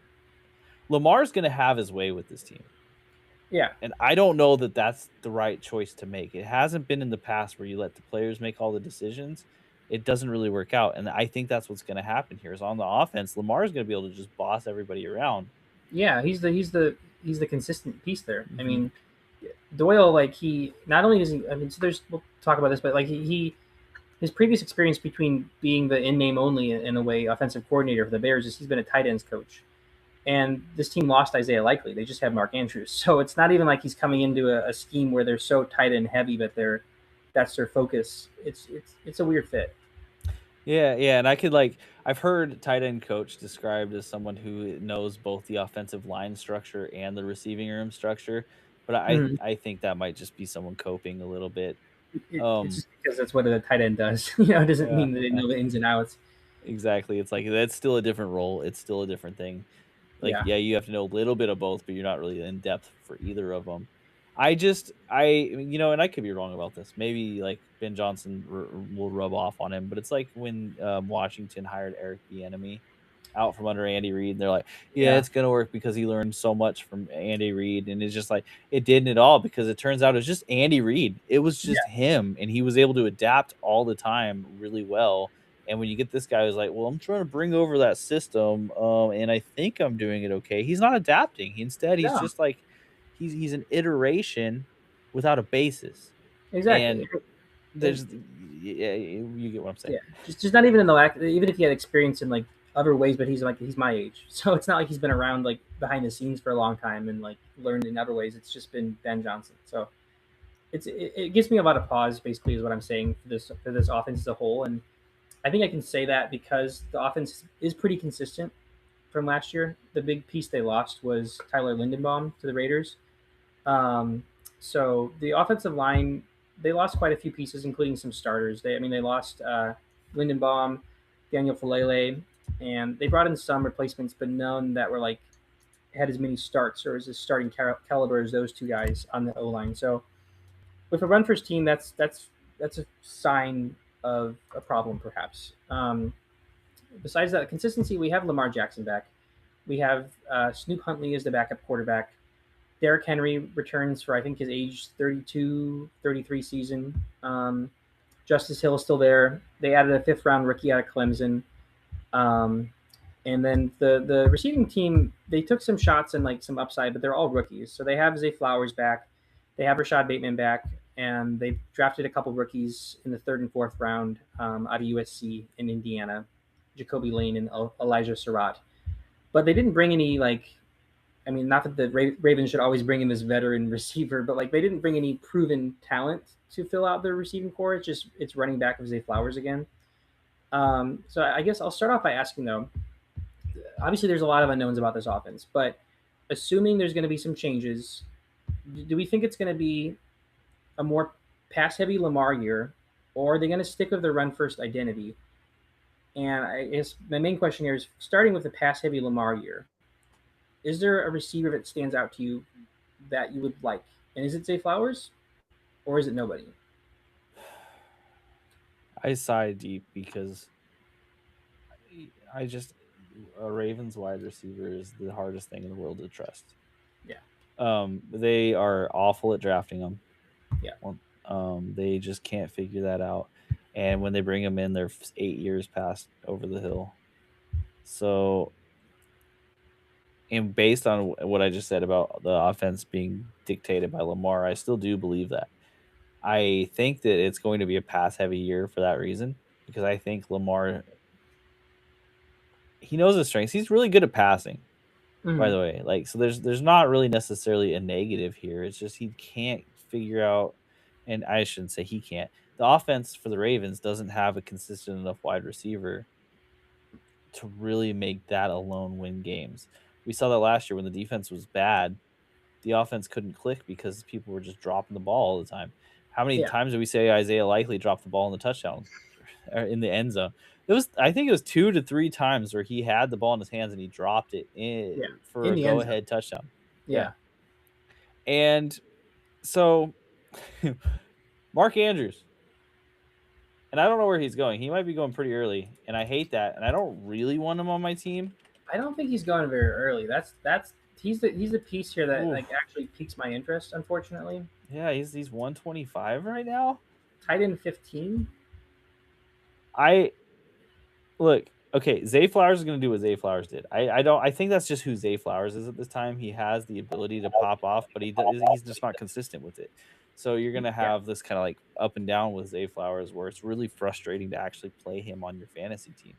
Lamar's going to have his way with this team. Yeah. And I don't know that that's the right choice to make. It hasn't been in the past where you let the players make all the decisions. It doesn't really work out. And I think that's what's going to happen here is on the offense, Lamar's going to be able to just boss everybody around. Yeah. He's the consistent piece there. I Mm-hmm. mean, Doyle, like he not only does he. I mean, so there's we'll talk about this, but like he his previous experience between being the in name only in a way offensive coordinator for the Bears is he's been a tight ends coach. And this team lost Isaiah Likely. They just have Mark Andrews. So it's not even like he's coming into a scheme where they're so tight end heavy, but that's their focus. It's a weird fit. Yeah, and I've heard tight end coach described as someone who knows both the offensive line structure and the receiving room structure, but Mm-hmm. I think that might just be someone coping a little bit. It's Um, just because that's what a tight end does. It doesn't yeah, mean that they know the ins and outs. exactly. It's like that's still a different role. It's still a different thing. Like, Yeah, yeah, you have to know a little bit of both, but you're not really in depth for either of them. And I could be wrong about this. Maybe like Ben Johnson will rub off on him, but it's like when Washington hired Eric Bieniemy out from under Andy Reid, and they're like, yeah, yeah, it's gonna work because he learned so much from Andy Reid, and it's just like it didn't at all because it turns out it was just Andy Reid. It was just yeah. him, and he was able to adapt all the time really well. And when you get this guy who's like, well, I'm trying to bring over that system, and I think I'm doing it okay. He's not adapting. He's No, just like he's an iteration without a basis. exactly. And And there's yeah, you get what I'm saying. yeah, just not even in the lack. Even if he had experience in like other ways, but he's my age, so it's not like he's been around like behind the scenes for a long time and like learned in other ways. It's just been Ben Johnson. So it gives me a lot of pause. Basically, is what I'm saying for this offense as a whole, and I think I can say that because the offense is pretty consistent from last year. The big piece they lost was Tyler Lindenbaum to the Raiders. Um, so the offensive line, they lost quite a few pieces, including some starters. They lost Lindenbaum, Daniel Falele, and they brought in some replacements, but none that were like had as many starts or as a starting caliber as those two guys on the O line. So with a run first team, that's a sign of a problem, perhaps. Besides that, consistency, we have Lamar Jackson back. We have Snoop Huntley as the backup quarterback. Derrick Henry returns for, I think, his age 32, 33 season. Justice Hill is still there. They added a fifth round rookie out of Clemson. Um, and then the receiving team, they took some shots and like some upside, but they're all rookies. So they have Zay Flowers back. They have Rashad Bateman back. And they've drafted a couple rookies in the third and fourth round out of USC in Indiana, Jacoby Lane and Elijah Surratt. But they didn't bring any I mean, not that the Ravens should always bring in this veteran receiver, but like they didn't bring any proven talent to fill out their receiving core. It's running back of Zay Flowers again. So I guess I'll start off by asking though. Obviously, there's a lot of unknowns about this offense, but assuming there's going to be some changes, do we think it's going to be a more pass-heavy Lamar year, or are they going to stick with their run-first identity? And I guess my main question here is starting with the pass-heavy Lamar year. Is there a receiver that stands out to you that you would like? And is it Zay Flowers, or is it nobody? I sigh deep because I just a Ravens wide receiver is the hardest thing in the world to trust. Yeah. They are awful at drafting them. Yeah. They just can't figure that out. And when they bring them in, they're 8 years past over the hill. So, and based on what I just said about the offense being dictated by Lamar, I still do believe that. I think that it's going to be a pass-heavy year for that reason, because I think Lamar, he knows his strengths. He's really good at passing, by the way. Like, so there's not really necessarily a negative here. It's just he can't figure out, and I shouldn't say he can't. The offense for the Ravens doesn't have a consistent enough wide receiver to really make that alone win games. We saw that last year when the defense was bad. The offense couldn't click because people were just dropping the ball all the time. How many times did we say Isaiah Likely dropped the ball in the touchdown or in the end zone? I think it was 2 to 3 times where he had the ball in his hands and he dropped it for a go-ahead touchdown. Yeah. And so Mark Andrews, and I don't know where he's going. He might be going pretty early, and I hate that. And I don't really want him on my team. I don't think he's going very early. He's the piece here that actually piques my interest. Unfortunately. Yeah, he's 125 right now. Tight end 15. Look. Okay, Zay Flowers is going to do what Zay Flowers did. I think that's just who Zay Flowers is at this time. He has the ability to pop off, but he's just not consistent with it. So you're going to have this kind of like up and down with Zay Flowers where it's really frustrating to actually play him on your fantasy team.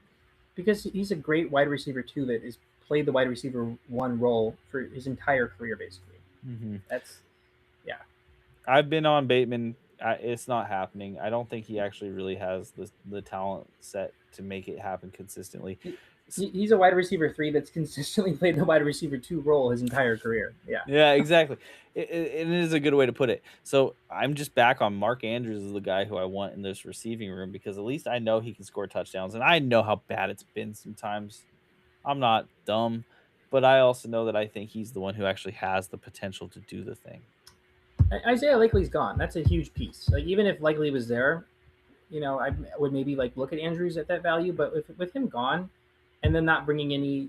Because he's a great wide receiver, too, that has played the wide receiver one role for his entire career, basically. Mm-hmm. Yeah. I've been on Bateman. It's not happening. I don't think he actually really has the talent set to make it happen consistently. He's a wide receiver 3 that's consistently played the wide receiver 2 role his entire career. Yeah. Yeah, exactly. It is a good way to put it. So I'm just back on Mark Andrews as the guy who I want in this receiving room because at least I know he can score touchdowns, and I know how bad it's been sometimes. I'm not dumb, but I also know that I think he's the one who actually has the potential to do the thing. Isaiah Likely's gone. That's a huge piece. Like even if Likely was there, I would maybe like look at Andrews at that value, but with him gone, and then not bringing any,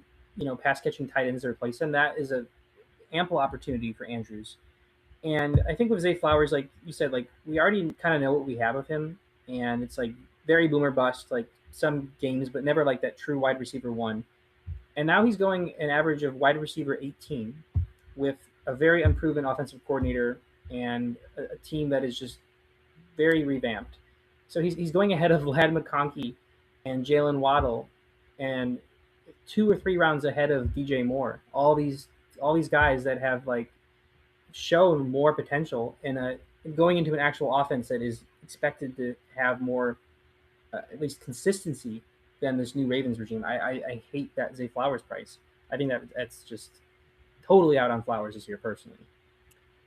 pass catching tight ends to replace him, that is a ample opportunity for Andrews. And I think with Zay Flowers, like you said, like we already kind of know what we have of him, and it's like very boomer bust, like some games, but never like that true wide receiver 1. And now he's going an average of wide receiver 18 with a very unproven offensive coordinator and a team that is just very revamped. So he's going ahead of Vlad McConkey and Jalen Waddle and 2 or 3 rounds ahead of DJ Moore. All these guys that have like shown more potential in going into an actual offense that is expected to have more at least consistency than this new Ravens regime. I hate that Zay Flowers price. I think that's just totally out on Flowers this year personally.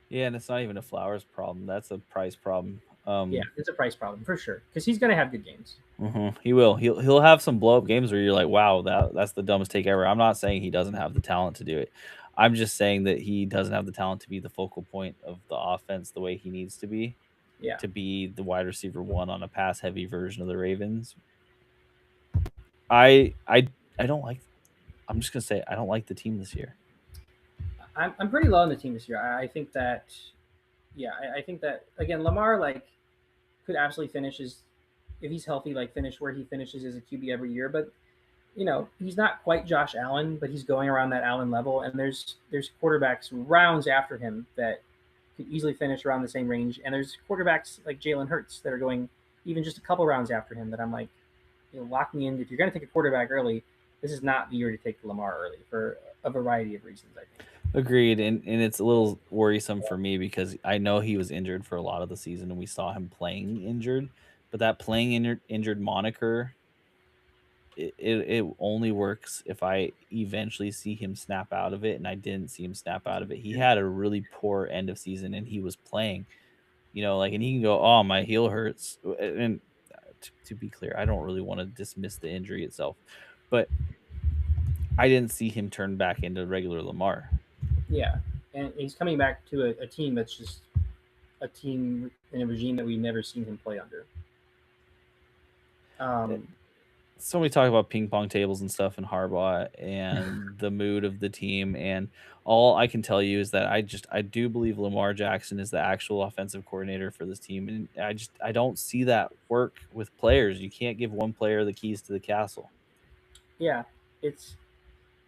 Yeah, and it's not even a Flowers problem. That's a price problem. Yeah, it's a price problem for sure because he's going to have good games. Mm-hmm. He will. He'll have some blow up games where you're like, wow, that's the dumbest take ever. I'm not saying he doesn't have the talent to do it. I'm just saying that he doesn't have the talent to be the focal point of the offense the way he needs to be. Yeah. to be the wide receiver one on a pass heavy version of the Ravens. I don't like. I'm just gonna say I don't like the team this year. I'm pretty low on the team this year. I think that, yeah, I think that again, Lamar like could absolutely finish his, if he's healthy, like finish where he finishes as a QB every year. But he's not quite Josh Allen, but he's going around that Allen level. And there's quarterbacks rounds after him that could easily finish around the same range. And there's quarterbacks like Jalen Hurts that are going even just a couple rounds after him that I'm like, lock me in. If you're going to take a quarterback early, this is not the year to take Lamar early for a variety of reasons, I think. Agreed, and it's a little worrisome for me because I know he was injured for a lot of the season, and we saw him playing injured. But that playing injured moniker, it only works if I eventually see him snap out of it, and I didn't see him snap out of it. He had a really poor end of season, and he was playing, like, and he can go, "Oh, my heel hurts," and to be clear, I don't really want to dismiss the injury itself, but I didn't see him turn back into regular Lamar. Yeah, and he's coming back to a team that's just a team in a regime that we've never seen him play under. Um, So we talk about ping pong tables and stuff and Harbaugh and the mood of the team, and all I can tell you is that I do believe Lamar Jackson is the actual offensive coordinator for this team, and I don't see that work with players. You can't give one player the keys to the castle. yeah, it's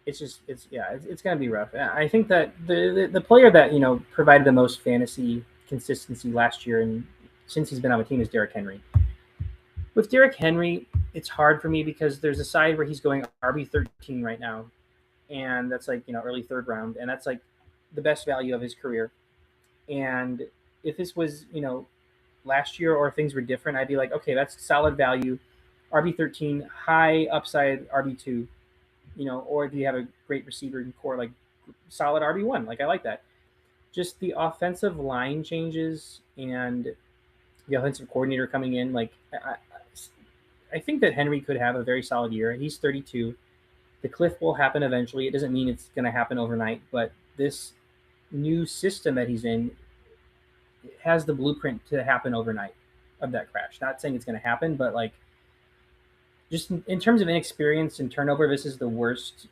it's gonna be rough. I think that the player that provided the most fantasy consistency last year and since he's been on the team is Derrick Henry. With Derrick Henry, it's hard for me because there's a side where he's going RB13 right now, and that's like early third round, and that's like the best value of his career. And if this was last year or if things were different, I'd be like, okay, that's solid value, RB13, high upside RB2, or if you have a great receiver in core, like solid RB1, like I like that. Just the offensive line changes and the offensive coordinator coming in, like I think that Henry could have a very solid year. He's 32. The cliff will happen eventually. It doesn't mean it's going to happen overnight, but this new system that he's in has the blueprint to happen overnight of that crash. Not saying it's going to happen, but like just in terms of inexperience and turnover, this is the worst,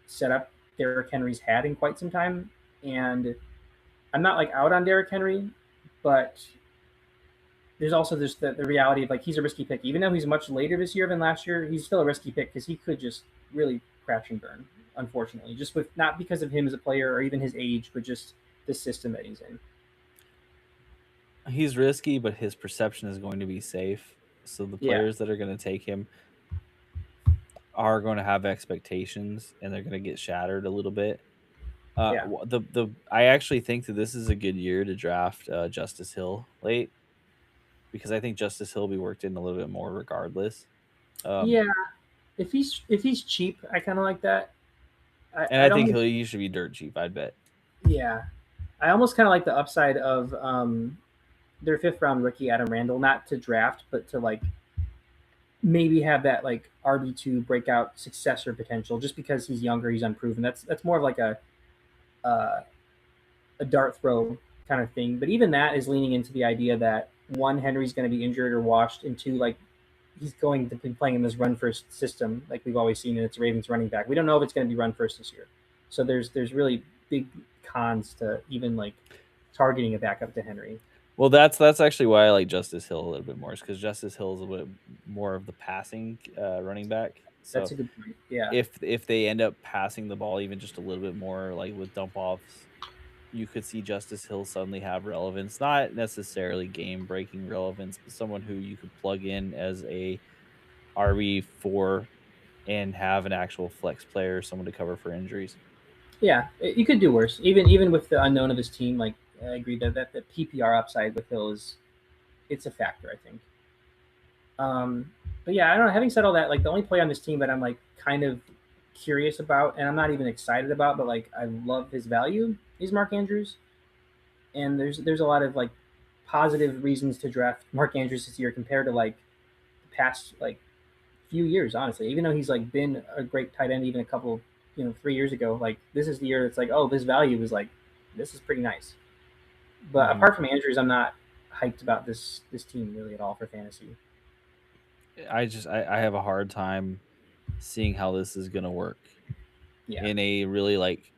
setup Derrick Henry's had in quite some time. And I'm not like out on Derrick Henry, but there's also the reality of like he's a risky pick. Even though he's much later this year than last year, he's still a risky pick because he could just really crash and burn, unfortunately. Just with not because of him as a player or even his age, but just the system that he's in. He's risky, but his perception is going to be safe. So the Yeah. players that are going to take him are going to have expectations, and they're going to get shattered a little bit. Yeah. The I actually think that this is a good year to draft Justice Hill late because I think Justice Hill will be worked in a little bit more regardless. Yeah. If he's cheap, I kind of like that. And I I'd think almost, he should be dirt cheap. I'd bet. yeah. I almost kind of like the upside of their fifth round rookie Adam Randall, not to draft, but to like maybe have that like RB2 breakout successor potential. Just because he's younger, he's unproven. That's more of like uh, a dart throw kind of thing. But even that is leaning into the idea that one, Henry's going to be injured or washed, and two, like he's going to be playing in this run first system, like we've always seen, and it's Ravens running back. We don't know if it's going to be run first this year, so there's really big cons to even like targeting a backup to Henry. Well, that's actually why I like Justice Hill a little bit more, is because Justice Hill is a bit more of the passing running back. That's So a good point. Yeah, if they end up passing the ball even just a little bit more, like with dump offs, you could see Justice Hill suddenly have relevance, not necessarily game breaking relevance, but someone who you could plug in as a RB4 and have an actual flex player, someone to cover for injuries. yeah, you could do worse. Even with the unknown of his team, like I agree that the PPR upside with Hill is it's a factor. I think. But yeah, I don't know. Having said all that, like the only player on this team that I'm like kind of curious about, and I'm not even excited about, but like I love his value, is Mark Andrews. And there's a lot of like positive reasons to draft Mark Andrews this year compared to like the past like few years, honestly. Even though he's like been a great tight end even a couple 3 years ago, like this is the year that's like, oh, this value is like this is pretty nice. But Mhm. apart from Andrews, I'm not. hyped about this team really at all for fantasy. I have a hard time seeing how this is gonna work Yeah. in a really like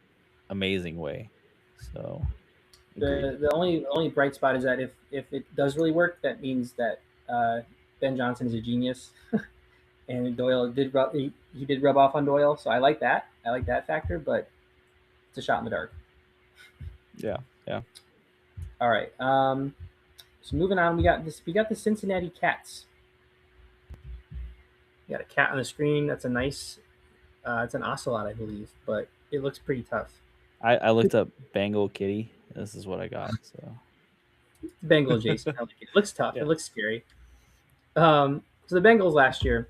amazing way. So agreed. The only bright spot is that if it does really work, that means that Ben Johnson is a genius, and Doyle he did rub off on Doyle, so I like that. I like that factor, but it's a shot in the dark. Yeah, yeah. All right. So moving on, we got this. We got the Cincinnati Cats. We got a cat on the screen. That's a nice. It's an ocelot, I believe, but it looks pretty tough. I looked up Bengal Kitty. This is what I got. So Bengal adjacent. I like it. It looks tough. yeah, It looks scary. So the Bengals last year,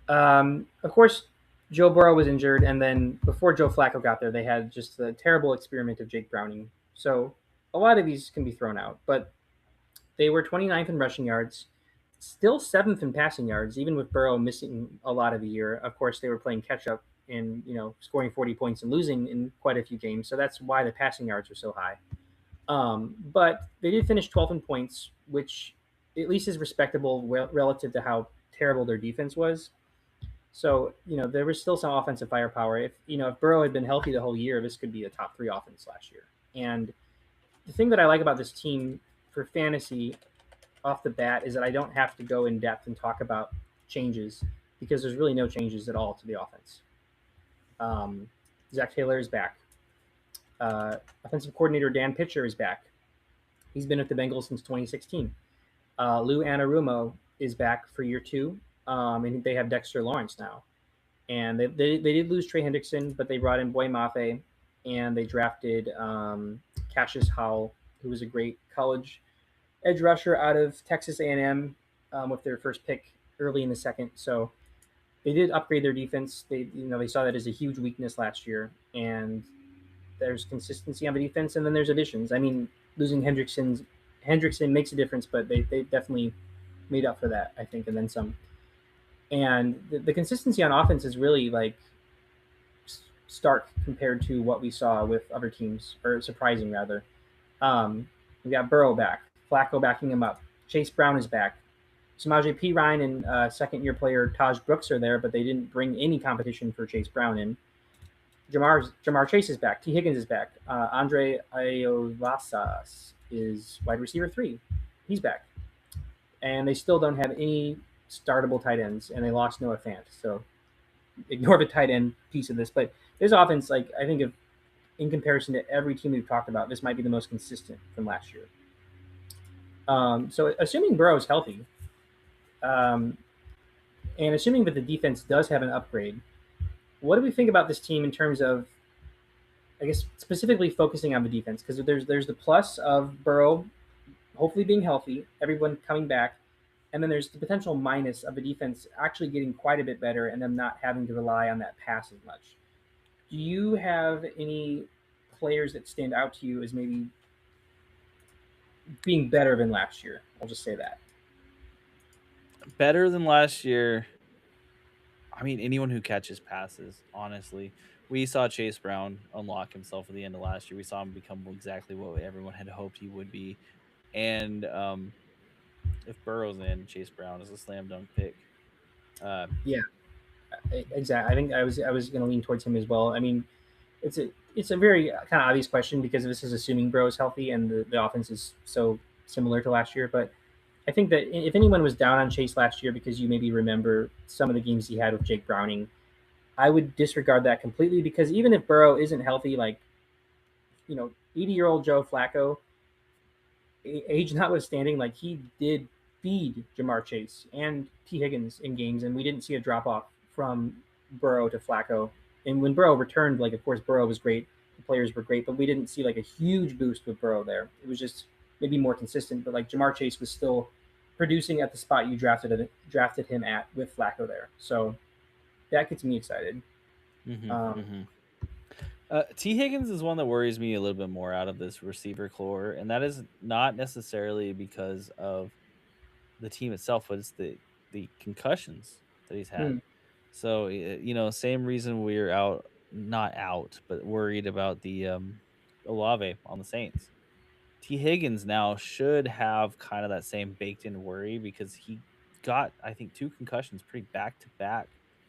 of course, Joe Burrow was injured, and then before Joe Flacco got there, they had just a terrible experiment of Jake Browning. So a lot of these can be thrown out, but they were 29th in rushing yards, still seventh in passing yards, even with Burrow missing a lot of the year. Of course, they were playing catch up and scoring 40 points and losing in quite a few games, so that's why the passing yards are so high. But they did finish 12th in points, which at least is respectable relative to how terrible their defense was. So there was still some offensive firepower. If Burrow had been healthy the whole year, this could be a top three offense last year. And the thing that I like about this team for fantasy off the bat is that I don't have to go in depth and talk about changes because there's really no changes at all to the offense. Um, Zach Taylor is back. Offensive coordinator Dan Pitcher is back. He's been at the Bengals since 2016. Lou Anarumo is back for year two, and they have Dexter Lawrence now. And they did lose Trey Hendrickson, but they brought in Boy Mafe, and they drafted Cassius Howell, who was a great college edge rusher out of Texas A&M with their first pick early in the second. So they did upgrade their defense. They saw that as a huge weakness last year, and there's consistency on the defense, and then there's additions. I mean, losing Hendrickson makes a difference, but they definitely made up for that, I think, and then some. And the consistency on offense is really like stark compared to what we saw with other teams, or surprising rather. We got Burrow back, Flacco backing him up, Chase Brown is back. Samaje Perine and second-year player Taj Brooks are there, but they didn't bring any competition for Chase Brown in. Jamar Chase is back. T. Higgins is back. Andre Iolasas is wide receiver 3. He's back. And they still don't have any startable tight ends, and they lost Noah Fant. So ignore the tight end piece of this. But this offense, like I think of in comparison to every team we've talked about, this might be the most consistent from last year. So assuming Burrow is healthy, and assuming that the defense does have an upgrade, what do we think about this team in terms of, I guess, specifically focusing on the defense? Because there's the plus of Burrow hopefully being healthy, everyone coming back, and then there's the potential minus of the defense actually getting quite a bit better and them not having to rely on that pass as much. Do you have any players that stand out to you as maybe being better than last year? I'll just say that. Better than last year. I mean, anyone who catches passes, honestly. We saw Chase Brown unlock himself at the end of last year. We saw him become exactly what everyone had hoped he would be. And if Burrow's in, Chase Brown is a slam dunk pick. Yeah, exactly. I think I was going to lean towards him as well. I mean, it's a very kind of obvious question because this is assuming Burrow is healthy and the offense is so similar to last year. But I think that if anyone was down on Chase last year because you maybe remember some of the games he had with Jake Browning, I would disregard that completely because even if Burrow isn't healthy, like 80-year-old Joe Flacco, age notwithstanding, like he did feed Jamar Chase and T. Higgins in games, and we didn't see a drop off from Burrow to Flacco. And when Burrow returned, like of course Burrow was great, the players were great, but we didn't see like a huge boost with Burrow there. It was just maybe more consistent, but like Jamar Chase was still producing at the spot you drafted him at with Flacco there. So that gets me excited. T. Higgins is one that worries me a little bit more out of this receiver core, and that is not necessarily because of the team itself, but it's the concussions that he's had. Hmm. So same reason we're not out, but worried about the Olave on the Saints. T. Higgins now should have kind of that same baked in worry because he got, I think, 2 concussions pretty back to back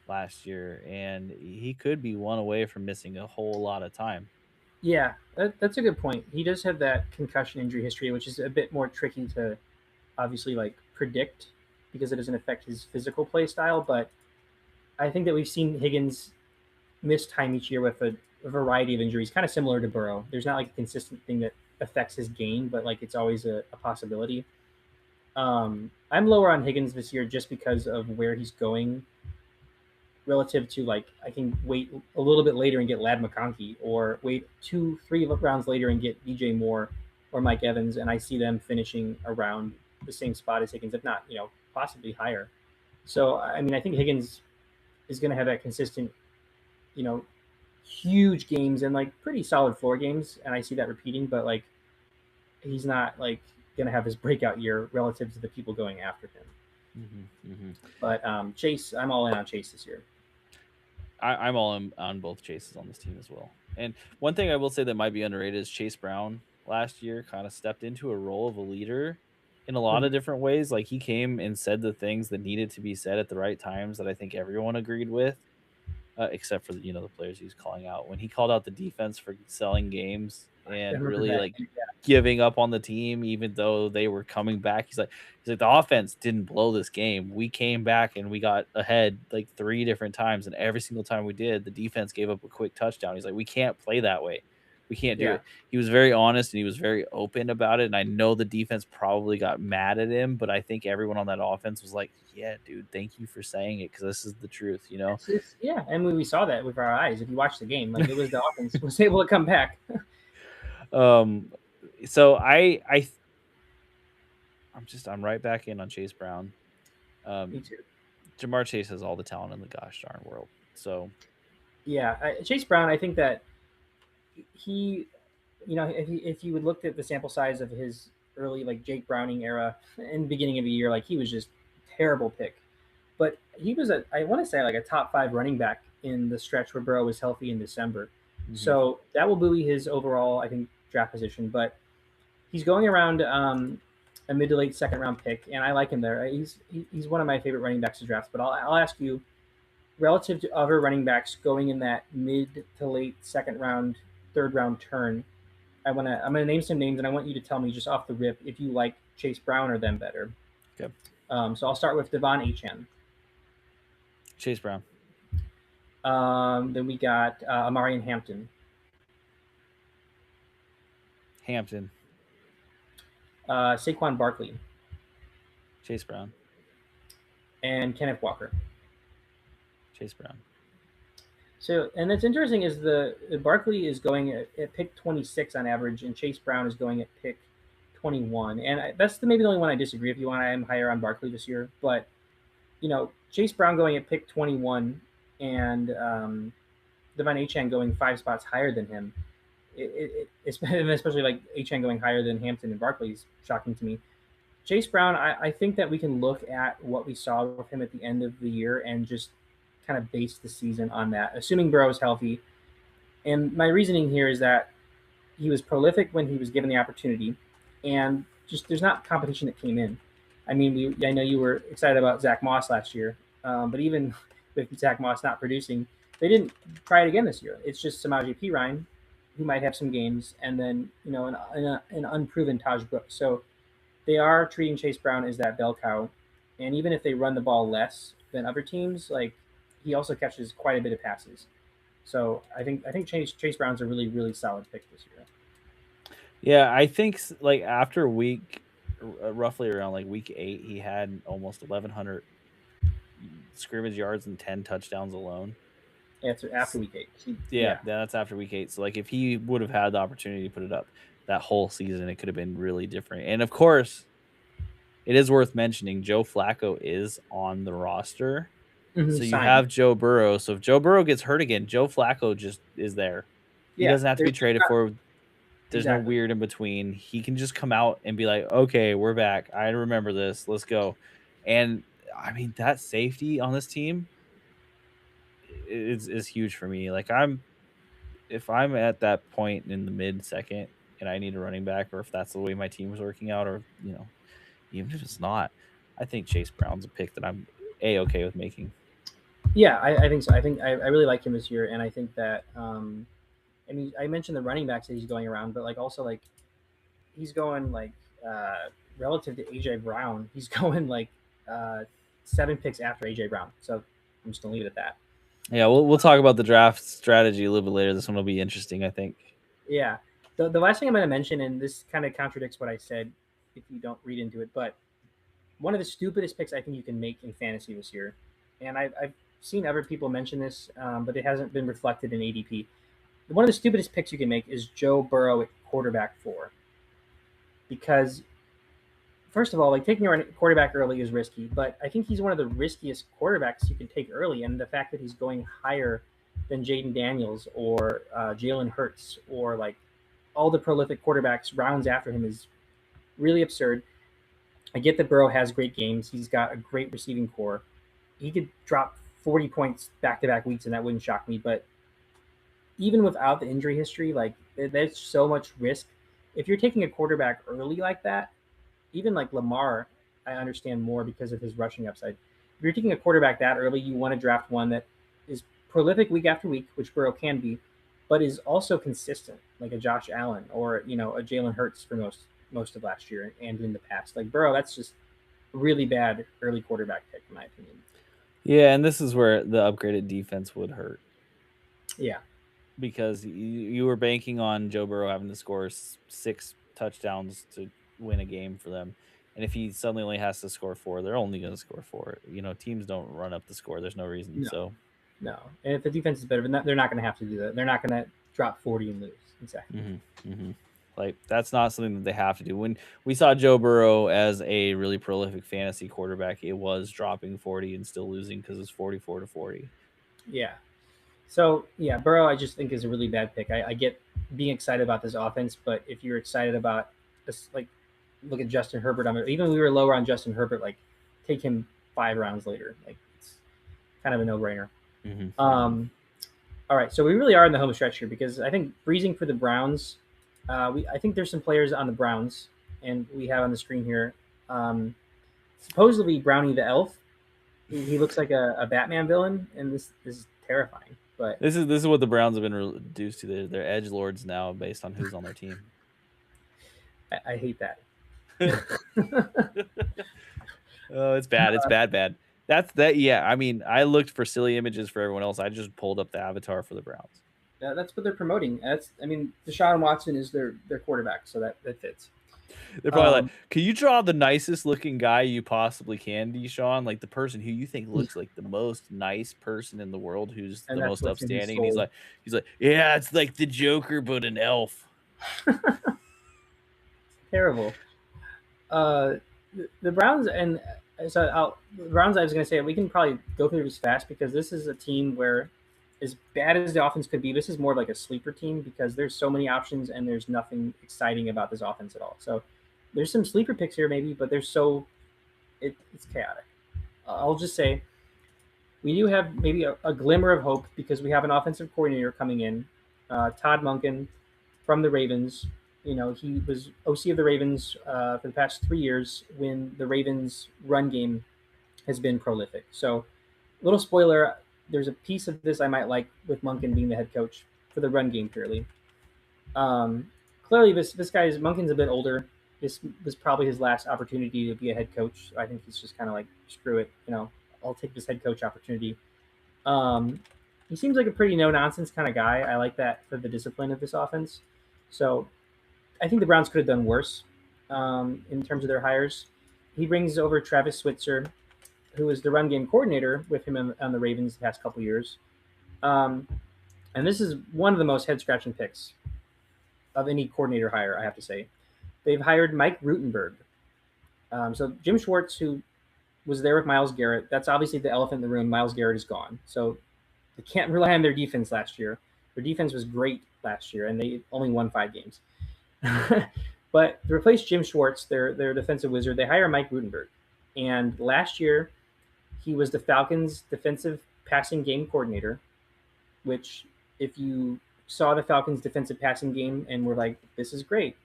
last year, and he could be one away from missing a whole lot of time. Yeah, that's a good point. He does have that concussion injury history, which is a bit more tricky to obviously like predict because it doesn't affect his physical play style. But I think that we've seen Higgins miss time each year with a variety of injuries, kind of similar to Burrow. There's not like a consistent thing that affects his game, but like it's always a possibility. I'm lower on Higgins this year just because of where he's going relative to like I can wait a little bit later and get Lad McConkey, or wait 2, 3 rounds later and get DJ Moore or Mike Evans, and I see them finishing around the same spot as Higgins, if not possibly higher. So I mean I think Higgins is going to have that consistent, you know, huge games and like pretty solid floor games, and I see that repeating. But like he's not like going to have his breakout year relative to the people going after him. But Chase, I'm all in on Chase this year. I'm all in on both Chases on this team as well. And one thing I will say that might be underrated is Chase Brown last year kind of stepped into a role of a leader in a lot of different ways. Like he came and said the things that needed to be said at the right times that I think everyone agreed with, except for the players he's calling out. When he called out the defense for selling games and really like giving up on the team, even though they were coming back, he's like the offense didn't blow this game. We came back and we got ahead like 3 different times, and every single time we did, the defense gave up a quick touchdown. He's like, we can't play that way. We can't do it. He was very honest and he was very open about it. And I know the defense probably got mad at him, but I think everyone on that offense was like, yeah, dude, thank you for saying it because this is the truth, Yeah, and we saw that with our eyes. If you watch the game, like it was the offense was able to come back. So I'm right back in on Chase Brown. Me too. Jamar Chase has all the talent in the gosh darn world. So yeah, Chase Brown, I think that he, if you would looked at the sample size of his early like Jake Browning era in the beginning of the year, like he was just terrible pick. But he was I want to say like a top 5 running back in the stretch where Burrow was healthy in December. So that will buoy his overall, I think, draft position. But he's going around a mid to late second round pick, and I like him there. He's one of my favorite running backs to draft. But I'll ask you, relative to other running backs going in that mid to late second round, third round turn, I'm gonna name some names, and I want you to tell me just off the rip if you like Chase Brown or them better. Okay. So I'll start with Devon Achane. Chase Brown. Then we got Amarian Hampton. Saquon Barkley. Chase Brown. And Kenneth Walker. Chase Brown. So, and that's interesting is the Barkley is going at pick 26 on average, and Chase Brown is going at pick 21. And that's maybe the only one I disagree. If you want, I am higher on Barkley this year, but Chase Brown going at pick 21 and Devon Achane going 5 spots higher than him. Especially like Achane going higher than Hampton and Barkley is shocking to me. Chase Brown, I think that we can look at what we saw with him at the end of the year and just kind of base the season on that, assuming Burrow is healthy. And my reasoning here is that he was prolific when he was given the opportunity, and just there's not competition that came in. I mean, I know you were excited about Zach Moss last year, but even with Zach Moss not producing, they didn't try it again this year. It's just Samaje Perine, who might have some games, and then an unproven Taj Brooks. So they are treating Chase Brown as that bell cow, and even if they run the ball less than other teams, like he also catches quite a bit of passes. So I think Chase Brown's a really, really solid pick this year. Yeah, I think like after roughly around like week 8, he had almost 1,100 scrimmage yards and 10 touchdowns alone. After week 8. Yeah, that's after week 8. So like if he would have had the opportunity to put it up that whole season, it could have been really different. And of course, it is worth mentioning Joe Flacco is on the roster. So you have Joe Burrow. So if Joe Burrow gets hurt again, Joe Flacco just is there. He doesn't have to be traded for. There's no weird in between. He can just come out and be like, okay, we're back. I remember this. Let's go. And I mean, that safety on this team is huge for me. Like if I'm at that point in the mid second and I need a running back, or if that's the way my team is working out, or even if it's not, I think Chase Brown's a pick that I'm okay with making. Yeah, I think so. I think I really like him this year, and I think that I mean, I mentioned the running backs that he's going around, but like also like he's going like uh, relative to AJ Brown, he's going like uh, 7 picks after AJ Brown. So I'm just gonna leave it at that. Yeah, we'll talk about the draft strategy a little bit later. This one will be interesting, I think. Yeah. The last thing I'm going to mention, and this kind of contradicts what I said if you don't read into it, but one of the stupidest picks I think you can make in fantasy this year, and I've seen other people mention this, but it hasn't been reflected in ADP. One of the stupidest picks you can make is Joe Burrow at quarterback 4, because first of all, like taking a quarterback early is risky, but I think he's one of the riskiest quarterbacks you can take early, and the fact that he's going higher than Jaden Daniels or Jalen Hurts or like all the prolific quarterbacks rounds after him is really absurd. I get that Burrow has great games. He's got a great receiving core. He could drop 40 points back to back weeks, and that wouldn't shock me. But even without the injury history, like there's so much risk. If you're taking a quarterback early like that, even like Lamar, I understand more because of his rushing upside. If you're taking a quarterback that early, you want to draft one that is prolific week after week, which Burrow can be, but is also consistent, like a Josh Allen or a Jalen Hurts for most of last year and in the past. Like Burrow, that's just really bad early quarterback pick in my opinion. Yeah, and this is where the upgraded defense would hurt. Yeah. Because you were banking on Joe Burrow having to score 6 touchdowns to win a game for them. And if he suddenly only has to score 4, they're only going to score 4. Teams don't run up the score. There's no reason. No. So No. And if the defense is better, they're not going to have to do that. They're not going to drop 40 and lose. Exactly. Like that's not something that they have to do. When we saw Joe Burrow as a really prolific fantasy quarterback, it was dropping 40 and still losing because it's 44-40. Yeah. So yeah, Burrow I just think is a really bad pick. I get being excited about this offense, but if you're excited about this, like look at Justin Herbert. Even we were lower on Justin Herbert, like take him 5 rounds later. Like it's kind of a no-brainer. All right, so we really are in the home stretch here because I think breezing for the Browns. I think there's some players on the Browns, and we have on the screen here. Supposedly Brownie the Elf. He looks like a Batman villain, and this is terrifying. But this is what the Browns have been reduced to. They're edge lords now, based on who's on their team. I hate that. Oh, it's bad. It's bad. That's that. Yeah, I mean, I looked for silly images for everyone else. I just pulled up the avatar for the Browns. That's what they're promoting. Deshaun Watson is their quarterback, so that fits. They're probably like, can you draw the nicest looking guy you possibly can, Deshaun? Like the person who you think looks like the most nice person in the world, who's the most upstanding. And he's like, yeah, it's like the Joker, but an elf. Terrible. The Browns and so the Browns. I was going to say we can probably go through this fast because this is a team where, as bad as the offense could be, this is more like a sleeper team because there's so many options and there's nothing exciting about this offense at all. So there's some sleeper picks here maybe, but it's chaotic. I'll just say we do have maybe a glimmer of hope because we have an offensive coordinator coming in, Todd Monken from the Ravens. He was OC of the Ravens for the past 3 years when the Ravens' run game has been prolific. So, little spoiler, there's a piece of this I might like with Monken being the head coach for the run game purely. Clearly, this guy's Monken's a bit older. This was probably his last opportunity to be a head coach. I think he's just kind of like, screw it, I'll take this head coach opportunity. He seems like a pretty no-nonsense kind of guy. I like that for the discipline of this offense. So I think the Browns could have done worse in terms of their hires. He brings over Travis Switzer, who was the run game coordinator with him on the Ravens the past couple of years. And this is one of the most head-scratching picks of any coordinator hire, I have to say. They've hired Mike Rutenberg. So Jim Schwartz, who was there with Myles Garrett, that's obviously the elephant in the room. Myles Garrett is gone. So they can't rely on their defense last year. Their defense was great last year, and they only won 5 games. But to replace Jim Schwartz, their defensive wizard, they hire Mike Rutenberg. And last year, he was the Falcons' defensive passing game coordinator, which if you saw the Falcons' defensive passing game and were like, "This is great."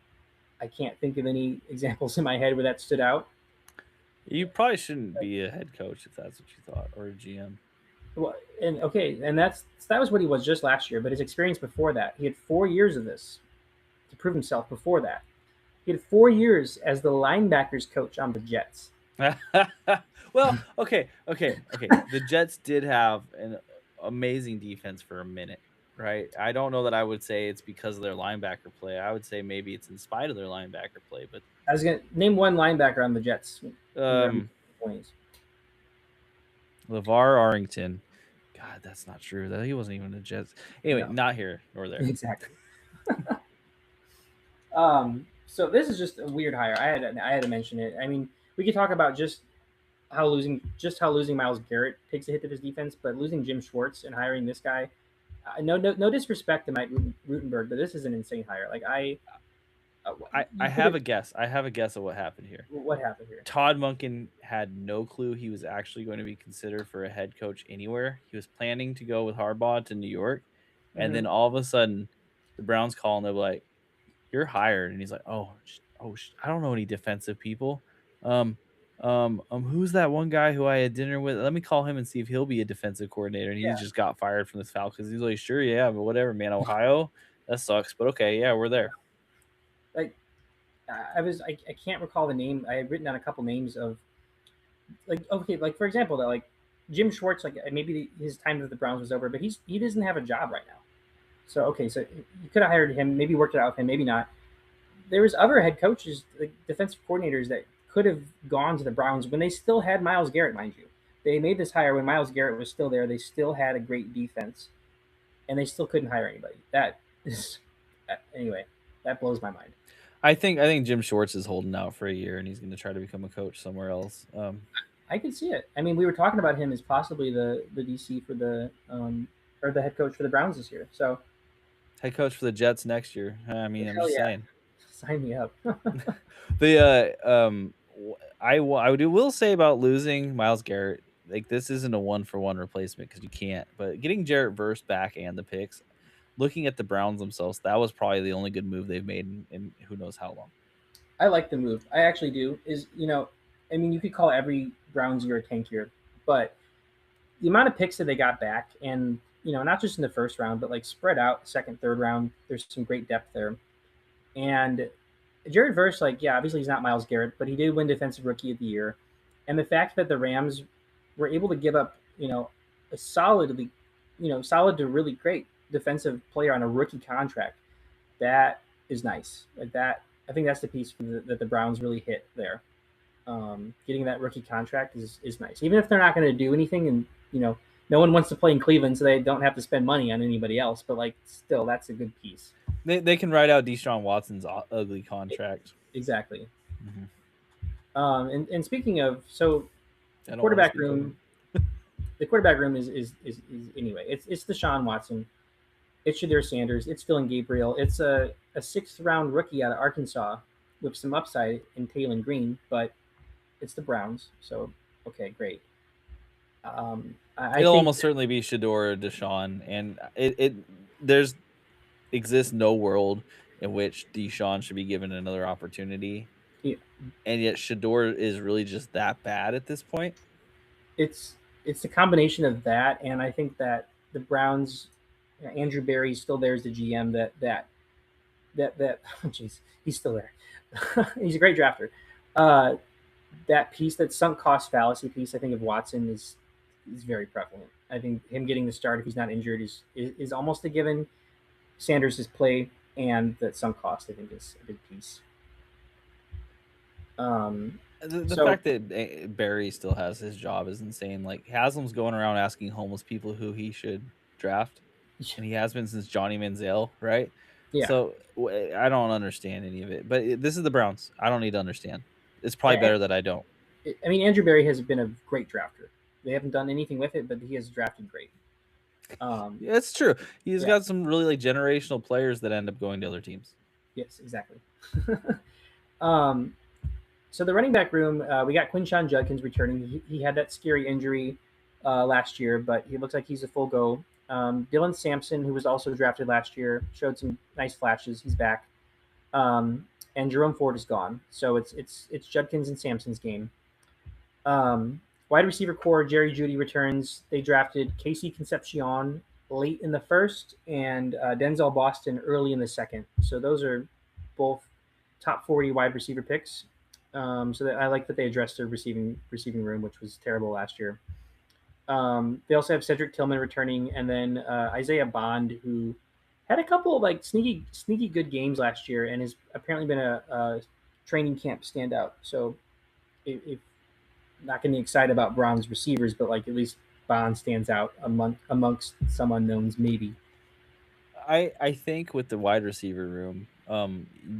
I can't think of any examples in my head where that stood out. You probably shouldn't be a head coach if that's what you thought, or a GM. Well, and okay, and that was what he was just last year. But his experience before that, he had 4 years of this to prove himself. Before that, he had 4 years as the linebackers coach on the Jets. Well, okay. The Jets did have an amazing defense for a minute, right? I don't know that I would say it's because of their linebacker play. I would say maybe it's in spite of their linebacker play. But I was gonna name one linebacker on the Jets. LeVar Arrington, God, that's not true. That he wasn't even a Jets. Anyway, No. not here nor there. Exactly. So this is just a weird hire. I had to mention it. I mean, we could talk about just how losing Myles Garrett takes a hit to his defense, but losing Jim Schwartz and hiring this guy. No disrespect to Mike Rutenberg, but this is an insane hire. Like I have a guess. I have a guess of what happened here. What happened here? Todd Monken had no clue he was actually going to be considered for a head coach anywhere. He was planning to go with Harbaugh to New York, and then all of a sudden, the Browns call and they're like, "You're hired," and he's like, "Oh, I don't know any defensive people. Who's that one guy who I had dinner with? Let me call him and see if he'll be a defensive coordinator." And he just got fired from the Falcons. He's like, "Sure, yeah, but whatever, man. Ohio, that sucks, but okay, yeah, we're there." Like, I can't recall the name. I had written down a couple names of, like, okay, like for example, that like Jim Schwartz, like maybe his time with the Browns was over, but he doesn't have a job right now. So okay, so you could have hired him, maybe worked it out with him, maybe not. There was other head coaches, like defensive coordinators, that could have gone to the Browns when they still had Myles Garrett, mind you. They made this hire when Myles Garrett was still there. They still had a great defense, and they still couldn't hire anybody. That is, anyway, that blows my mind. I think Jim Schwartz is holding out for a year, and he's going to try to become a coach somewhere else. I can see it. I mean, we were talking about him as possibly the DC for the or the head coach for the Browns this year. So head coach for the Jets next year. I mean, I'm just saying. Sign me up. I will say about losing Myles Garrett, like this isn't a 1-for-1 replacement because you can't. But getting Jarrett Verse back and the picks, looking at the Browns themselves, that was probably the only good move they've made in who knows how long. I like the move. I actually do. I mean, you could call every Browns year a tank year, but the amount of picks that they got back, and not just in the first round, but like spread out second, third round, there's some great depth there. And Jared Verse, like, yeah, obviously he's not Myles Garrett, but he did win Defensive Rookie of the Year. And the fact that the Rams were able to give up, a solid to really great defensive player on a rookie contract, that is nice. Like that, I think that's the piece that the Browns really hit there. Getting that rookie contract is nice, even if they're not going to do anything, and no one wants to play in Cleveland, so they don't have to spend money on anybody else. But like, still, that's a good piece. They can ride out Deshaun Watson's ugly contract. Exactly. And speaking of, so the quarterback room, is anyway. It's Deshaun Watson. It's Shedeur Sanders. It's Dylan Gabriel. It's a 6th round rookie out of Arkansas with some upside in Taylon Green, but it's the Browns. So okay, great. It'll almost certainly be Shedeur or Deshaun, and there's exists no world in which Deshaun should be given another opportunity. Yeah. And yet Shedeur is really just that bad at this point. It's a combination of that, and I think that the Browns, Andrew Berry's still there as the GM. That jeez, he's still there. He's a great drafter. That piece, that sunk cost fallacy piece, I think of Watson is very prevalent. I think him getting the start if he's not injured is almost a given. Sanders' play and that sunk cost, I think, is a big piece. The fact that Barry still has his job is insane. Like, Haslam's going around asking homeless people who he should draft, and he has been since Johnny Manziel, right? Yeah. So I don't understand any of it. But this is the Browns. I don't need to understand. It's probably better that I don't. I mean, Andrew Berry has been a great drafter. They haven't done anything with it, but he has drafted great. It's true. He's got some really like generational players that end up going to other teams. Yes, exactly. So the running back room, we got Quinshon Judkins returning. He had that scary injury last year, but he looks like he's a full go. Dylan Sampson, who was also drafted last year, showed some nice flashes. He's back. And Jerome Ford is gone. So it's Judkins and Sampson's game. Wide receiver core, Jerry Jeudy returns. They drafted Casey Concepcion late in the first and Denzel Boston early in the second. So those are both top 40 wide receiver picks. So that I like that they addressed their receiving room, which was terrible last year. They also have Cedric Tillman returning, and then Isaiah Bond, who had a couple of like sneaky good games last year, and has apparently been a training camp standout. So if not getting excited about Brown's receivers, but like at least Bond stands out amongst some unknowns, maybe. I think with the wide receiver room,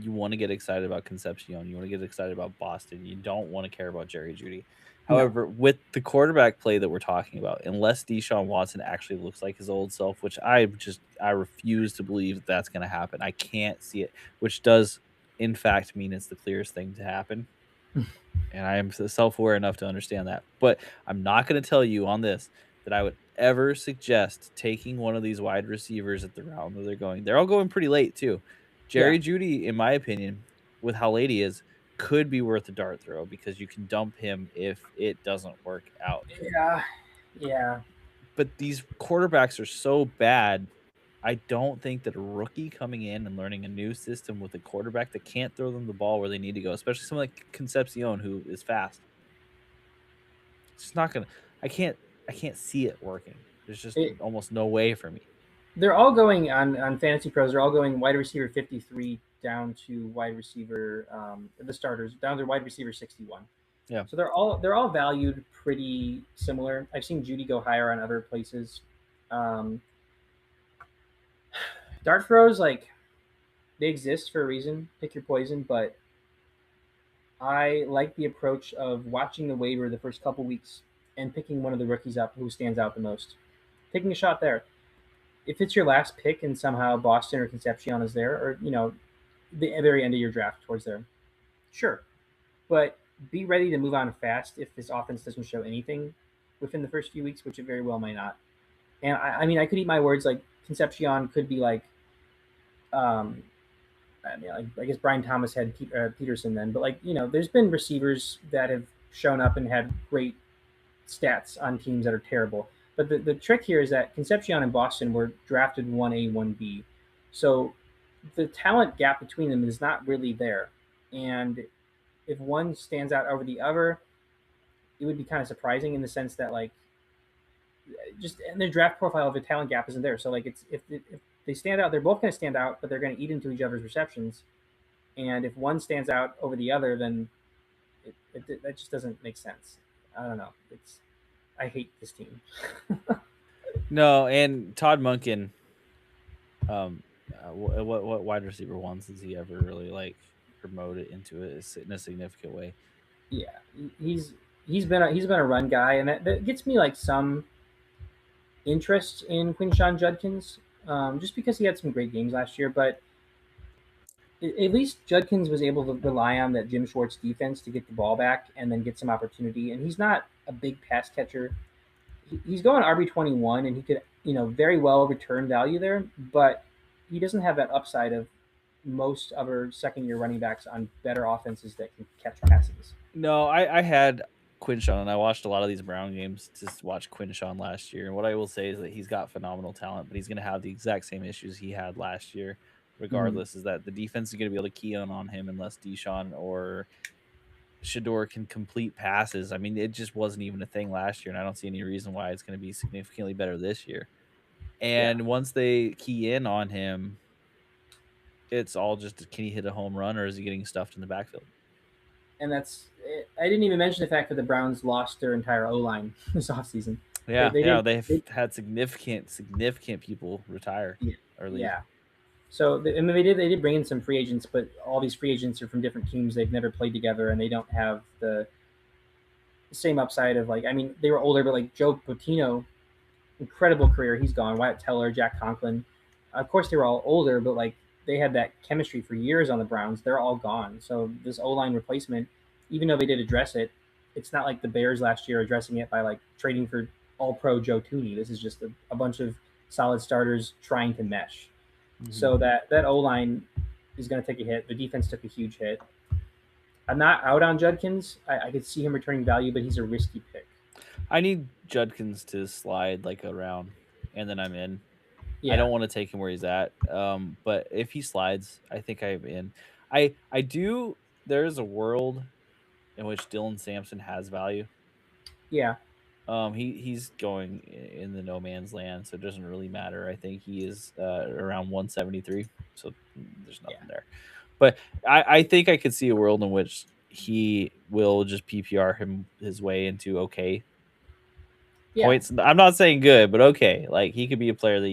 you want to get excited about Concepcion. You want to get excited about Boston. You don't want to care about Jerry Jeudy. No, However, with the quarterback play that we're talking about, unless Deshaun Watson actually looks like his old self, which I refuse to believe that that's going to happen. I can't see it, which does in fact mean it's the clearest thing to happen. And I am self-aware enough to understand that. But I'm not going to tell you on this that I would ever suggest taking one of these wide receivers at the round that they're going. They're all going pretty late too. yeah, Jerry Jeudy, in my opinion, with how late he is, could be worth a dart throw because you can dump him if it doesn't work out. yeah, yeah. But these quarterbacks are so bad. I don't think that a rookie coming in and learning a new system with a quarterback that can't throw them the ball where they need to go, especially someone like Concepcion who is fast, it's just not gonna. I can't see it working. There's just It, almost no way for me. they're all going on Fantasy Pros. They're all going wide receiver 53 down to wide receiver the starters down to wide receiver 61. Yeah. So they're all valued pretty similar. I've seen Judy go higher on other places. Um, Dart throws like they exist for a reason. Pick your poison, but I like the approach of watching the waiver the first couple weeks and picking one of the rookies up who stands out the most. Taking a shot there. If it's your last pick and somehow Boston or Concepcion is there, or the very end of your draft towards there, sure. But be ready to move on fast if this offense doesn't show anything within the first few weeks, which it very well might not. And I mean, I could eat my words. Like Concepcion could be like, um, I mean, I guess Brian Thomas had Peterson then, but like there's been receivers that have shown up and had great stats on teams that are terrible. But the trick here is that Concepcion and Boston were drafted 1A, 1B. So the talent gap between them is not really there. And if one stands out over the other, it would be kind of surprising in the sense that like just in their draft profile, the talent gap isn't there. So like it's if they stand out, they're both going to stand out, but they're going to eat into each other's receptions. And if one stands out over the other, then that just doesn't make sense. I don't know. I hate this team. No, and Todd Monken, what wide receiver ones has he ever really like promoted into it in a significant way? Yeah, he's been a run guy, and that gets me like some interest in Quinshawn Judkins, just because he had some great games last year. But at least Judkins was able to rely on that Jim Schwartz defense to get the ball back and then get some opportunity. And he's not a big pass catcher. He's going RB21, and he could very well return value there, but he doesn't have that upside of most other second year running backs on better offenses that can catch passes. No, I had Quinshawn, and I watched a lot of these Brown games to watch Quinshawn last year. And what I will say is that he's got phenomenal talent, but he's going to have the exact same issues he had last year, Mm-hmm. regardless. Is that the defense is going to be able to key on him unless Deshaun or Shador can complete passes. I mean, it just wasn't even a thing last year, and I don't see any reason why it's going to be significantly better this year. Yeah, And once they key in on him, it's all just can he hit a home run or is he getting stuffed in the backfield? and I didn't even mention the fact that the Browns lost their entire O line this offseason. They, Yeah, they yeah, didn't. they've had significant people retire Yeah, or leave. yeah. So I mean, they did bring in some free agents, but all these free agents are from different teams. They've never played together, and they don't have the same upside of like. I mean, they were older, but like Joe Botino, incredible career. He's gone. Wyatt Teller, Jack Conklin. Of course, they were all older, but like they had that chemistry for years on the Browns. They're all gone. So this O line replacement, even though they did address it, it's not like the Bears last year addressing it by like trading for All Pro Joe Tooney. This is just a bunch of solid starters trying to mesh. Mhm. So that O line is going to take a hit. The defense took a huge hit. I'm not out on Judkins. I could see him returning value, but he's a risky pick. I need Judkins to slide like around, and then I'm in. I Yeah, don't want to take him where he's at. But if he slides, I think I'm in. I do. There is a world in which Dylan Sampson has value. yeah, He's going in the no man's land, so it doesn't really matter. I think he is around 173, so there's yeah, nothing there. But I think I could see a world in which he will just PPR his way into okay yeah, points. I'm not saying good, but okay. Like he could be a player that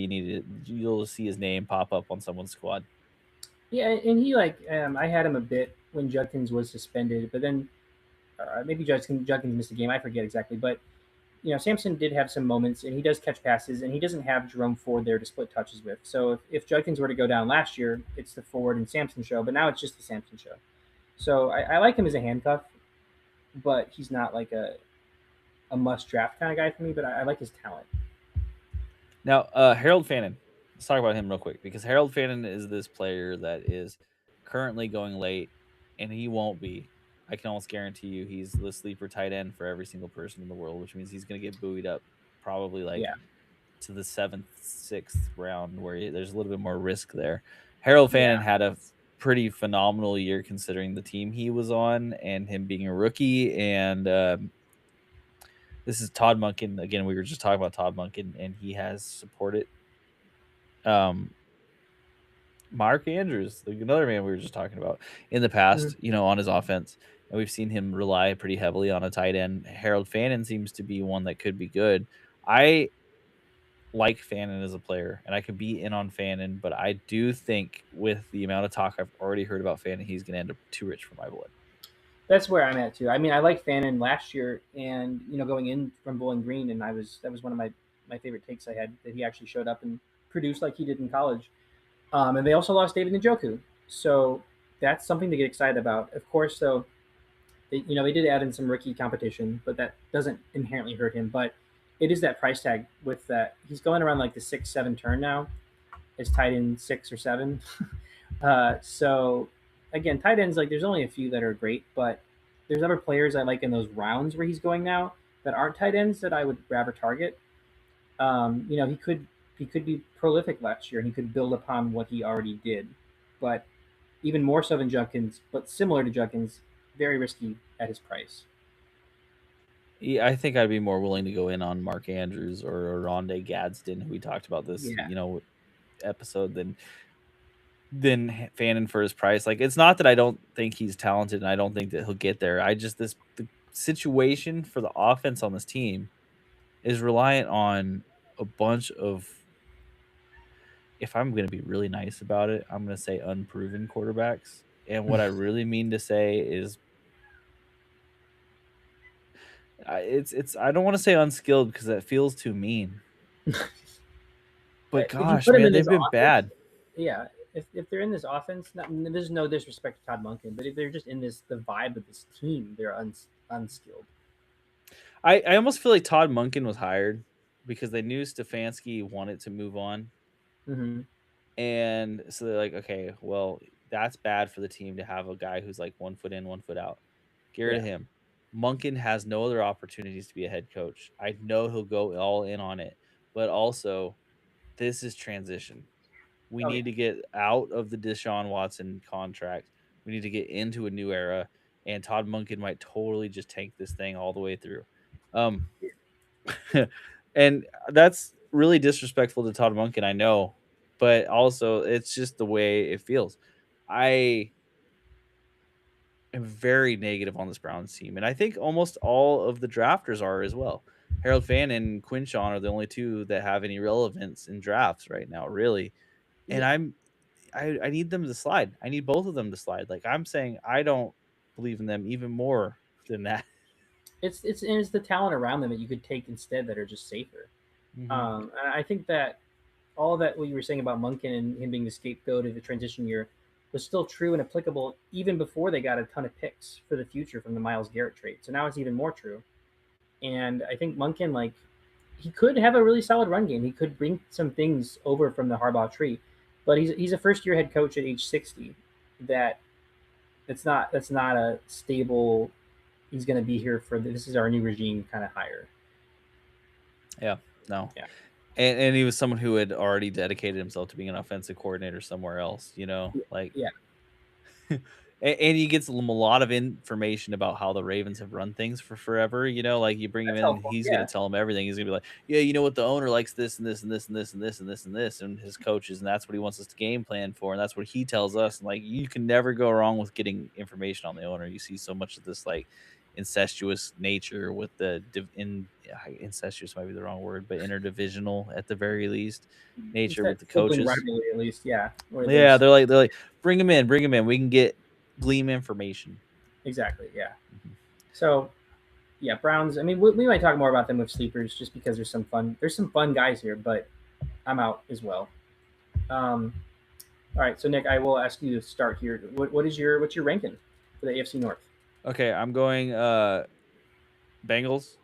you'll see his name pop up on someone's squad. yeah. And he like I had him a bit when Judkins was suspended, but then maybe Judkins missed a game. I forget exactly, but Sampson did have some moments, and he does catch passes, and he doesn't have Jerome Ford there to split touches with. So if Judkins were to go down last year, it's the Ford and Sampson show, but now it's just the Sampson show. So I like him as a handcuff, but he's not like a must draft kind of guy for me. But I like his talent. Now, Harold Fannin. Let's talk about him real quick because Harold Fannin is this player that is currently going late, and he won't be. I can almost guarantee you he's the sleeper tight end for every single person in the world, which means he's going to get buoyed up probably like Yeah, to the seventh, sixth round where there's a little bit more risk there. Harold Fannin yeah. had a pretty phenomenal year considering the team he was on and him being a rookie. And this is Todd Monken. Again, we were just talking about Todd Monken, and he has supported um, Mark Andrews, like another man we were just talking about in the Mhm. past, on his offense. And we've seen him rely pretty heavily on a tight end. Harold Fannin seems to be one that could be good. I like Fannin as a player, and I could be in on Fannin, but I do think with the amount of talk I've already heard about Fannin, he's going to end up too rich for my blood. That's where I'm at too. I mean, I like Fannin last year, and going in from Bowling Green, and that was one of my favorite takes I had that he actually showed up and produced like he did in college. And they also lost David Njoku, so that's something to get excited about. Of course, though, they did add in some rookie competition, but that doesn't inherently hurt him. But it is that price tag with that he's going around like the 6-7 turn now. Is tight end 6 or 7. So again, tight ends like there's only a few that are great, but there's other players I like in those rounds where he's going now that aren't tight ends that I would rather target. He could be prolific last year and he could build upon what he already did, but even more so than Judkins, but similar to Judkins, very risky at his price. Yeah, I think I'd be more willing to go in on Mark Andrews or Rondé Gadsden, who we talked about this, Yeah, episode than Fannin for his price. Like, it's not that I don't think he's talented and I don't think that he'll get there. I just the situation for the offense on this team is reliant on a bunch of, if I'm going to be really nice about it, I'm going to say unproven quarterbacks. And what I really mean to say is it's I don't want to say unskilled because that feels too mean. But if you gosh, put him man, in this they've been offense, bad. yeah, if they're in this offense, there's no disrespect to Todd Monken, but if they're just in the vibe of this team, they're unskilled. I almost feel like Todd Monken was hired because they knew Stefanski wanted to move on. Mm-hmm. And so they're like, okay, well, that's bad for the team to have a guy who's like 1 foot in, 1 foot out. Get rid of Yeah. him. Monken has no other opportunities to be a head coach. I know he'll go all in on it, but also this is transition. We Oh yeah. need to get out of the Deshaun Watson contract. We need to get into a new era, and Todd Monken might totally just tank this thing all the way through. Um, and that's really disrespectful to Todd Monken, I know, but also it's just the way it feels. I am very negative on this Browns team, and I think almost all of the drafters are as well. Harold Fan and Quinshawn are the only two that have any relevance in drafts right now, really. And Yeah. I need them to slide. I need both of them to slide. Like I'm saying, I don't believe in them even more than that. It's the talent around them that you could take instead that are just safer. Hmm. And I think that all that what you were saying about Munkin and him being the scapegoat of the transition year was still true and applicable even before they got a ton of picks for the future from the Miles Garrett trade. So now it's even more true. And I think Munkin, like he could have a really solid run game. He could bring some things over from the Harbaugh tree, but he's a first year head coach at age 60. That that's not a stable. He's going to be here for this is our new regime kind of hire. Yeah, no. Yeah, And he was someone who had already dedicated himself to being an offensive coordinator somewhere else, like yeah, and he gets a lot of information about how the Ravens have run things for forever. Like you bring him that's in, and helpful. he's Yeah, gonna tell him everything. He's gonna be like, yeah, you know what, the owner likes this and this and this and this and this and this and this, and his coaches, and that's what he wants us to game plan for, and that's what he tells us. And like you can never go wrong with getting information on the owner. You see so much of this like incestuous nature with incestuous might be the wrong word, but interdivisional at the very least it's nature that with the sibling coaches. rivalry at least. Yeah, where Yeah, there's they're like, bring him in, bring him in. We can glean information. exactly. Yeah. Mhm. So yeah, Browns. I mean, we might talk more about them with sleepers just because there's some fun guys here, but I'm out as well. Um, all right, so Nick, I will ask you to start here. What's your ranking for the AFC North? Okay, I'm going Bengals,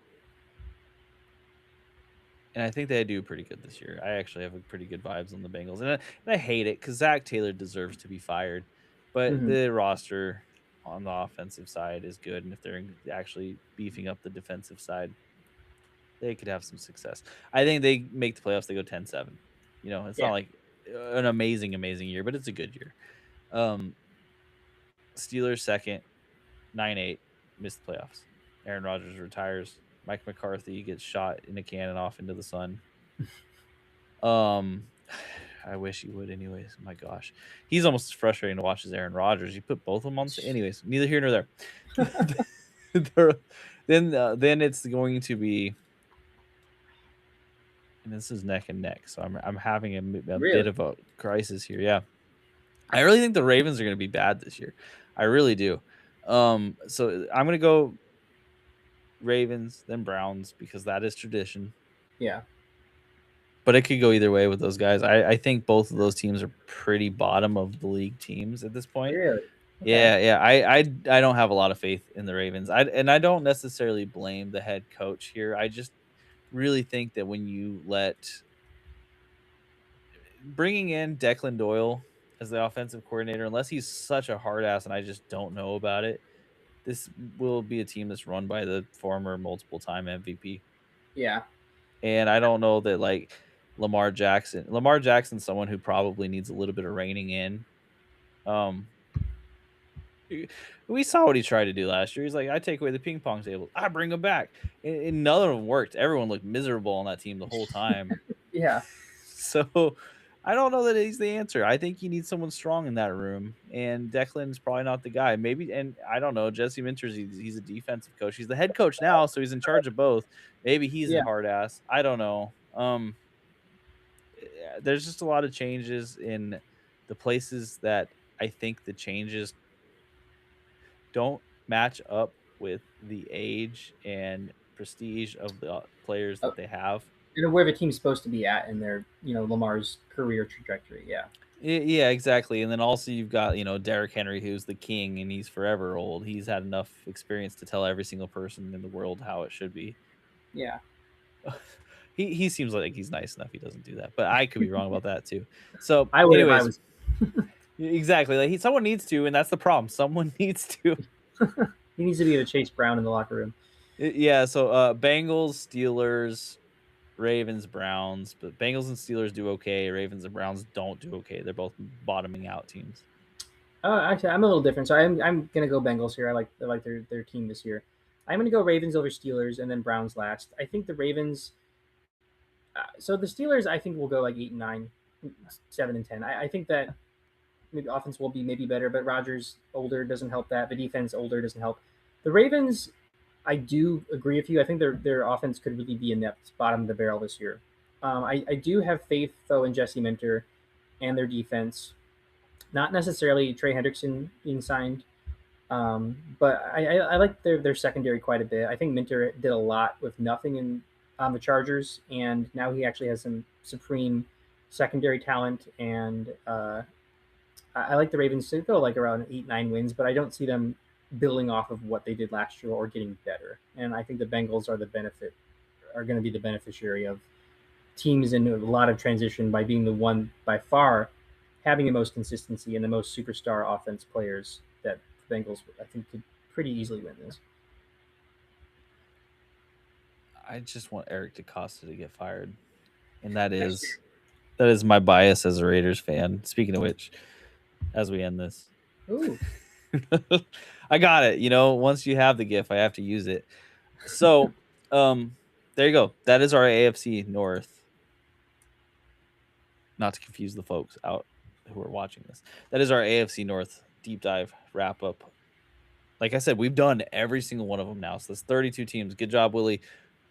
and I think they do pretty good this year. I actually have a pretty good vibes on the Bengals, and I hate it because Zach Taylor deserves to be fired, but Mm-hmm. the roster on the offensive side is good, and if they're actually beefing up the defensive side, they could have some success. I think they make the playoffs. They go 10-7. It's not Yeah, like an amazing year, but it's a good year. Um, Steelers second, 9-8, missed the playoffs. Aaron Rodgers retires. Mike McCarthy gets shot in a cannon off into the sun. Um, I wish he would. Anyways, my gosh, he's almost as frustrating to watch as Aaron Rodgers. You put both of them on. Anyways, neither here nor there. then it's going to be, and this is neck and neck. So I'm having a bit really. of a crisis here. Yeah, I really think the Ravens are going to be bad this year. I really do. So I'm going to go Ravens, then Browns because that is tradition. Yeah, But it could go either way with those guys. I think both of those teams are pretty bottom of the league teams at this point. really. Okay. Yeah. I don't have a lot of faith in the Ravens. I don't necessarily blame the head coach here. I just really think that when you let bringing in Declan Doyle as the offensive coordinator, unless he's such a hard ass and I just don't know about it, this will be a team that's run by the former multiple time MVP. Yeah. And I don't know that like Lamar Jackson. Lamar Jackson's someone who probably needs a little bit of reining in. Um, we saw what he tried to do last year. He's like, I take away the ping pong tables, I bring them back, and none of them worked. Everyone looked miserable on that team the whole time. Yeah. So I don't know that he's the answer. I think you need someone strong in that room, and Declan's probably not the guy. Maybe, and I don't know. Jesse Minters, he's a defensive coach. He's the head coach now, so he's in charge of both. Maybe he's a Yeah. hard ass. I don't know. There's just a lot of changes in the places that I think the changes don't match up with the age and prestige of the players Uh, that they have. and where the team's supposed to be at in their, Lamar's career trajectory. Yeah. Yeah, exactly. And then also you've got, Derrick Henry, who's the king and he's forever old. He's had enough experience to tell every single person in the world how it should be. Yeah. He seems like he's nice enough. He doesn't do that, but I could be wrong about that too. So, I would if I anyways, was. exactly. Like someone needs to, and that's the problem. Someone needs to. He needs to be the Chase Brown in the locker room. Yeah. So, Bengals, Steelers, Ravens, Browns, but Bengals and Steelers do okay. Ravens and Browns don't do okay. They're both bottoming out teams. Actually, I'm a little different. So I'm gonna go Bengals here. I like their team this year. I'm gonna go Ravens over Steelers and then Browns last. I think the Ravens. So the Steelers, I think will go like 8-9, 7-10. I think that maybe offense will be maybe better, but Rodgers older doesn't help that. The defense older doesn't help. The Ravens, I do agree with you. I think their offense could really be inept, bottom of the barrel this year. I do have faith though in Jesse Minter and their defense. Not necessarily Trey Hendrickson being signed, but I like their secondary quite a bit. I think Minter did a lot with nothing in on the Chargers, and now he actually has some supreme secondary talent. And I like the Ravens to go like around 8-9 wins, but I don't see them building off of what they did last year or getting better. And I think the Bengals are the benefit are going to be the beneficiary of teams in a lot of transition by being the one by far having the most consistency and the most superstar offense players that the Bengals, I think, could pretty easily win this. I just want Eric DeCosta to get fired, and that is my bias as a Raiders fan. Speaking of which, as we end this, Ooh, I got it. Once you have the GIF, I have to use it. So, there you go. That is our AFC North. Not to confuse the folks out who are watching this. That is our AFC North deep dive wrap up. Like I said, we've done every single one of them now. So that's 32 teams. Good job, Willie.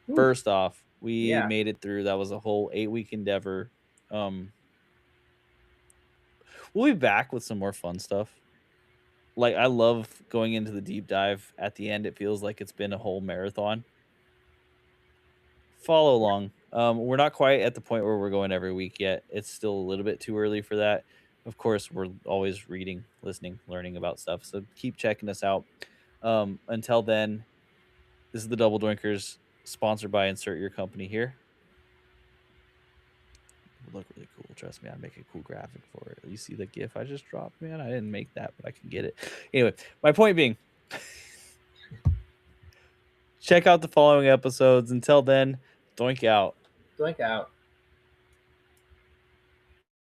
ooh. First off, we Yeah. made it through. That was a whole 8-week endeavor. We'll be back with some more fun stuff. Like, I love going into the deep dive. At the end, it feels like it's been a whole marathon. Follow along. We're not quite at the point where we're going every week yet. It's still a little bit too early for that. Of course, we're always reading, listening, learning about stuff. So keep checking us out. Until then, this is the Double Doinkers, sponsored by Insert Your Company here. It would look really cool. Trust me, I'd make a cool graphic for it. You see the GIF I just dropped, man? I didn't make that, but I can get it. Anyway, my point being, check out the following episodes. Until then, doink out. Doink out.